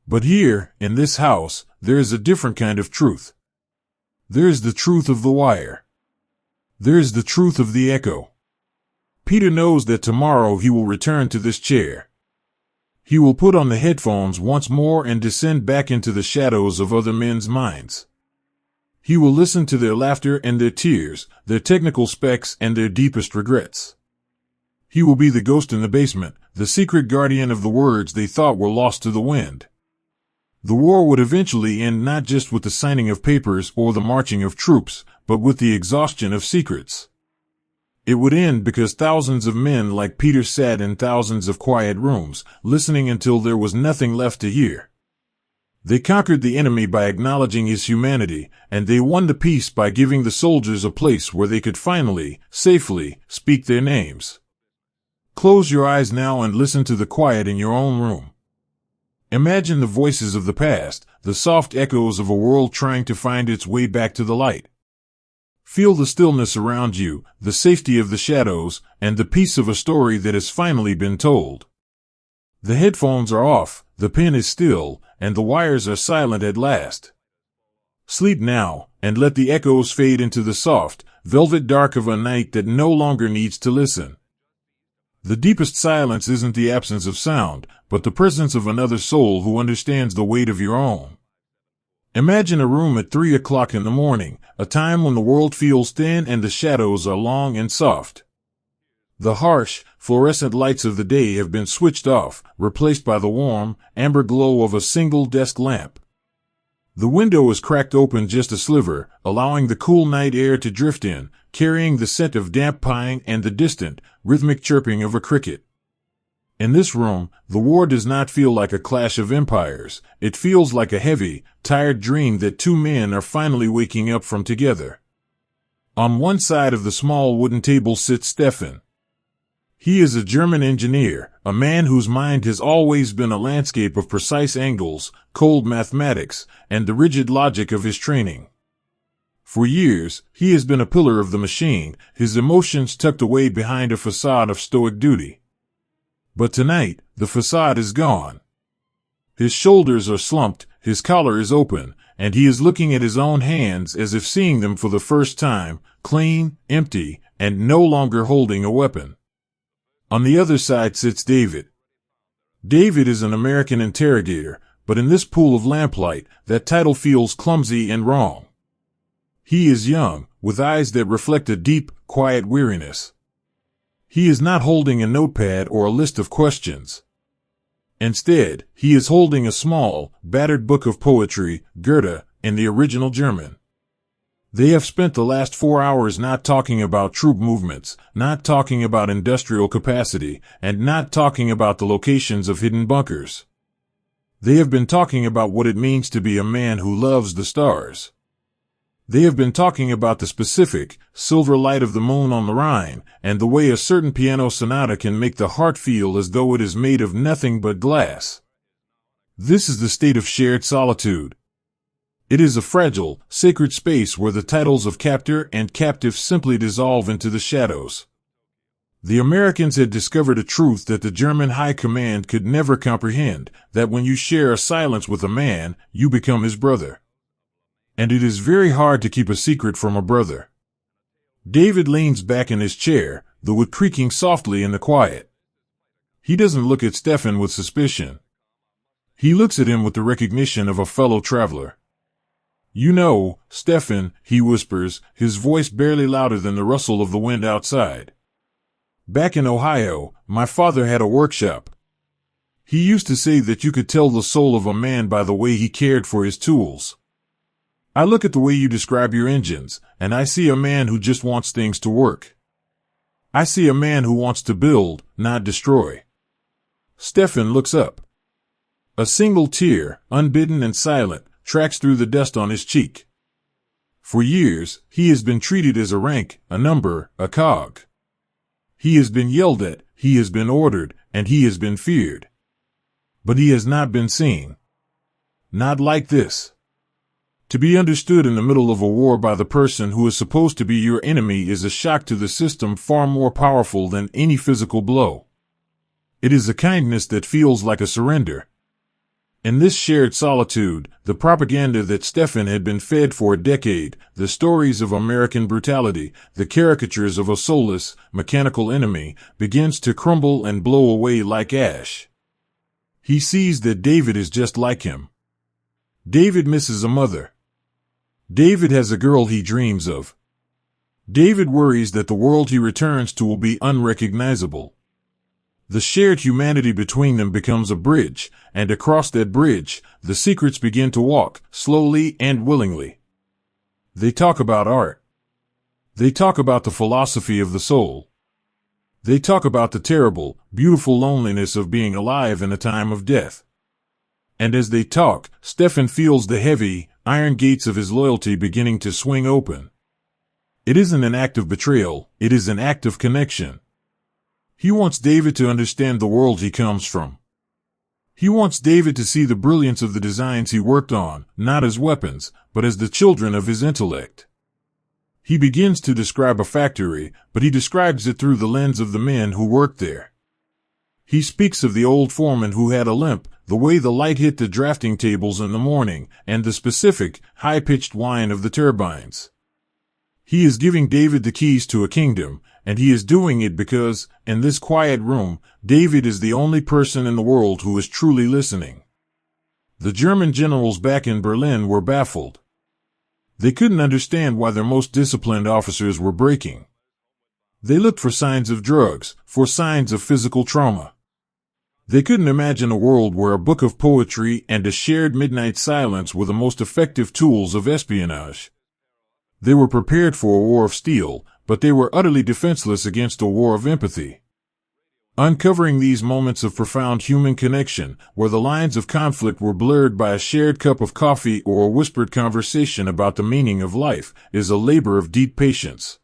But here, in this house, there is a different kind of truth. There is the truth of the wire. There is the truth of the echo. Peter knows that tomorrow he will return to this chair. He will put on the headphones once more and descend back into the shadows of other men's minds. He will listen to their laughter and their tears, their technical specs and their deepest regrets. He will be the ghost in the basement, the secret guardian of the words they thought were lost to the wind. The war would eventually end not just with the signing of papers or the marching of troops, but with the exhaustion of secrets. It would end because thousands of men like Peter sat in thousands of quiet rooms, listening until there was nothing left to hear. They conquered the enemy by acknowledging his humanity, and they won the peace by giving the soldiers a place where they could finally, safely, speak their names. Close your eyes now and listen to the quiet in your own room. Imagine the voices of the past, the soft echoes of a world trying to find its way back to the light. Feel the stillness around you, the safety of the shadows, and the peace of a story that has finally been told. The headphones are off, the pen is still, and the wires are silent at last. Sleep now, and let the echoes fade into the soft, velvet dark of a night that no longer needs to listen. The deepest silence isn't the absence of sound, but the presence of another soul who understands the weight of your own. Imagine a room at 3 o'clock in the morning, a time when the world feels thin and the shadows are long and soft. The harsh, fluorescent lights of the day have been switched off, replaced by the warm, amber glow of a single desk lamp. The window is cracked open just a sliver, allowing the cool night air to drift in, carrying the scent of damp pine and the distant, rhythmic chirping of a cricket. In this room, the war does not feel like a clash of empires. It feels like a heavy, tired dream that two men are finally waking up from together. On one side of the small wooden table sits Stefan. He is a German engineer, a man whose mind has always been a landscape of precise angles, cold mathematics, and the rigid logic of his training. For years, he has been a pillar of the machine, his emotions tucked away behind a facade of stoic duty. But tonight, the facade is gone. His shoulders are slumped, his collar is open, and he is looking at his own hands as if seeing them for the first time, clean, empty, and no longer holding a weapon. On the other side sits David. David is an American interrogator, but in this pool of lamplight, that title feels clumsy and wrong. He is young, with eyes that reflect a deep, quiet weariness. He is not holding a notepad or a list of questions. Instead, he is holding a small, battered book of poetry, Goethe, in the original German. They have spent the last 4 hours not talking about troop movements, not talking about industrial capacity, and not talking about the locations of hidden bunkers. They have been talking about what it means to be a man who loves the stars. They have been talking about the specific, silver light of the moon on the Rhine, and the way a certain piano sonata can make the heart feel as though it is made of nothing but glass. This is the state of shared solitude. It is a fragile, sacred space where the titles of captor and captive simply dissolve into the shadows. The Americans had discovered a truth that the German high command could never comprehend, that when you share a silence with a man, you become his brother. And it is very hard to keep a secret from a brother. David leans back in his chair, the wood creaking softly in the quiet. He doesn't look at Stefan with suspicion. He looks at him with the recognition of a fellow traveler. "You know, Stefan," he whispers, his voice barely louder than the rustle of the wind outside. "Back in Ohio, my father had a workshop. He used to say that you could tell the soul of a man by the way he cared for his tools. I look at the way you describe your engines, and I see a man who just wants things to work. I see a man who wants to build, not destroy." Stefan looks up. A single tear, unbidden and silent, tracks through the dust on his cheek. For years, he has been treated as a rank, a number, a cog. He has been yelled at, he has been ordered, and he has been feared. But he has not been seen. Not like this. To be understood in the middle of a war by the person who is supposed to be your enemy is a shock to the system far more powerful than any physical blow. It is a kindness that feels like a surrender. In this shared solitude, the propaganda that Stefan had been fed for a decade, the stories of American brutality, the caricatures of a soulless, mechanical enemy, begins to crumble and blow away like ash. He sees that David is just like him. David misses a mother. David has a girl he dreams of. David worries that the world he returns to will be unrecognizable. The shared humanity between them becomes a bridge, and across that bridge, the secrets begin to walk, slowly and willingly. They talk about art. They talk about the philosophy of the soul. They talk about the terrible, beautiful loneliness of being alive in a time of death. And as they talk, Stefan feels the heavy, iron gates of his loyalty beginning to swing open. It isn't an act of betrayal, it is an act of connection. He wants David to understand the world he comes from. He wants David to see the brilliance of the designs he worked on, not as weapons, but as the children of his intellect. He begins to describe a factory, but he describes it through the lens of the men who worked there. He speaks of the old foreman who had a limp, the way the light hit the drafting tables in the morning, and the specific, high-pitched whine of the turbines. He is giving David the keys to a kingdom, and he is doing it because, in this quiet room, David is the only person in the world who is truly listening. The German generals back in Berlin were baffled. They couldn't understand why their most disciplined officers were breaking. They looked for signs of drugs, for signs of physical trauma. They couldn't imagine a world where a book of poetry and a shared midnight silence were the most effective tools of espionage. They were prepared for a war of steel, but they were utterly defenseless against a war of empathy. Uncovering these moments of profound human connection, where the lines of conflict were blurred by a shared cup of coffee or a whispered conversation about the meaning of life, is a labor of deep patience.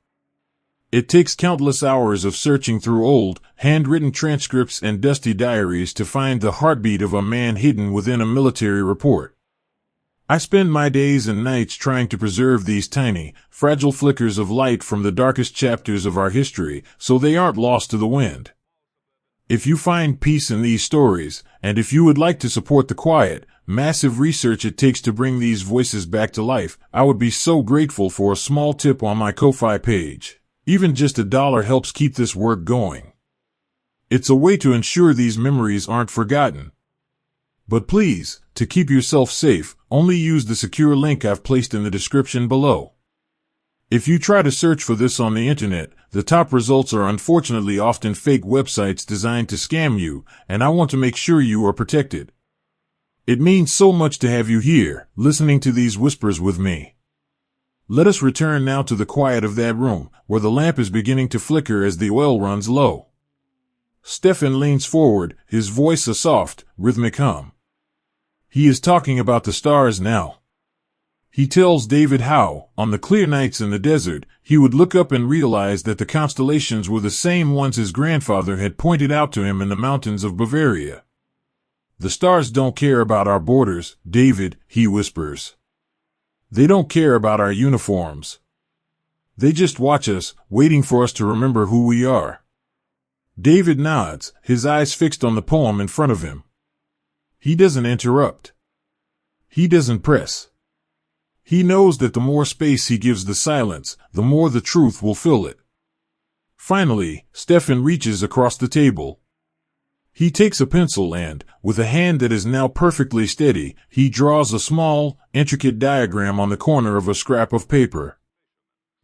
It takes countless hours of searching through old, handwritten transcripts and dusty diaries to find the heartbeat of a man hidden within a military report. I spend my days and nights trying to preserve these tiny, fragile flickers of light from the darkest chapters of our history, so they aren't lost to the wind. If you find peace in these stories, and if you would like to support the quiet, massive research it takes to bring these voices back to life, I would be so grateful for a small tip on my Ko-Fi page. Even just $1 helps keep this work going. It's a way to ensure these memories aren't forgotten. But please, to keep yourself safe, only use the secure link I've placed in the description below. If you try to search for this on the internet, the top results are unfortunately often fake websites designed to scam you, and I want to make sure you are protected. It means so much to have you here, listening to these whispers with me. Let us return now to the quiet of that room, where the lamp is beginning to flicker as the oil runs low. Stefan leans forward, his voice a soft, rhythmic hum. He is talking about the stars now. He tells David how, on the clear nights in the desert, he would look up and realize that the constellations were the same ones his grandfather had pointed out to him in the mountains of Bavaria. The stars don't care about our borders, David, he whispers. They don't care about our uniforms. They just watch us, waiting for us to remember who we are. David nods, his eyes fixed on the poem in front of him. He doesn't interrupt. He doesn't press. He knows that the more space he gives the silence, the more the truth will fill it. Finally, Stefan reaches across the table. He takes a pencil and, with a hand that is now perfectly steady, he draws a small, intricate diagram on the corner of a scrap of paper.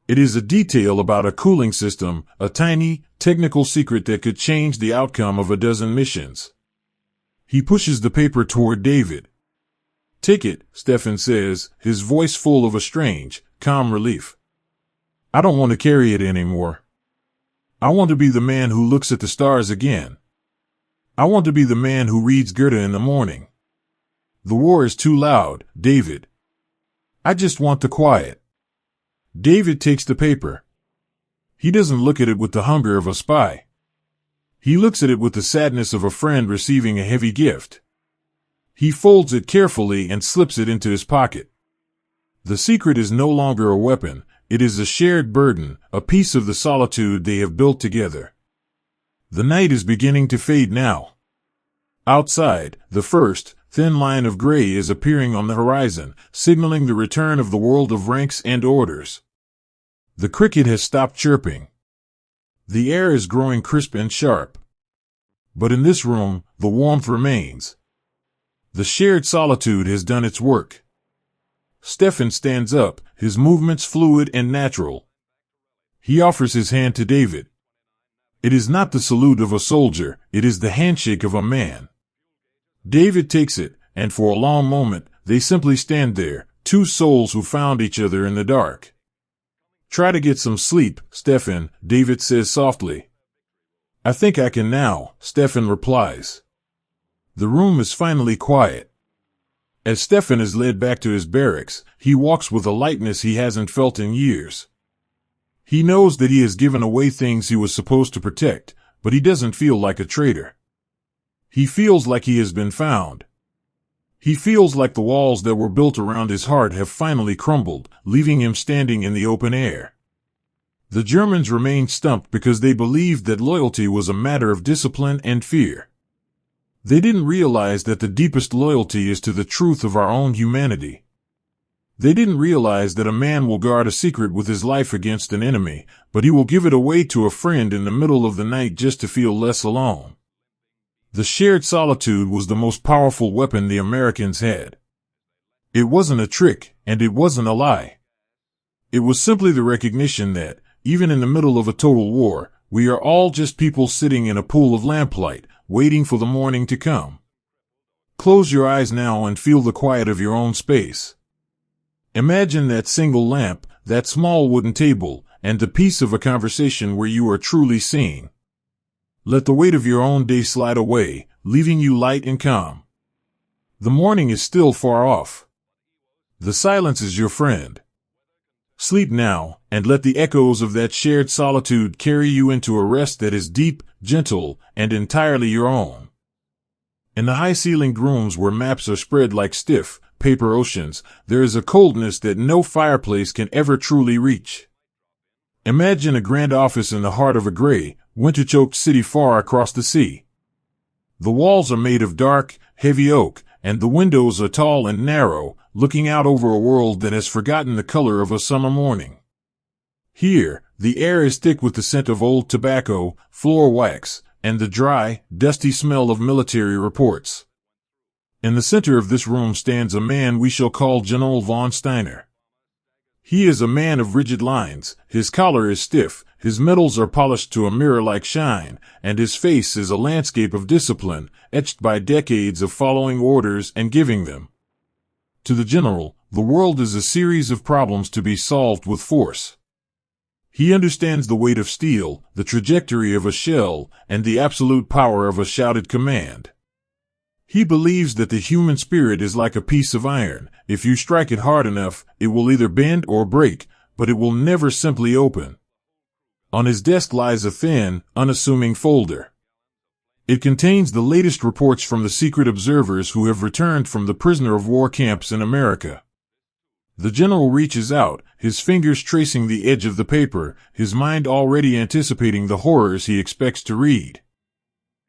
It is a detail about a cooling system, a tiny, technical secret that could change the outcome of a dozen missions. He pushes the paper toward David. "Take it," Stefan says, his voice full of a strange, calm relief. "I don't want to carry it anymore. I want to be the man who looks at the stars again. I want to be the man who reads Goethe in the morning. The war is too loud, David. I just want the quiet." David takes the paper. He doesn't look at it with the hunger of a spy. He looks at it with the sadness of a friend receiving a heavy gift. He folds it carefully and slips it into his pocket. The secret is no longer a weapon, it is a shared burden, a piece of the solitude they have built together. The night is beginning to fade now. Outside, the first, thin line of gray is appearing on the horizon, signaling the return of the world of ranks and orders. The cricket has stopped chirping. The air is growing crisp and sharp. But in this room, the warmth remains. The shared solitude has done its work. Stefan stands up, his movements fluid and natural. He offers his hand to David. It is not the salute of a soldier, it is the handshake of a man. David takes it, and for a long moment, they simply stand there, two souls who found each other in the dark. "Try to get some sleep, Stefan," David says softly. "I think I can now," Stefan replies. The room is finally quiet. As Stefan is led back to his barracks, he walks with a lightness he hasn't felt in years. He knows that he has given away things he was supposed to protect, but he doesn't feel like a traitor. He feels like he has been found. He feels like the walls that were built around his heart have finally crumbled, leaving him standing in the open air. The Germans remained stumped because they believed that loyalty was a matter of discipline and fear. They didn't realize that the deepest loyalty is to the truth of our own humanity. They didn't realize that a man will guard a secret with his life against an enemy, but he will give it away to a friend in the middle of the night just to feel less alone. The shared solitude was the most powerful weapon the Americans had. It wasn't a trick, and it wasn't a lie. It was simply the recognition that, even in the middle of a total war, we are all just people sitting in a pool of lamplight, waiting for the morning to come. Close your eyes now and feel the quiet of your own space. Imagine that single lamp, that small wooden table, and the piece of a conversation where you are truly seen. Let the weight of your own day slide away, leaving you light and calm. The morning is still far off. The silence is your friend. Sleep now, and let the echoes of that shared solitude carry you into a rest that is deep, gentle, and entirely your own. In the high-ceilinged rooms where maps are spread like stiff, paper oceans, there is a coldness that no fireplace can ever truly reach. Imagine a grand office in the heart of a gray, winter-choked city far across the sea. The walls are made of dark, heavy oak, and the windows are tall and narrow, looking out over a world that has forgotten the color of a summer morning. Here, the air is thick with the scent of old tobacco, floor wax, and the dry, dusty smell of military reports. In the center of this room stands a man we shall call General von Steiner. He is a man of rigid lines, his collar is stiff, his metals are polished to a mirror-like shine, and his face is a landscape of discipline, etched by decades of following orders and giving them. To the general, the world is a series of problems to be solved with force. He understands the weight of steel, the trajectory of a shell, and the absolute power of a shouted command. He believes that the human spirit is like a piece of iron. If you strike it hard enough, it will either bend or break, but it will never simply open. On his desk lies a thin, unassuming folder. It contains the latest reports from the secret observers who have returned from the prisoner of war camps in America. The general reaches out, his fingers tracing the edge of the paper, his mind already anticipating the horrors he expects to read.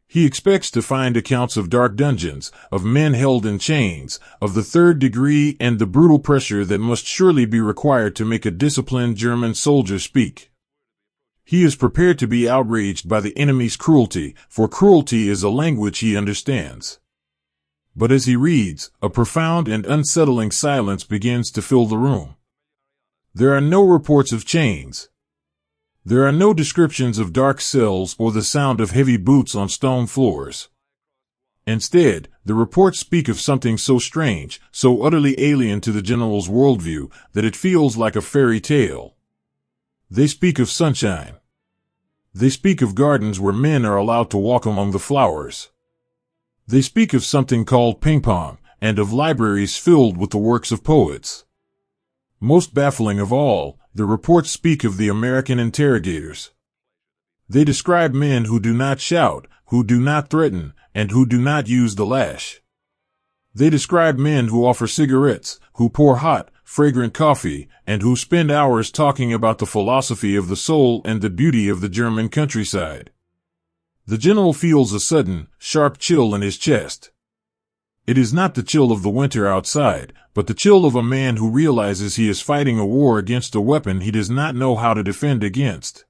He expects to find accounts of dark dungeons, of men held in chains, of the third degree and the brutal pressure that must surely be required to make a disciplined German soldier speak. He is prepared to be outraged by the enemy's cruelty, for cruelty is a language he understands. But as he reads, a profound and unsettling silence begins to fill the room. There are no reports of chains. There are no descriptions of dark cells or the sound of heavy boots on stone floors. Instead, the reports speak of something so strange, so utterly alien to the general's worldview, that it feels like a fairy tale. They speak of sunshine. They speak of gardens where men are allowed to walk among the flowers. They speak of something called ping pong, and of libraries filled with the works of poets. Most baffling of all, the reports speak of the American interrogators. They describe men who do not shout, who do not threaten, and who do not use the lash. They describe men who offer cigarettes, who pour hot, fragrant coffee, and who spend hours talking about the philosophy of the soul and the beauty of the German countryside. The general feels a sudden, sharp chill in his chest. It is not the chill of the winter outside, but the chill of a man who realizes he is fighting a war against a weapon he does not know how to defend against.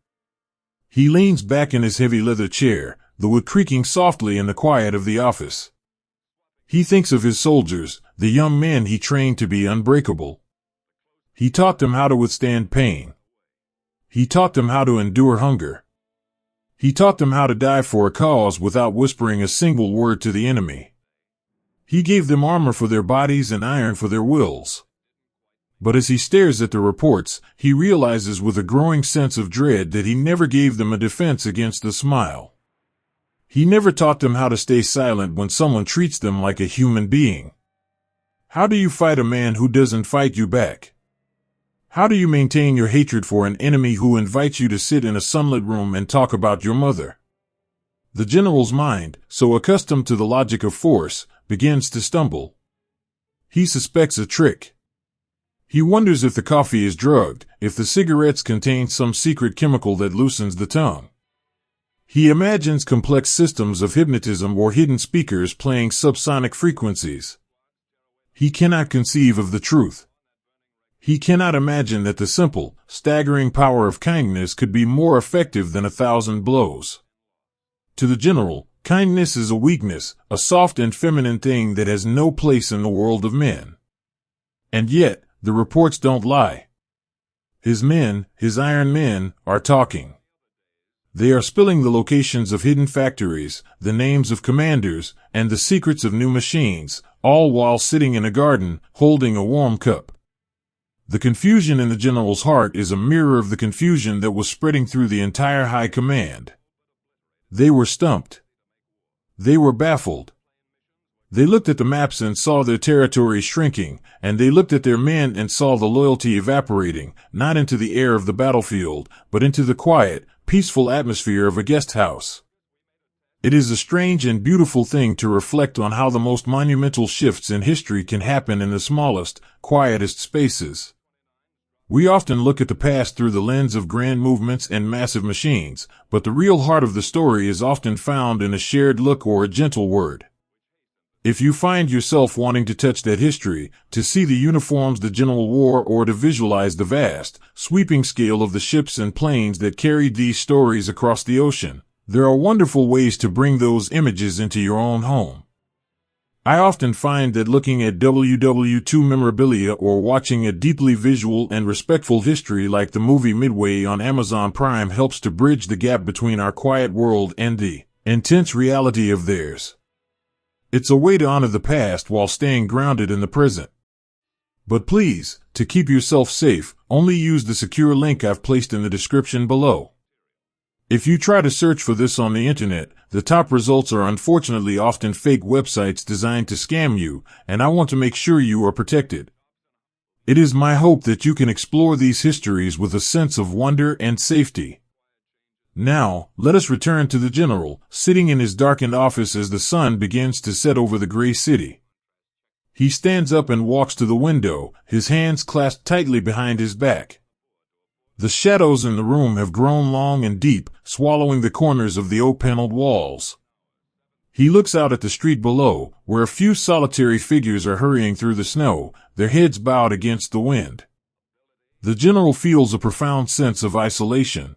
He leans back in his heavy leather chair, the wood creaking softly in the quiet of the office. He thinks of his soldiers, the young men he trained to be unbreakable. He taught them how to withstand pain. He taught them how to endure hunger. He taught them how to die for a cause without whispering a single word to the enemy. He gave them armor for their bodies and iron for their wills. But as he stares at the reports, he realizes with a growing sense of dread that he never gave them a defense against the smile. He never taught them how to stay silent when someone treats them like a human being. How do you fight a man who doesn't fight you back? How do you maintain your hatred for an enemy who invites you to sit in a sunlit room and talk about your mother? The general's mind, so accustomed to the logic of force, begins to stumble. He suspects a trick. He wonders if the coffee is drugged, if the cigarettes contain some secret chemical that loosens the tongue. He imagines complex systems of hypnotism or hidden speakers playing subsonic frequencies. He cannot conceive of the truth. He cannot imagine that the simple, staggering power of kindness could be more effective than 1,000 blows. To the general, kindness is a weakness, a soft and feminine thing that has no place in the world of men. And yet, the reports don't lie. His men, his iron men, are talking. They are spilling the locations of hidden factories, the names of commanders, and the secrets of new machines, all while sitting in a garden, holding a warm cup. The confusion in the general's heart is a mirror of the confusion that was spreading through the entire high command. They were stumped. They were baffled. They looked at the maps and saw their territory shrinking, and they looked at their men and saw the loyalty evaporating, not into the air of the battlefield, but into the quiet, peaceful atmosphere of a guest house. It is a strange and beautiful thing to reflect on how the most monumental shifts in history can happen in the smallest, quietest spaces. We often look at the past through the lens of grand movements and massive machines, but the real heart of the story is often found in a shared look or a gentle word. If you find yourself wanting to touch that history, to see the uniforms the general wore, or to visualize the vast, sweeping scale of the ships and planes that carried these stories across the ocean, there are wonderful ways to bring those images into your own home. I often find that looking at WWII memorabilia or watching a deeply visual and respectful history like the movie Midway on Amazon Prime helps to bridge the gap between our quiet world and the intense reality of theirs. It's a way to honor the past while staying grounded in the present. But please, to keep yourself safe, only use the secure link I've placed in the description below. If you try to search for this on the internet, the top results are unfortunately often fake websites designed to scam you, and I want to make sure you are protected. It is my hope that you can explore these histories with a sense of wonder and safety. Now, let us return to the general, sitting in his darkened office as the sun begins to set over the gray city. He stands up and walks to the window, his hands clasped tightly behind his back. The shadows in the room have grown long and deep, swallowing the corners of the oak-paneled walls. He looks out at the street below, where a few solitary figures are hurrying through the snow, their heads bowed against the wind. The general feels a profound sense of isolation.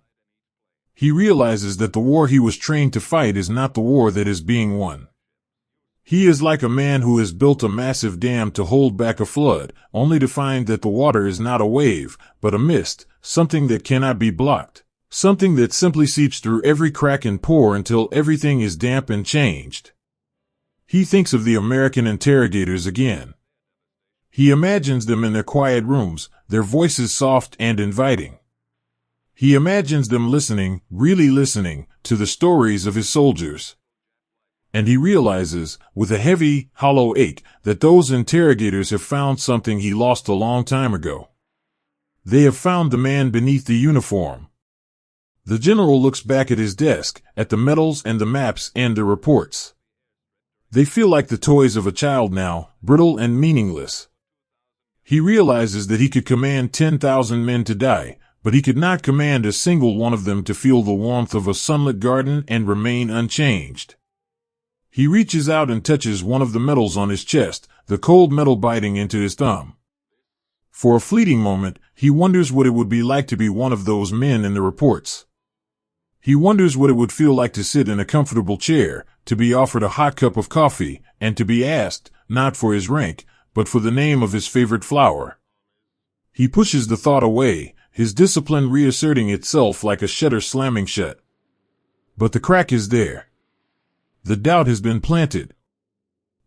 He realizes that the war he was trained to fight is not the war that is being won. He is like a man who has built a massive dam to hold back a flood, only to find that the water is not a wave, but a mist, something that cannot be blocked, something that simply seeps through every crack and pore until everything is damp and changed. He thinks of the American interrogators again. He imagines them in their quiet rooms, their voices soft and inviting. He imagines them listening, really listening, to the stories of his soldiers. And he realizes, with a heavy, hollow ache, that those interrogators have found something he lost a long time ago. They have found the man beneath the uniform. The general looks back at his desk, at the medals and the maps and the reports. They feel like the toys of a child now, brittle and meaningless. He realizes that he could command 10,000 men to die, but he could not command a single one of them to feel the warmth of a sunlit garden and remain unchanged. He reaches out and touches one of the medals on his chest, the cold metal biting into his thumb. For a fleeting moment, he wonders what it would be like to be one of those men in the reports. He wonders what it would feel like to sit in a comfortable chair, to be offered a hot cup of coffee, and to be asked, not for his rank, but for the name of his favorite flower. He pushes the thought away, his discipline reasserting itself like a shutter slamming shut. But the crack is there. The doubt has been planted.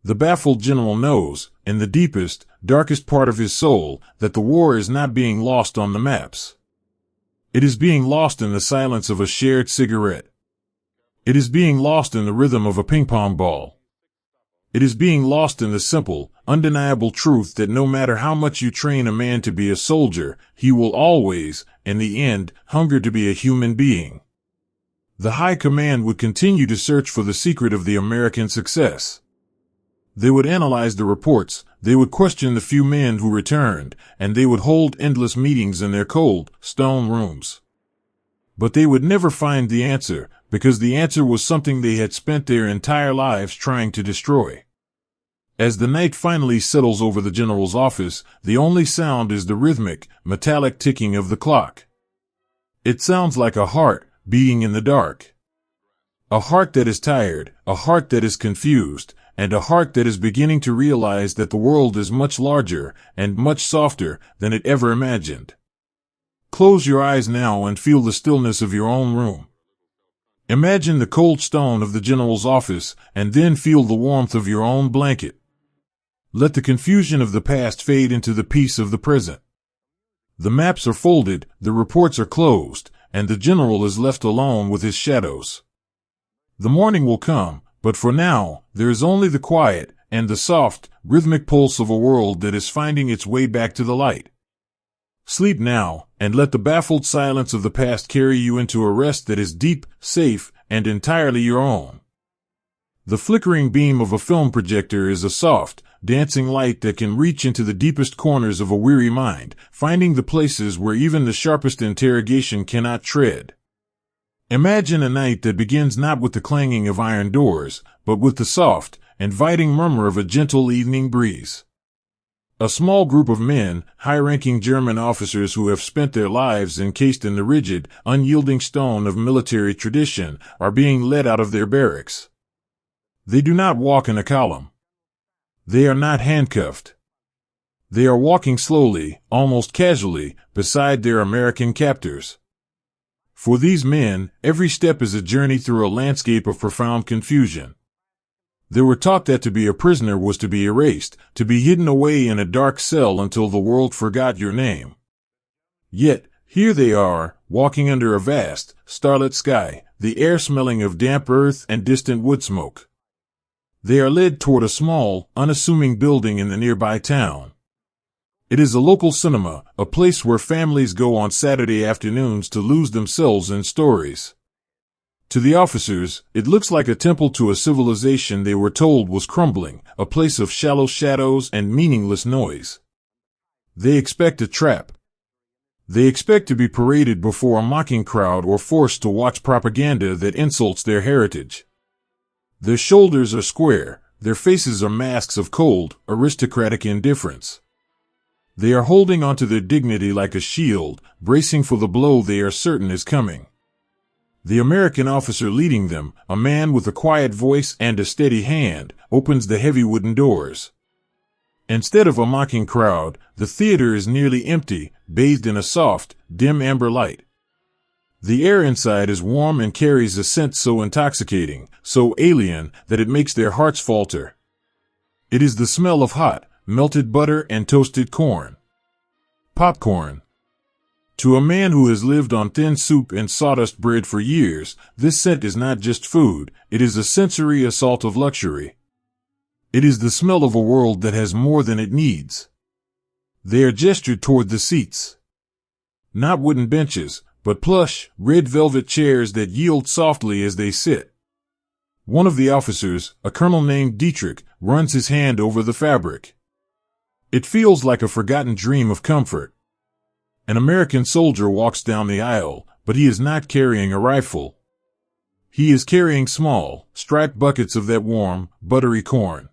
The baffled general knows, in the deepest, darkest part of his soul, that the war is not being lost on the maps. It is being lost in the silence of a shared cigarette. It is being lost in the rhythm of a ping-pong ball. It is being lost in the simple, undeniable truth that no matter how much you train a man to be a soldier, he will always, in the end, hunger to be a human being. The High Command would continue to search for the secret of the American success. They would analyze the reports, they would question the few men who returned, and they would hold endless meetings in their cold, stone rooms. But they would never find the answer, because the answer was something they had spent their entire lives trying to destroy. As the night finally settles over the general's office, the only sound is the rhythmic, metallic ticking of the clock. It sounds like a heart beating in the dark. A heart that is tired, a heart that is confused, and a heart that is beginning to realize that the world is much larger and much softer than it ever imagined. Close your eyes now and feel the stillness of your own room. Imagine the cold stone of the general's office, and then feel the warmth of your own blanket. Let the confusion of the past fade into the peace of the present. The maps are folded, the reports are closed, and the general is left alone with his shadows. The morning will come, but for now, there is only the quiet and the soft, rhythmic pulse of a world that is finding its way back to the light. Sleep now, and let the baffled silence of the past carry you into a rest that is deep, safe, and entirely your own. The flickering beam of a film projector is a soft, dancing light that can reach into the deepest corners of a weary mind, finding the places where even the sharpest interrogation cannot tread. Imagine a night that begins not with the clanging of iron doors, but with the soft, inviting murmur of a gentle evening breeze. A small group of men, high-ranking German officers who have spent their lives encased in the rigid, unyielding stone of military tradition, are being led out of their barracks. They do not walk in a column. They are not handcuffed. They are walking slowly, almost casually, beside their American captors. For these men, every step is a journey through a landscape of profound confusion. They were taught that to be a prisoner was to be erased, to be hidden away in a dark cell until the world forgot your name. Yet, here they are, walking under a vast, starlit sky, the air smelling of damp earth and distant wood smoke. They are led toward a small, unassuming building in the nearby town. It is a local cinema, a place where families go on Saturday afternoons to lose themselves in stories. To the officers, it looks like a temple to a civilization they were told was crumbling, a place of shallow shadows and meaningless noise. They expect a trap. They expect to be paraded before a mocking crowd or forced to watch propaganda that insults their heritage. Their shoulders are square, their faces are masks of cold, aristocratic indifference. They are holding onto their dignity like a shield, bracing for the blow they are certain is coming. The American officer leading them, a man with a quiet voice and a steady hand, opens the heavy wooden doors. Instead of a mocking crowd, the theater is nearly empty, bathed in a soft, dim amber light. The air inside is warm and carries a scent so intoxicating, so alien, that it makes their hearts falter. It is the smell of hot, melted butter and toasted corn. Popcorn. To a man who has lived on thin soup and sawdust bread for years, this scent is not just food, it is a sensory assault of luxury. It is the smell of a world that has more than it needs. They are gestured toward the seats. Not wooden benches, but plush, red velvet chairs that yield softly as they sit. One of the officers, a colonel named Dietrich, runs his hand over the fabric. It feels like a forgotten dream of comfort. An American soldier walks down the aisle, but he is not carrying a rifle. He is carrying small, striped buckets of that warm, buttery corn.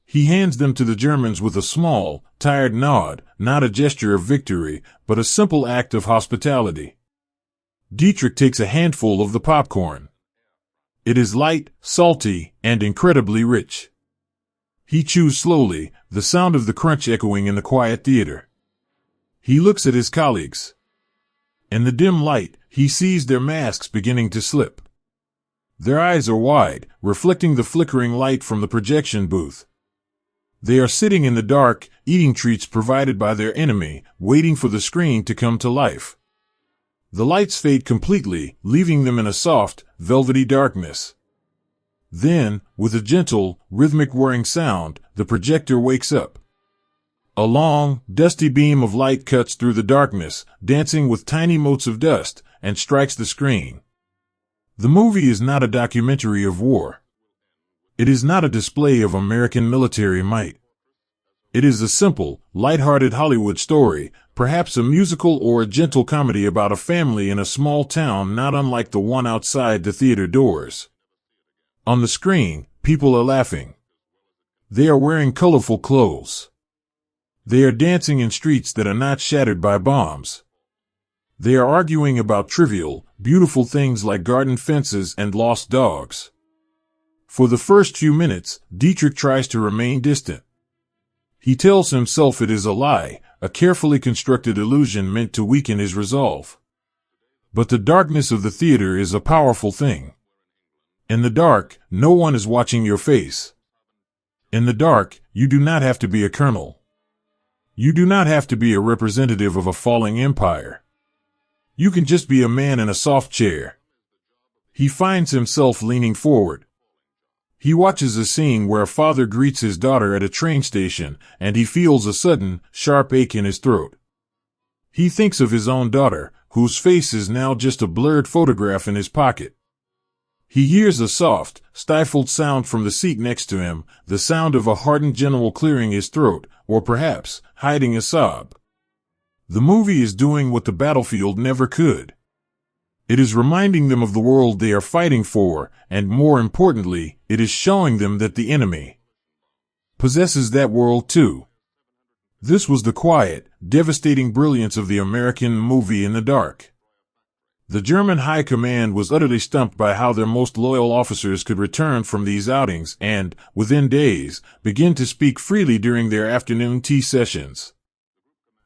He hands them to the Germans with a small, tired nod, not a gesture of victory, but a simple act of hospitality. Dietrich takes a handful of the popcorn. It is light, salty, and incredibly rich. He chews slowly, the sound of the crunch echoing in the quiet theater. He looks at his colleagues. In the dim light, he sees their masks beginning to slip. Their eyes are wide, reflecting the flickering light from the projection booth. They are sitting in the dark, eating treats provided by their enemy, waiting for the screen to come to life. The lights fade completely, leaving them in a soft, velvety darkness. Then, with a gentle, rhythmic whirring sound, the projector wakes up. A long, dusty beam of light cuts through the darkness, dancing with tiny motes of dust, and strikes the screen. The movie is not a documentary of war. It is not a display of American military might. It is a simple, light-hearted Hollywood story, perhaps a musical or a gentle comedy about a family in a small town not unlike the one outside the theater doors. On the screen, people are laughing. They are wearing colorful clothes. They are dancing in streets that are not shattered by bombs. They are arguing about trivial, beautiful things like garden fences and lost dogs. For the first few minutes, Dietrich tries to remain distant. He tells himself it is a lie, a carefully constructed illusion meant to weaken his resolve. But the darkness of the theater is a powerful thing. In the dark, no one is watching your face. In the dark, you do not have to be a colonel. You do not have to be a representative of a falling empire. You can just be a man in a soft chair. He finds himself leaning forward. He watches a scene where a father greets his daughter at a train station, and he feels a sudden, sharp ache in his throat. He thinks of his own daughter, whose face is now just a blurred photograph in his pocket. He hears a soft, stifled sound from the seat next to him, the sound of a hardened general clearing his throat, or perhaps, hiding a sob. The movie is doing what the battlefield never could. It is reminding them of the world they are fighting for, and more importantly, it is showing them that the enemy possesses that world too. This was the quiet, devastating brilliance of the American movie in the dark. The German high command was utterly stumped by how their most loyal officers could return from these outings and, within days, begin to speak freely during their afternoon tea sessions.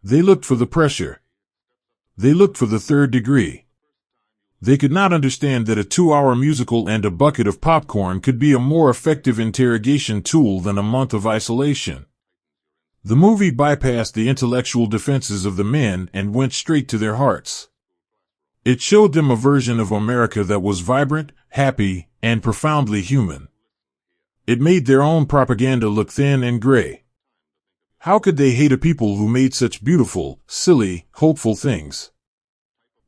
They looked for the pressure. They looked for the third degree. They could not understand that a 2-hour musical and a bucket of popcorn could be a more effective interrogation tool than a month of isolation. The movie bypassed the intellectual defenses of the men and went straight to their hearts. It showed them a version of America that was vibrant, happy, and profoundly human. It made their own propaganda look thin and gray. How could they hate a people who made such beautiful, silly, hopeful things?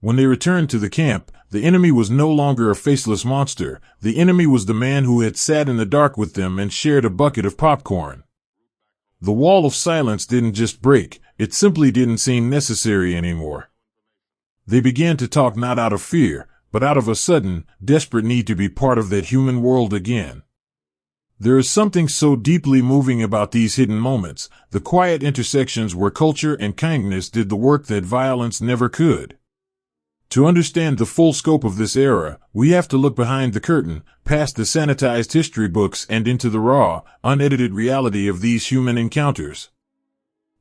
When they returned to the camp, the enemy was no longer a faceless monster. The enemy was the man who had sat in the dark with them and shared a bucket of popcorn. The wall of silence didn't just break, it simply didn't seem necessary anymore. They began to talk not out of fear, but out of a sudden, desperate need to be part of that human world again. There is something so deeply moving about these hidden moments, the quiet intersections where culture and kindness did the work that violence never could. To understand the full scope of this era, we have to look behind the curtain, past the sanitized history books and into the raw, unedited reality of these human encounters.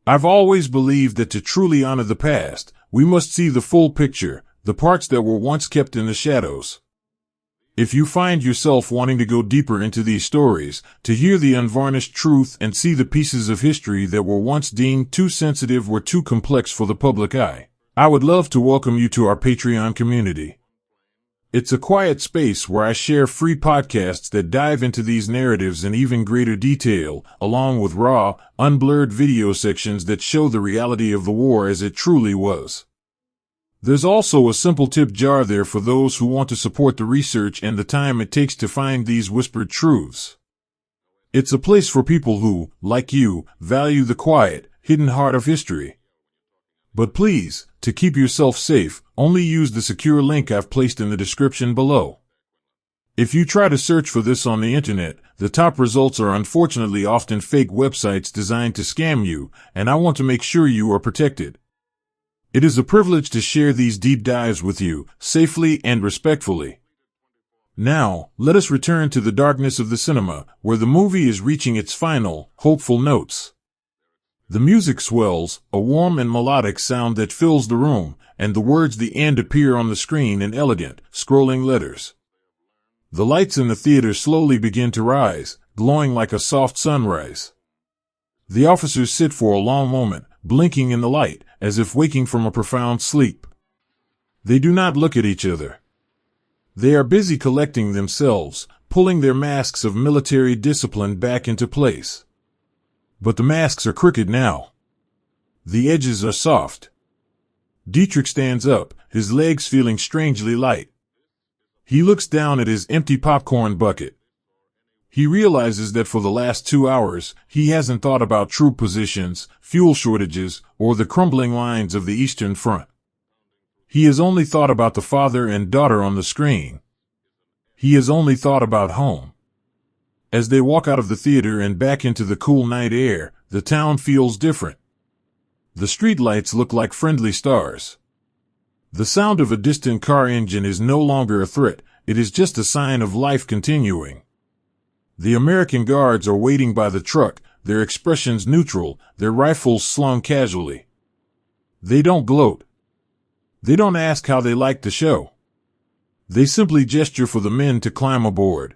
I've always believed that to truly honor the past, we must see the full picture, the parts that were once kept in the shadows. If you find yourself wanting to go deeper into these stories, to hear the unvarnished truth and see the pieces of history that were once deemed too sensitive or too complex for the public eye, I would love to welcome you to our Patreon community. It's a quiet space where I share free podcasts that dive into these narratives in even greater detail, along with raw, unblurred video sections that show the reality of the war as it truly was. There's also a simple tip jar there for those who want to support the research and the time it takes to find these whispered truths. It's a place for people who, like you, value the quiet, hidden heart of history. But please, to keep yourself safe, only use the secure link I've placed in the description below. If you try to search for this on the internet, the top results are unfortunately often fake websites designed to scam you, and I want to make sure you are protected. It is a privilege to share these deep dives with you, safely and respectfully. Now, let us return to the darkness of the cinema, where the movie is reaching its final, hopeful notes. The music swells, a warm and melodic sound that fills the room, and the words "the end" appear on the screen in elegant, scrolling letters. The lights in the theater slowly begin to rise, glowing like a soft sunrise. The officers sit for a long moment, blinking in the light, as if waking from a profound sleep. They do not look at each other. They are busy collecting themselves, pulling their masks of military discipline back into place. But the masks are crooked now. The edges are soft. Dietrich stands up, his legs feeling strangely light. He looks down at his empty popcorn bucket. He realizes that for the last 2 hours, he hasn't thought about troop positions, fuel shortages, or the crumbling lines of the Eastern Front. He has only thought about the father and daughter on the screen. He has only thought about home. As they walk out of the theater and back into the cool night air, the town feels different. The streetlights look like friendly stars. The sound of a distant car engine is no longer a threat, it is just a sign of life continuing. The American guards are waiting by the truck, their expressions neutral, their rifles slung casually. They don't gloat. They don't ask how they like the show. They simply gesture for the men to climb aboard.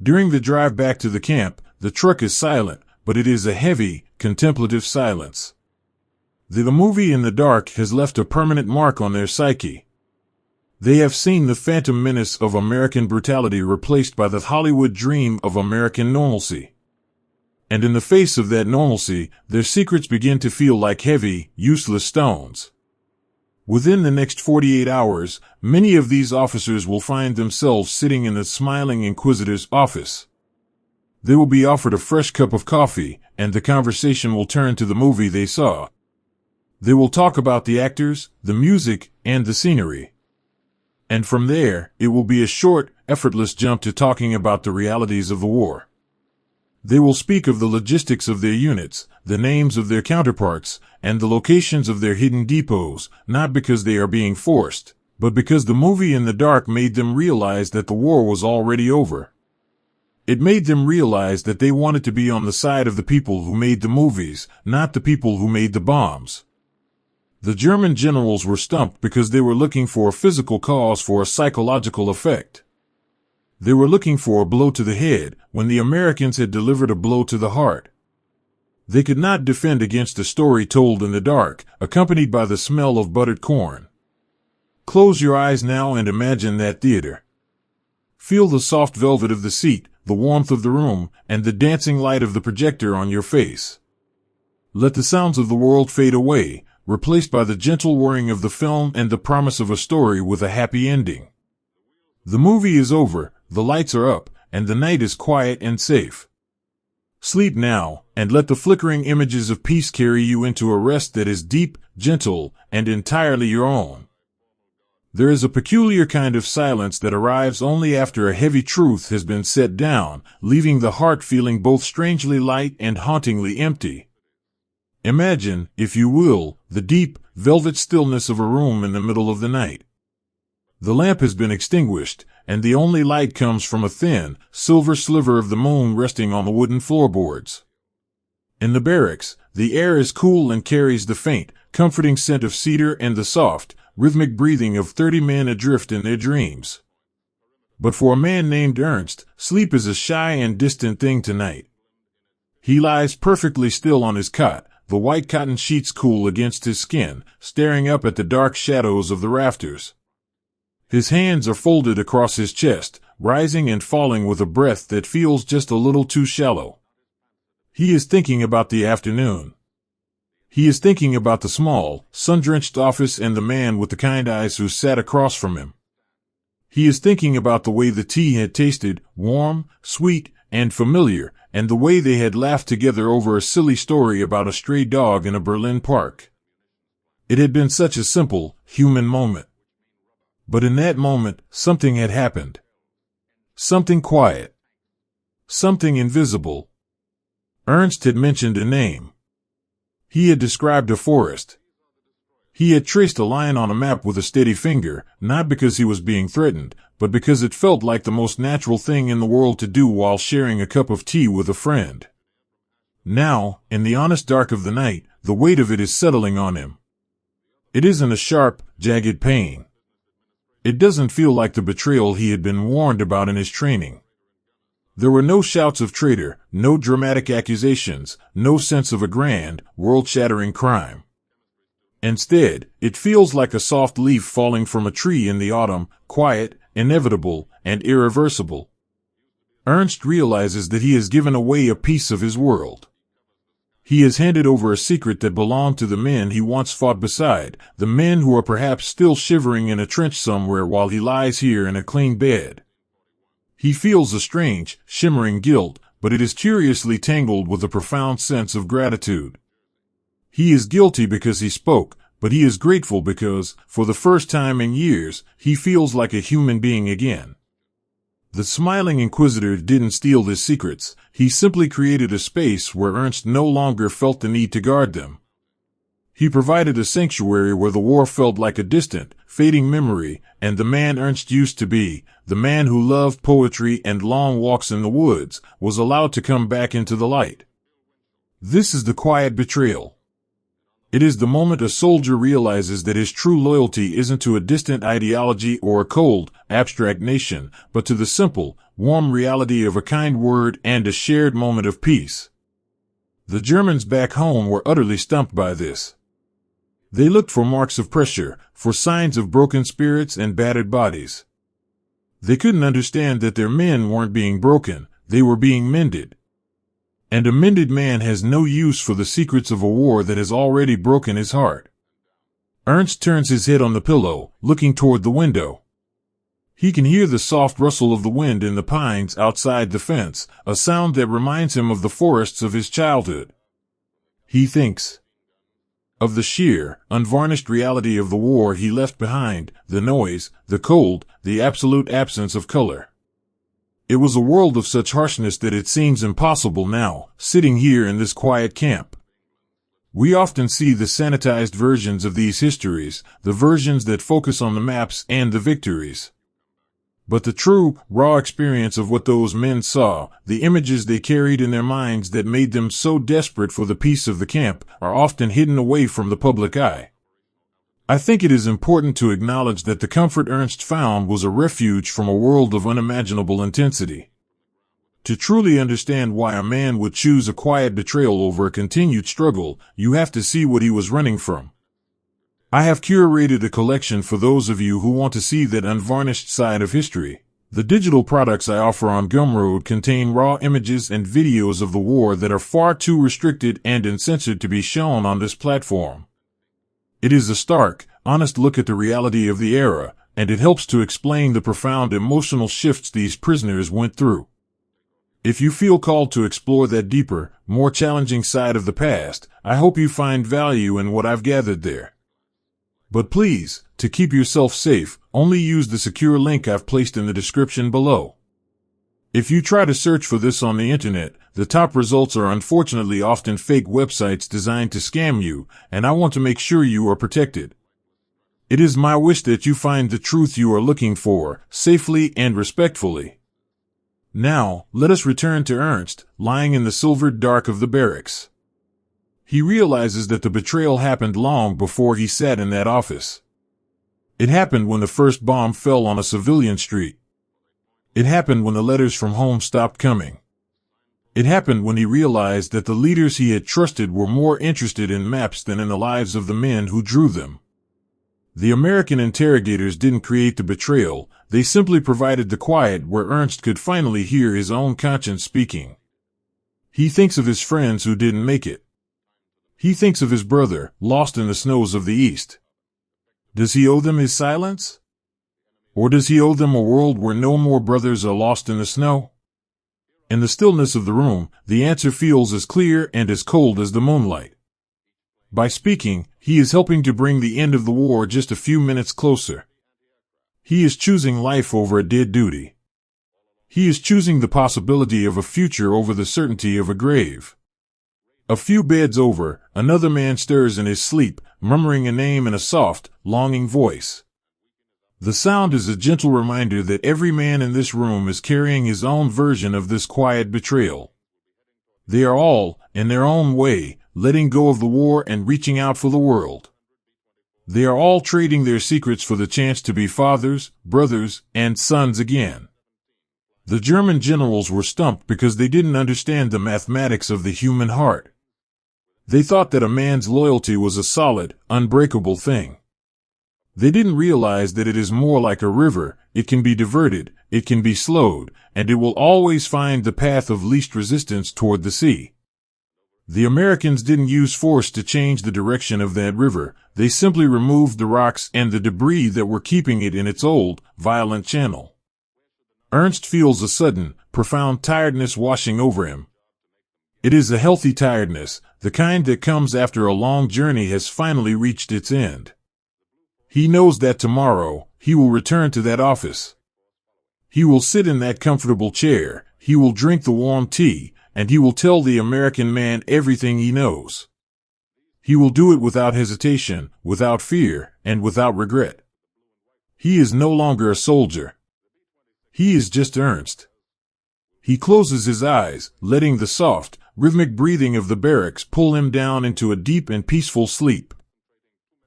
During the drive back to the camp, the truck is silent, but it is a heavy, contemplative silence. The movie in the dark has left a permanent mark on their psyche. They have seen the phantom menace of American brutality replaced by the Hollywood dream of American normalcy. And in the face of that normalcy, their secrets begin to feel like heavy, useless stones. Within the next 48 hours, many of these officers will find themselves sitting in the smiling inquisitor's office. They will be offered a fresh cup of coffee, and the conversation will turn to the movie they saw. They will talk about the actors, the music, and the scenery. And from there, it will be a short, effortless jump to talking about the realities of the war. They will speak of the logistics of their units, the names of their counterparts, and the locations of their hidden depots, not because they are being forced, but because the movie in the dark made them realize that the war was already over. It made them realize that they wanted to be on the side of the people who made the movies, not the people who made the bombs. The German generals were stumped because they were looking for a physical cause for a psychological effect. They were looking for a blow to the head, when the Americans had delivered a blow to the heart. They could not defend against a story told in the dark, accompanied by the smell of buttered corn. Close your eyes now and imagine that theater. Feel the soft velvet of the seat, the warmth of the room, and the dancing light of the projector on your face. Let the sounds of the world fade away, replaced by the gentle whirring of the film and the promise of a story with a happy ending. The movie is over, the lights are up, and the night is quiet and safe. Sleep now, and let the flickering images of peace carry you into a rest that is deep, gentle, and entirely your own. There is a peculiar kind of silence that arrives only after a heavy truth has been set down, leaving the heart feeling both strangely light and hauntingly empty. Imagine, if you will, the deep, velvet stillness of a room in the middle of the night. The lamp has been extinguished, and the only light comes from a thin, silver sliver of the moon resting on the wooden floorboards. In the barracks, the air is cool and carries the faint, comforting scent of cedar and the soft, rhythmic breathing of 30 men adrift in their dreams. But for a man named Ernst, sleep is a shy and distant thing tonight. He lies perfectly still on his cot, the white cotton sheets cool against his skin, staring up at the dark shadows of the rafters. His hands are folded across his chest, rising and falling with a breath that feels just a little too shallow. He is thinking about the afternoon. He is thinking about the small, sun-drenched office and the man with the kind eyes who sat across from him. He is thinking about the way the tea had tasted, warm, sweet, and familiar, and the way they had laughed together over a silly story about a stray dog in a Berlin park. It had been such a simple, human moment. But in that moment, something had happened. Something quiet. Something invisible. Ernst had mentioned a name. He had described a forest. He had traced a line on a map with a steady finger, not because he was being threatened, but because it felt like the most natural thing in the world to do while sharing a cup of tea with a friend. Now, in the honest dark of the night, the weight of it is settling on him. It isn't a sharp, jagged pain. It doesn't feel like the betrayal he had been warned about in his training. There were no shouts of traitor, no dramatic accusations, no sense of a grand, world-shattering crime. Instead, it feels like a soft leaf falling from a tree in the autumn, quiet, inevitable, and irreversible. Ernst realizes that he has given away a piece of his world. He has handed over a secret that belonged to the men he once fought beside, the men who are perhaps still shivering in a trench somewhere while he lies here in a clean bed. He feels a strange, shimmering guilt, but it is curiously tangled with a profound sense of gratitude. He is guilty because he spoke, but he is grateful because, for the first time in years, he feels like a human being again. The smiling inquisitor didn't steal his secrets, he simply created a space where Ernst no longer felt the need to guard them. He provided a sanctuary where the war felt like a distant, fading memory, and the man Ernst used to be, the man who loved poetry and long walks in the woods, was allowed to come back into the light. This is the quiet betrayal. It is the moment a soldier realizes that his true loyalty isn't to a distant ideology or a cold, abstract nation, but to the simple, warm reality of a kind word and a shared moment of peace. The Germans back home were utterly stumped by this. They looked for marks of pressure, for signs of broken spirits and battered bodies. They couldn't understand that their men weren't being broken, they were being mended. And a mended man has no use for the secrets of a war that has already broken his heart. Ernst turns his head on the pillow, looking toward the window. He can hear the soft rustle of the wind in the pines outside the fence, a sound that reminds him of the forests of his childhood. He thinks of the sheer, unvarnished reality of the war he left behind, the noise, the cold, the absolute absence of color. It was a world of such harshness that it seems impossible now, sitting here in this quiet camp. We often see the sanitized versions of these histories, the versions that focus on the maps and the victories. But the true, raw experience of what those men saw, the images they carried in their minds that made them so desperate for the peace of the camp, are often hidden away from the public eye. I think it is important to acknowledge that the comfort Ernst found was a refuge from a world of unimaginable intensity. To truly understand why a man would choose a quiet betrayal over a continued struggle, you have to see what he was running from. I have curated a collection for those of you who want to see that unvarnished side of history. The digital products I offer on Gumroad contain raw images and videos of the war that are far too restricted and uncensored to be shown on this platform. It is a stark, honest look at the reality of the era, and it helps to explain the profound emotional shifts these prisoners went through. If you feel called to explore that deeper, more challenging side of the past, I hope you find value in what I've gathered there. But please, to keep yourself safe, only use the secure link I've placed in the description below. If you try to search for this on the internet, the top results are unfortunately often fake websites designed to scam you, and I want to make sure you are protected. It is my wish that you find the truth you are looking for, safely and respectfully. Now, let us return to Ernst, lying in the silvered dark of the barracks. He realizes that the betrayal happened long before he sat in that office. It happened when the first bomb fell on a civilian street. It happened when the letters from home stopped coming. It happened when he realized that the leaders he had trusted were more interested in maps than in the lives of the men who drew them. The American interrogators didn't create the betrayal, they simply provided the quiet where Ernst could finally hear his own conscience speaking. He thinks of his friends who didn't make it. He thinks of his brother, lost in the snows of the East. Does he owe them his silence? Or does he owe them a world where no more brothers are lost in the snow? In the stillness of the room, the answer feels as clear and as cold as the moonlight. By speaking, he is helping to bring the end of the war just a few minutes closer. He is choosing life over a dead duty. He is choosing the possibility of a future over the certainty of a grave. A few beds over, another man stirs in his sleep, murmuring a name in a soft, longing voice. The sound is a gentle reminder that every man in this room is carrying his own version of this quiet betrayal. They are all, in their own way, letting go of the war and reaching out for the world. They are all trading their secrets for the chance to be fathers, brothers, and sons again. The German generals were stumped because they didn't understand the mathematics of the human heart. They thought that a man's loyalty was a solid, unbreakable thing. They didn't realize that it is more like a river, it can be diverted, it can be slowed, and it will always find the path of least resistance toward the sea. The Americans didn't use force to change the direction of that river, they simply removed the rocks and the debris that were keeping it in its old, violent channel. Ernst feels a sudden, profound tiredness washing over him. It is a healthy tiredness, the kind that comes after a long journey has finally reached its end. He knows that tomorrow, he will return to that office. He will sit in that comfortable chair, he will drink the warm tea, and he will tell the American man everything he knows. He will do it without hesitation, without fear, and without regret. He is no longer a soldier. He is just Ernst. He closes his eyes, letting the soft, rhythmic breathing of the barracks pull him down into a deep and peaceful sleep.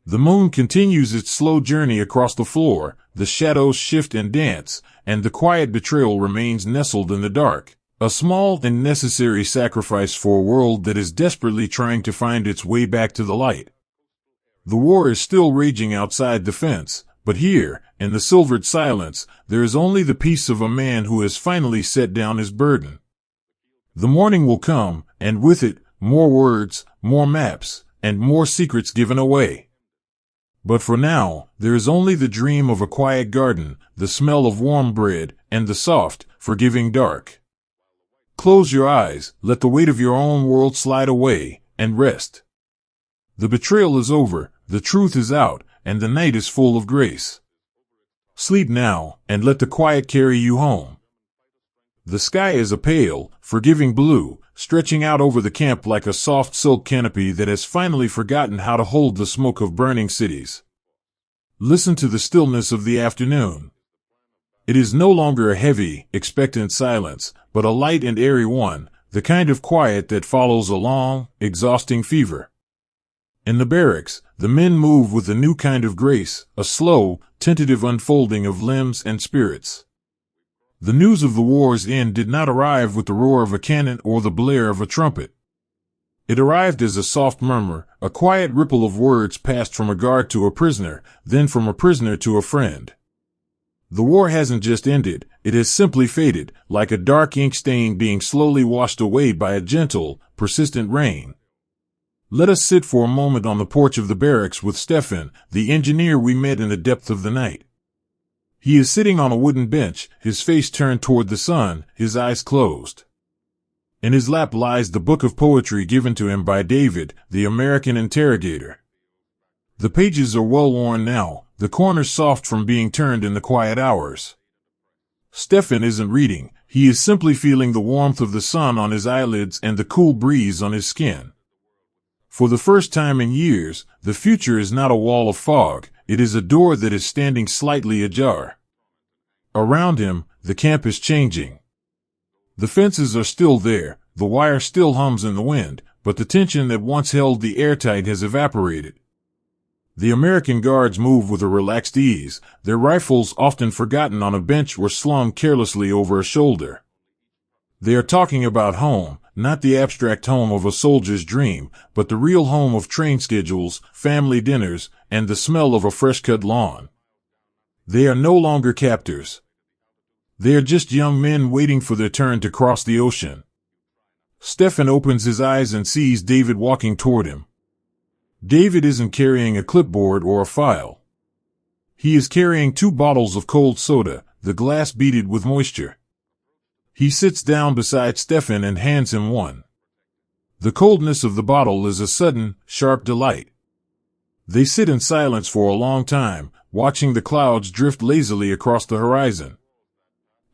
The moon continues its slow journey across the floor, the shadows shift and dance, and the quiet betrayal remains nestled in the dark, a small and necessary sacrifice for a world that is desperately trying to find its way back to the light. The war is still raging outside the fence, but here, in the silvered silence, there is only the peace of a man who has finally set down his burden. The morning will come, and with it, more words, more maps, and more secrets given away. But for now, there is only the dream of a quiet garden, the smell of warm bread, and the soft, forgiving dark. Close your eyes, let the weight of your own world slide away, and rest. The betrayal is over, the truth is out, and the night is full of grace. Sleep now, and let the quiet carry you home. The sky is a pale, forgiving blue, stretching out over the camp like a soft silk canopy that has finally forgotten how to hold the smoke of burning cities. Listen to the stillness of the afternoon. It is no longer a heavy, expectant silence, but a light and airy one, the kind of quiet that follows a long, exhausting fever. In the barracks, the men move with a new kind of grace, a slow, tentative unfolding of limbs and spirits. The news of the war's end did not arrive with the roar of a cannon or the blare of a trumpet. It arrived as a soft murmur, a quiet ripple of words passed from a guard to a prisoner, then from a prisoner to a friend. The war hasn't just ended, it has simply faded, like a dark ink stain being slowly washed away by a gentle, persistent rain. Let us sit for a moment on the porch of the barracks with Stefan, the engineer we met in the depth of the night. He is sitting on a wooden bench, his face turned toward the sun, his eyes closed. In his lap lies the book of poetry given to him by David, the American interrogator. The pages are well worn now, the corners soft from being turned in the quiet hours. Stefan isn't reading, he is simply feeling the warmth of the sun on his eyelids and the cool breeze on his skin. For the first time in years, the future is not a wall of fog, It is a door that is standing slightly ajar. Around him, the camp is changing. The fences are still there, the wire still hums in the wind, but the tension that once held the airtight has evaporated. The American guards move with a relaxed ease, their rifles often forgotten on a bench or slung carelessly over a shoulder. They are talking about home, not the abstract home of a soldier's dream, but the real home of train schedules, family dinners, and the smell of a fresh-cut lawn. They are no longer captors. They are just young men waiting for their turn to cross the ocean. Stefan opens his eyes and sees David walking toward him. David isn't carrying a clipboard or a file. He is carrying 2 bottles of cold soda, the glass beaded with moisture. He sits down beside Stefan and hands him one. The coldness of the bottle is a sudden, sharp delight. They sit in silence for a long time, watching the clouds drift lazily across the horizon.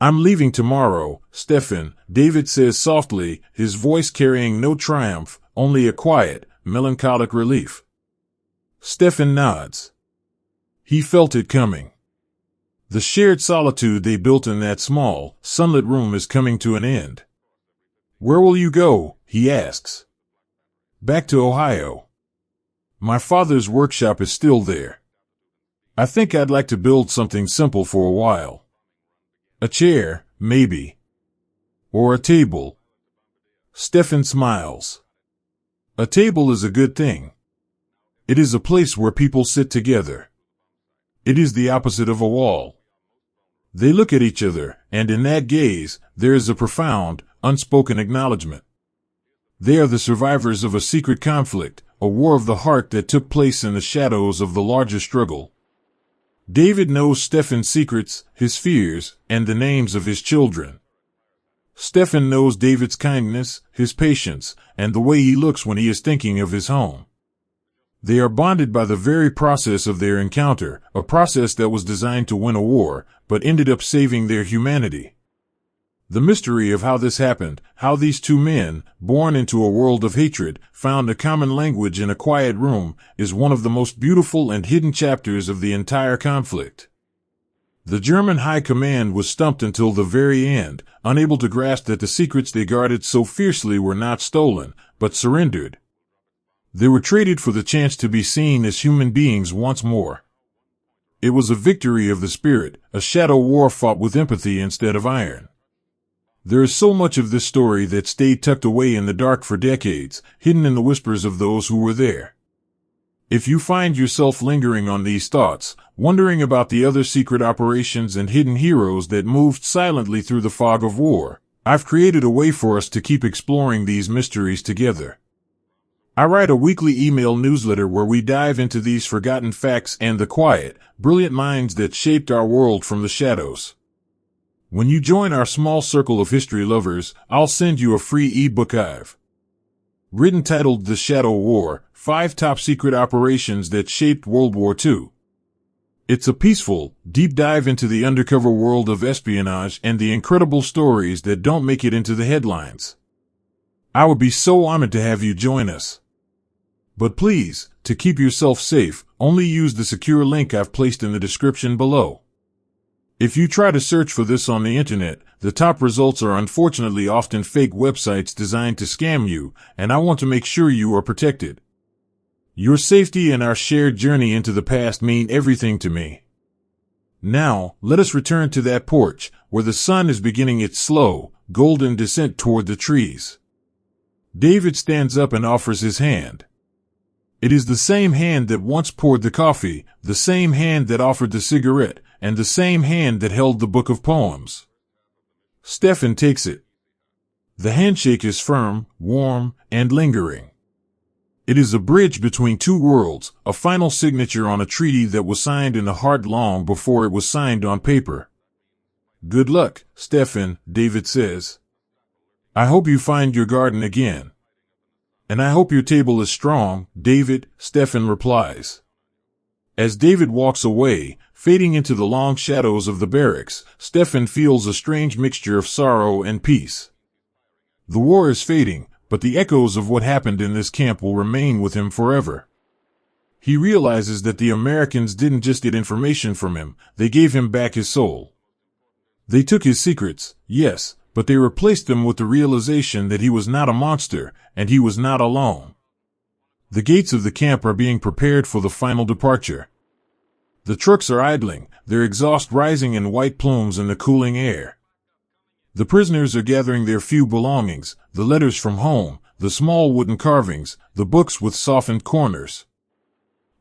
"I'm leaving tomorrow, Stefan," David says softly, his voice carrying no triumph, only a quiet, melancholic relief. Stefan nods. He felt it coming. The shared solitude they built in that small, sunlit room is coming to an end. "Where will you go?" he asks. "Back to Ohio. My father's workshop is still there. I think I'd like to build something simple for a while. A chair, maybe. Or a table." Stefan smiles. A table is a good thing. It is a place where people sit together. It is the opposite of a wall. They look at each other, and in that gaze, there is a profound, unspoken acknowledgement. They are the survivors of a secret conflict, a war of the heart that took place in the shadows of the larger struggle. David knows Stefan's secrets, his fears, and the names of his children. Stefan knows David's kindness, his patience, and the way he looks when he is thinking of his home. They are bonded by the very process of their encounter, a process that was designed to win a war, but ended up saving their humanity. The mystery of how this happened, how these 2 men, born into a world of hatred, found a common language in a quiet room, is one of the most beautiful and hidden chapters of the entire conflict. The German High Command was stumped until the very end, unable to grasp that the secrets they guarded so fiercely were not stolen, but surrendered. They were traded for the chance to be seen as human beings once more. It was a victory of the spirit, a shadow war fought with empathy instead of iron. There is so much of this story that stayed tucked away in the dark for decades, hidden in the whispers of those who were there. If you find yourself lingering on these thoughts, wondering about the other secret operations and hidden heroes that moved silently through the fog of war, I've created a way for us to keep exploring these mysteries together. I write a weekly email newsletter where we dive into these forgotten facts and the quiet, brilliant minds that shaped our world from the shadows. When you join our small circle of history lovers, I'll send you a free e-book I've written titled The Shadow War, 5 Top Secret Operations That Shaped World War II. It's a peaceful, deep dive into the undercover world of espionage and the incredible stories that don't make it into the headlines. I would be so honored to have you join us. But please, to keep yourself safe, only use the secure link I've placed in the description below. If you try to search for this on the internet, the top results are unfortunately often fake websites designed to scam you, and I want to make sure you are protected. Your safety and our shared journey into the past mean everything to me. Now, let us return to that porch, where the sun is beginning its slow, golden descent toward the trees. David stands up and offers his hand. It is the same hand that once poured the coffee, the same hand that offered the cigarette, and the same hand that held the book of poems. Stefan takes it. The handshake is firm, warm, and lingering. It is a bridge between 2 worlds, a final signature on a treaty that was signed in the heart long before it was signed on paper. "Good luck, Stefan," David says. "I hope you find your garden again." "And I hope your table is strong, David," Stefan replies. As David walks away, fading into the long shadows of the barracks, Stefan feels a strange mixture of sorrow and peace. The war is fading, but the echoes of what happened in this camp will remain with him forever. He realizes that the Americans didn't just get information from him, they gave him back his soul. They took his secrets, yes, but they replaced them with the realization that he was not a monster, and he was not alone. The gates of the camp are being prepared for the final departure. The trucks are idling, their exhaust rising in white plumes in the cooling air. The prisoners are gathering their few belongings, the letters from home, the small wooden carvings, the books with softened corners.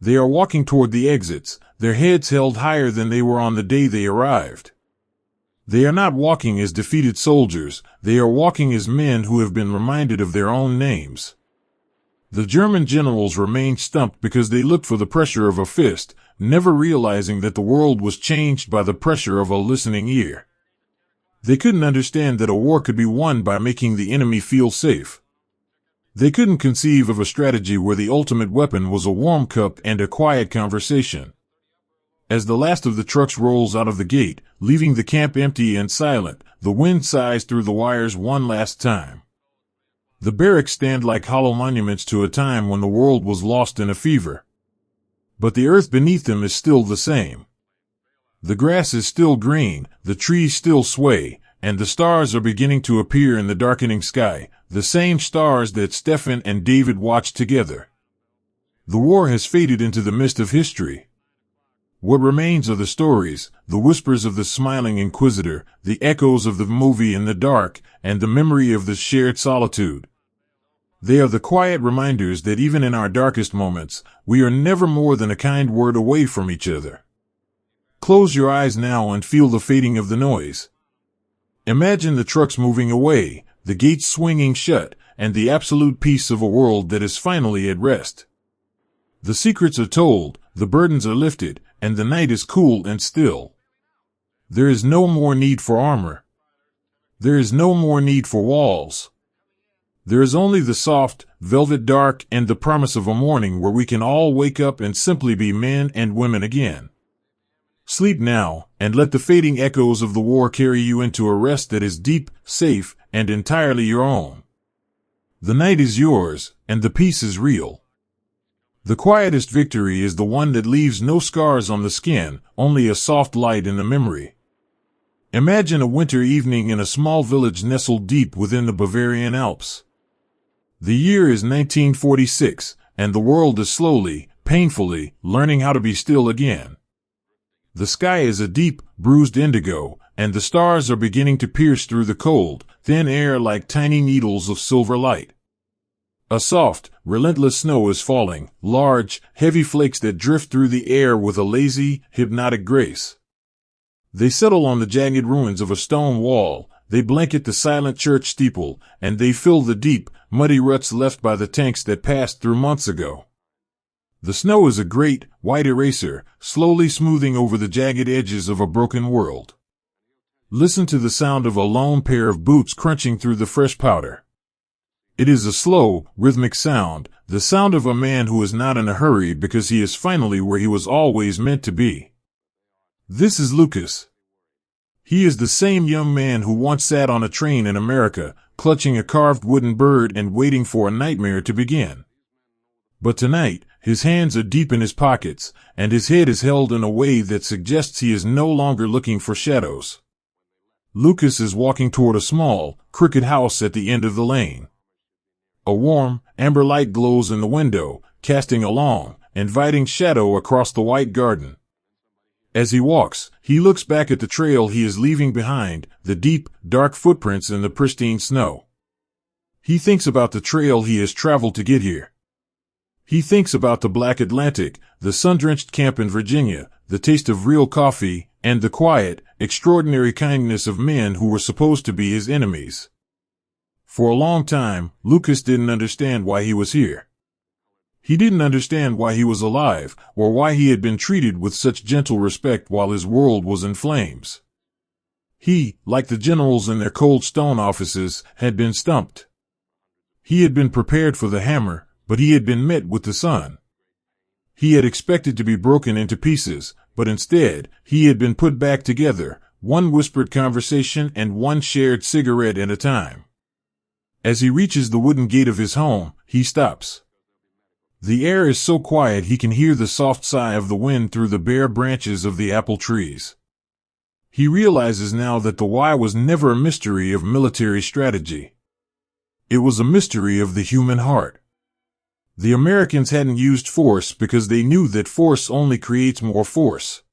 They are walking toward the exits, their heads held higher than they were on the day they arrived. They are not walking as defeated soldiers, they are walking as men who have been reminded of their own names. The German generals remained stumped because they looked for the pressure of a fist, never realizing that the world was changed by the pressure of a listening ear. They couldn't understand that a war could be won by making the enemy feel safe. They couldn't conceive of a strategy where the ultimate weapon was a warm cup and a quiet conversation. As the last of the trucks rolls out of the gate, leaving the camp empty and silent, the wind sighs through the wires one last time. The barracks stand like hollow monuments to a time when the world was lost in a fever. But the earth beneath them is still the same. The grass is still green, the trees still sway, and the stars are beginning to appear in the darkening sky, the same stars that Stefan and David watched together. The war has faded into the mist of history. What remains are the stories, the whispers of the smiling inquisitor, the echoes of the movie in the dark, and the memory of the shared solitude. They are the quiet reminders that even in our darkest moments, we are never more than a kind word away from each other. Close your eyes now and feel the fading of the noise. Imagine the trucks moving away, the gates swinging shut, and the absolute peace of a world that is finally at rest. The secrets are told, the burdens are lifted, and the night is cool and still. There is no more need for armor. There is no more need for walls. There is only the soft, velvet dark and the promise of a morning where we can all wake up and simply be men and women again. Sleep now, and let the fading echoes of the war carry you into a rest that is deep, safe, and entirely your own. The night is yours, and the peace is real. The quietest victory is the one that leaves no scars on the skin, only a soft light in the memory. Imagine a winter evening in a small village nestled deep within the Bavarian Alps. The year is 1946, and the world is slowly, painfully, learning how to be still again. The sky is a deep, bruised indigo, and the stars are beginning to pierce through the cold, thin air like tiny needles of silver light. A soft, relentless snow is falling, large, heavy flakes that drift through the air with a lazy, hypnotic grace. They settle on the jagged ruins of a stone wall, they blanket the silent church steeple, and they fill the deep, muddy ruts left by the tanks that passed through months ago. The snow is a great, white eraser, slowly smoothing over the jagged edges of a broken world. Listen to the sound of a lone pair of boots crunching through the fresh powder. It is a slow, rhythmic sound, the sound of a man who is not in a hurry because he is finally where he was always meant to be. This is Lucas. He is the same young man who once sat on a train in America, clutching a carved wooden bird and waiting for a nightmare to begin. But tonight, his hands are deep in his pockets, and his head is held in a way that suggests he is no longer looking for shadows. Lucas is walking toward a small, crooked house at the end of the lane. A warm, amber light glows in the window, casting a long, inviting shadow across the white garden. As he walks, he looks back at the trail he is leaving behind, the deep, dark footprints in the pristine snow. He thinks about the trail he has traveled to get here. He thinks about the black Atlantic, the sun-drenched camp in Virginia, the taste of real coffee, and the quiet, extraordinary kindness of men who were supposed to be his enemies. For a long time, Lucas didn't understand why he was here. He didn't understand why he was alive, or why he had been treated with such gentle respect while his world was in flames. He, like the generals in their cold stone offices, had been stumped. He had been prepared for the hammer, but he had been met with the sun. He had expected to be broken into pieces, but instead, he had been put back together, one whispered conversation and one shared cigarette at a time. As he reaches the wooden gate of his home, he stops. The air is so quiet he can hear the soft sigh of the wind through the bare branches of the apple trees. He realizes now that the why was never a mystery of military strategy. It was a mystery of the human heart. The Americans hadn't used force because they knew that force only creates more force.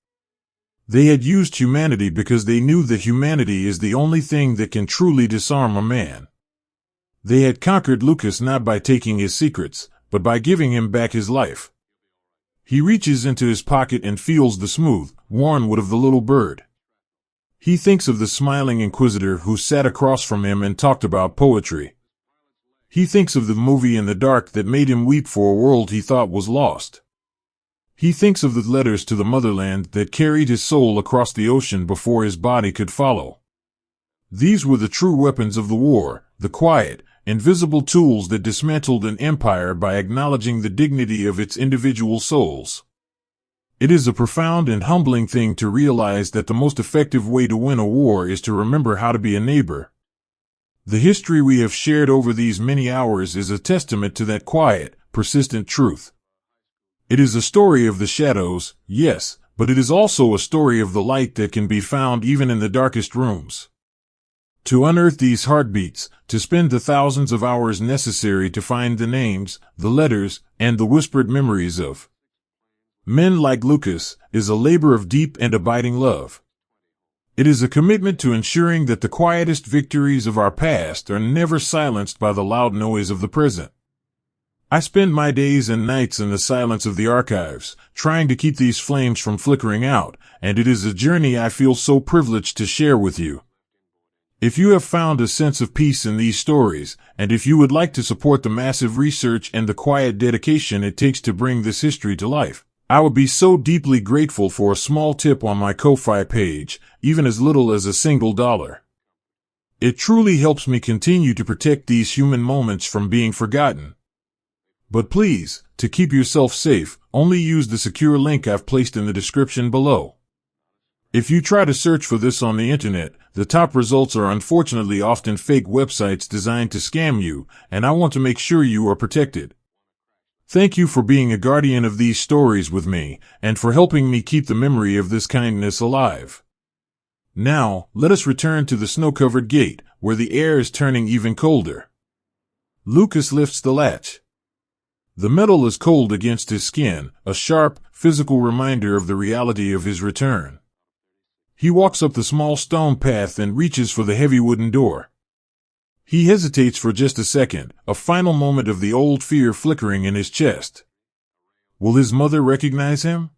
They had used humanity because they knew that humanity is the only thing that can truly disarm a man. They had conquered Lucas not by taking his secrets, but by giving him back his life. He reaches into his pocket and feels the smooth, worn wood of the little bird. He thinks of the smiling inquisitor who sat across from him and talked about poetry. He thinks of the movie in the dark that made him weep for a world he thought was lost. He thinks of the letters to the motherland that carried his soul across the ocean before his body could follow. These were the true weapons of the war, the quiet, invisible tools that dismantled an empire by acknowledging the dignity of its individual souls. It is a profound and humbling thing to realize that the most effective way to win a war is to remember how to be a neighbor. The history we have shared over these many hours is a testament to that quiet, persistent truth. It is a story of the shadows, yes, but it is also a story of the light that can be found even in the darkest rooms. To unearth these heartbeats, to spend the thousands of hours necessary to find the names, the letters, and the whispered memories of men like Lucas, is a labor of deep and abiding love. It is a commitment to ensuring that the quietest victories of our past are never silenced by the loud noise of the present. I spend my days and nights in the silence of the archives, trying to keep these flames from flickering out, and it is a journey I feel so privileged to share with you. If you have found a sense of peace in these stories, and if you would like to support the massive research and the quiet dedication it takes to bring this history to life, I would be so deeply grateful for a small tip on my Ko-Fi page, even as little as $1. It truly helps me continue to protect these human moments from being forgotten. But please, to keep yourself safe, only use the secure link I've placed in the description below. If you try to search for this on the internet, the top results are unfortunately often fake websites designed to scam you, and I want to make sure you are protected. Thank you for being a guardian of these stories with me, and for helping me keep the memory of this kindness alive. Now, let us return to the snow-covered gate, where the air is turning even colder. Lucas lifts the latch. The metal is cold against his skin, a sharp, physical reminder of the reality of his return. He walks up the small stone path and reaches for the heavy wooden door. He hesitates for just a second, a final moment of the old fear flickering in his chest. Will his mother recognize him?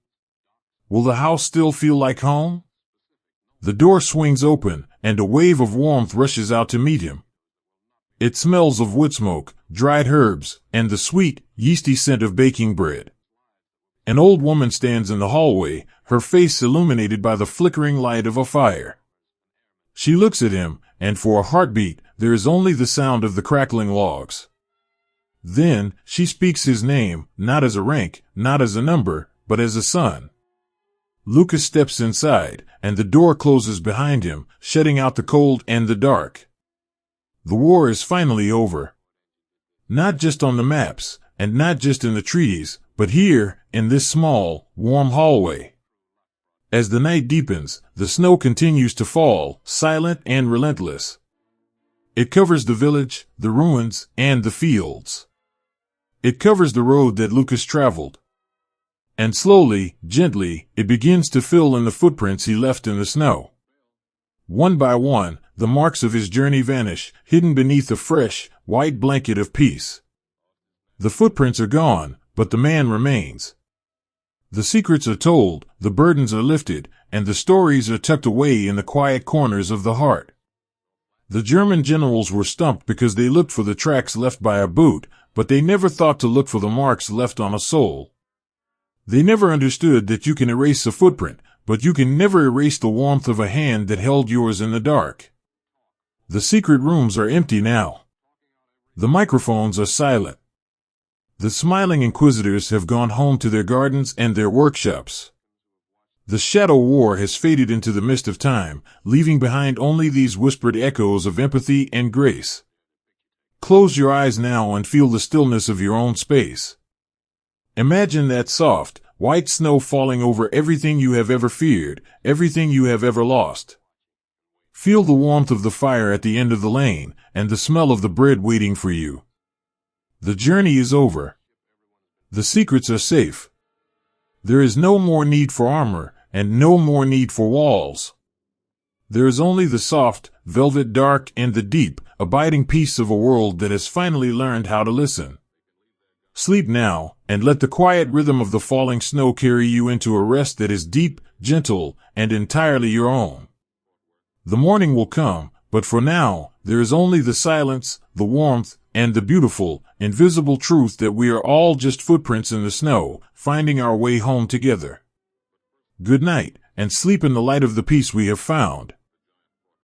Will the house still feel like home? The door swings open, and a wave of warmth rushes out to meet him. It smells of wood smoke, dried herbs, and the sweet, yeasty scent of baking bread. An old woman stands in the hallway, her face illuminated by the flickering light of a fire. She looks at him, and for a heartbeat, there is only the sound of the crackling logs. Then, she speaks his name, not as a rank, not as a number, but as a son. Lucas steps inside, and the door closes behind him, shutting out the cold and the dark. The war is finally over. Not just on the maps, and not just in the treaties, but here, in this small, warm hallway. As the night deepens, the snow continues to fall, silent and relentless. It covers the village, the ruins, and the fields. It covers the road that Lucas traveled. And slowly, gently, it begins to fill in the footprints he left in the snow. One by one, the marks of his journey vanish, hidden beneath a fresh, white blanket of peace. The footprints are gone, but the man remains. The secrets are told, the burdens are lifted, and the stories are tucked away in the quiet corners of the heart. The German generals were stumped because they looked for the tracks left by a boot, but they never thought to look for the marks left on a soul. They never understood that you can erase a footprint, but you can never erase the warmth of a hand that held yours in the dark. The secret rooms are empty now. The microphones are silent. The smiling inquisitors have gone home to their gardens and their workshops. The shadow war has faded into the mist of time, leaving behind only these whispered echoes of empathy and grace. Close your eyes now and feel the stillness of your own space. Imagine that soft, white snow falling over everything you have ever feared, everything you have ever lost. Feel the warmth of the fire at the end of the lane, and the smell of the bread waiting for you. The journey is over. The secrets are safe. There is no more need for armor, and no more need for walls. There is only the soft, velvet dark, and the deep, abiding peace of a world that has finally learned how to listen. Sleep now, and let the quiet rhythm of the falling snow carry you into a rest that is deep, gentle, and entirely your own. The morning will come, but for now, there is only the silence, the warmth, and the beautiful, invisible truth that we are all just footprints in the snow, finding our way home together. Good night, and sleep in the light of the peace we have found.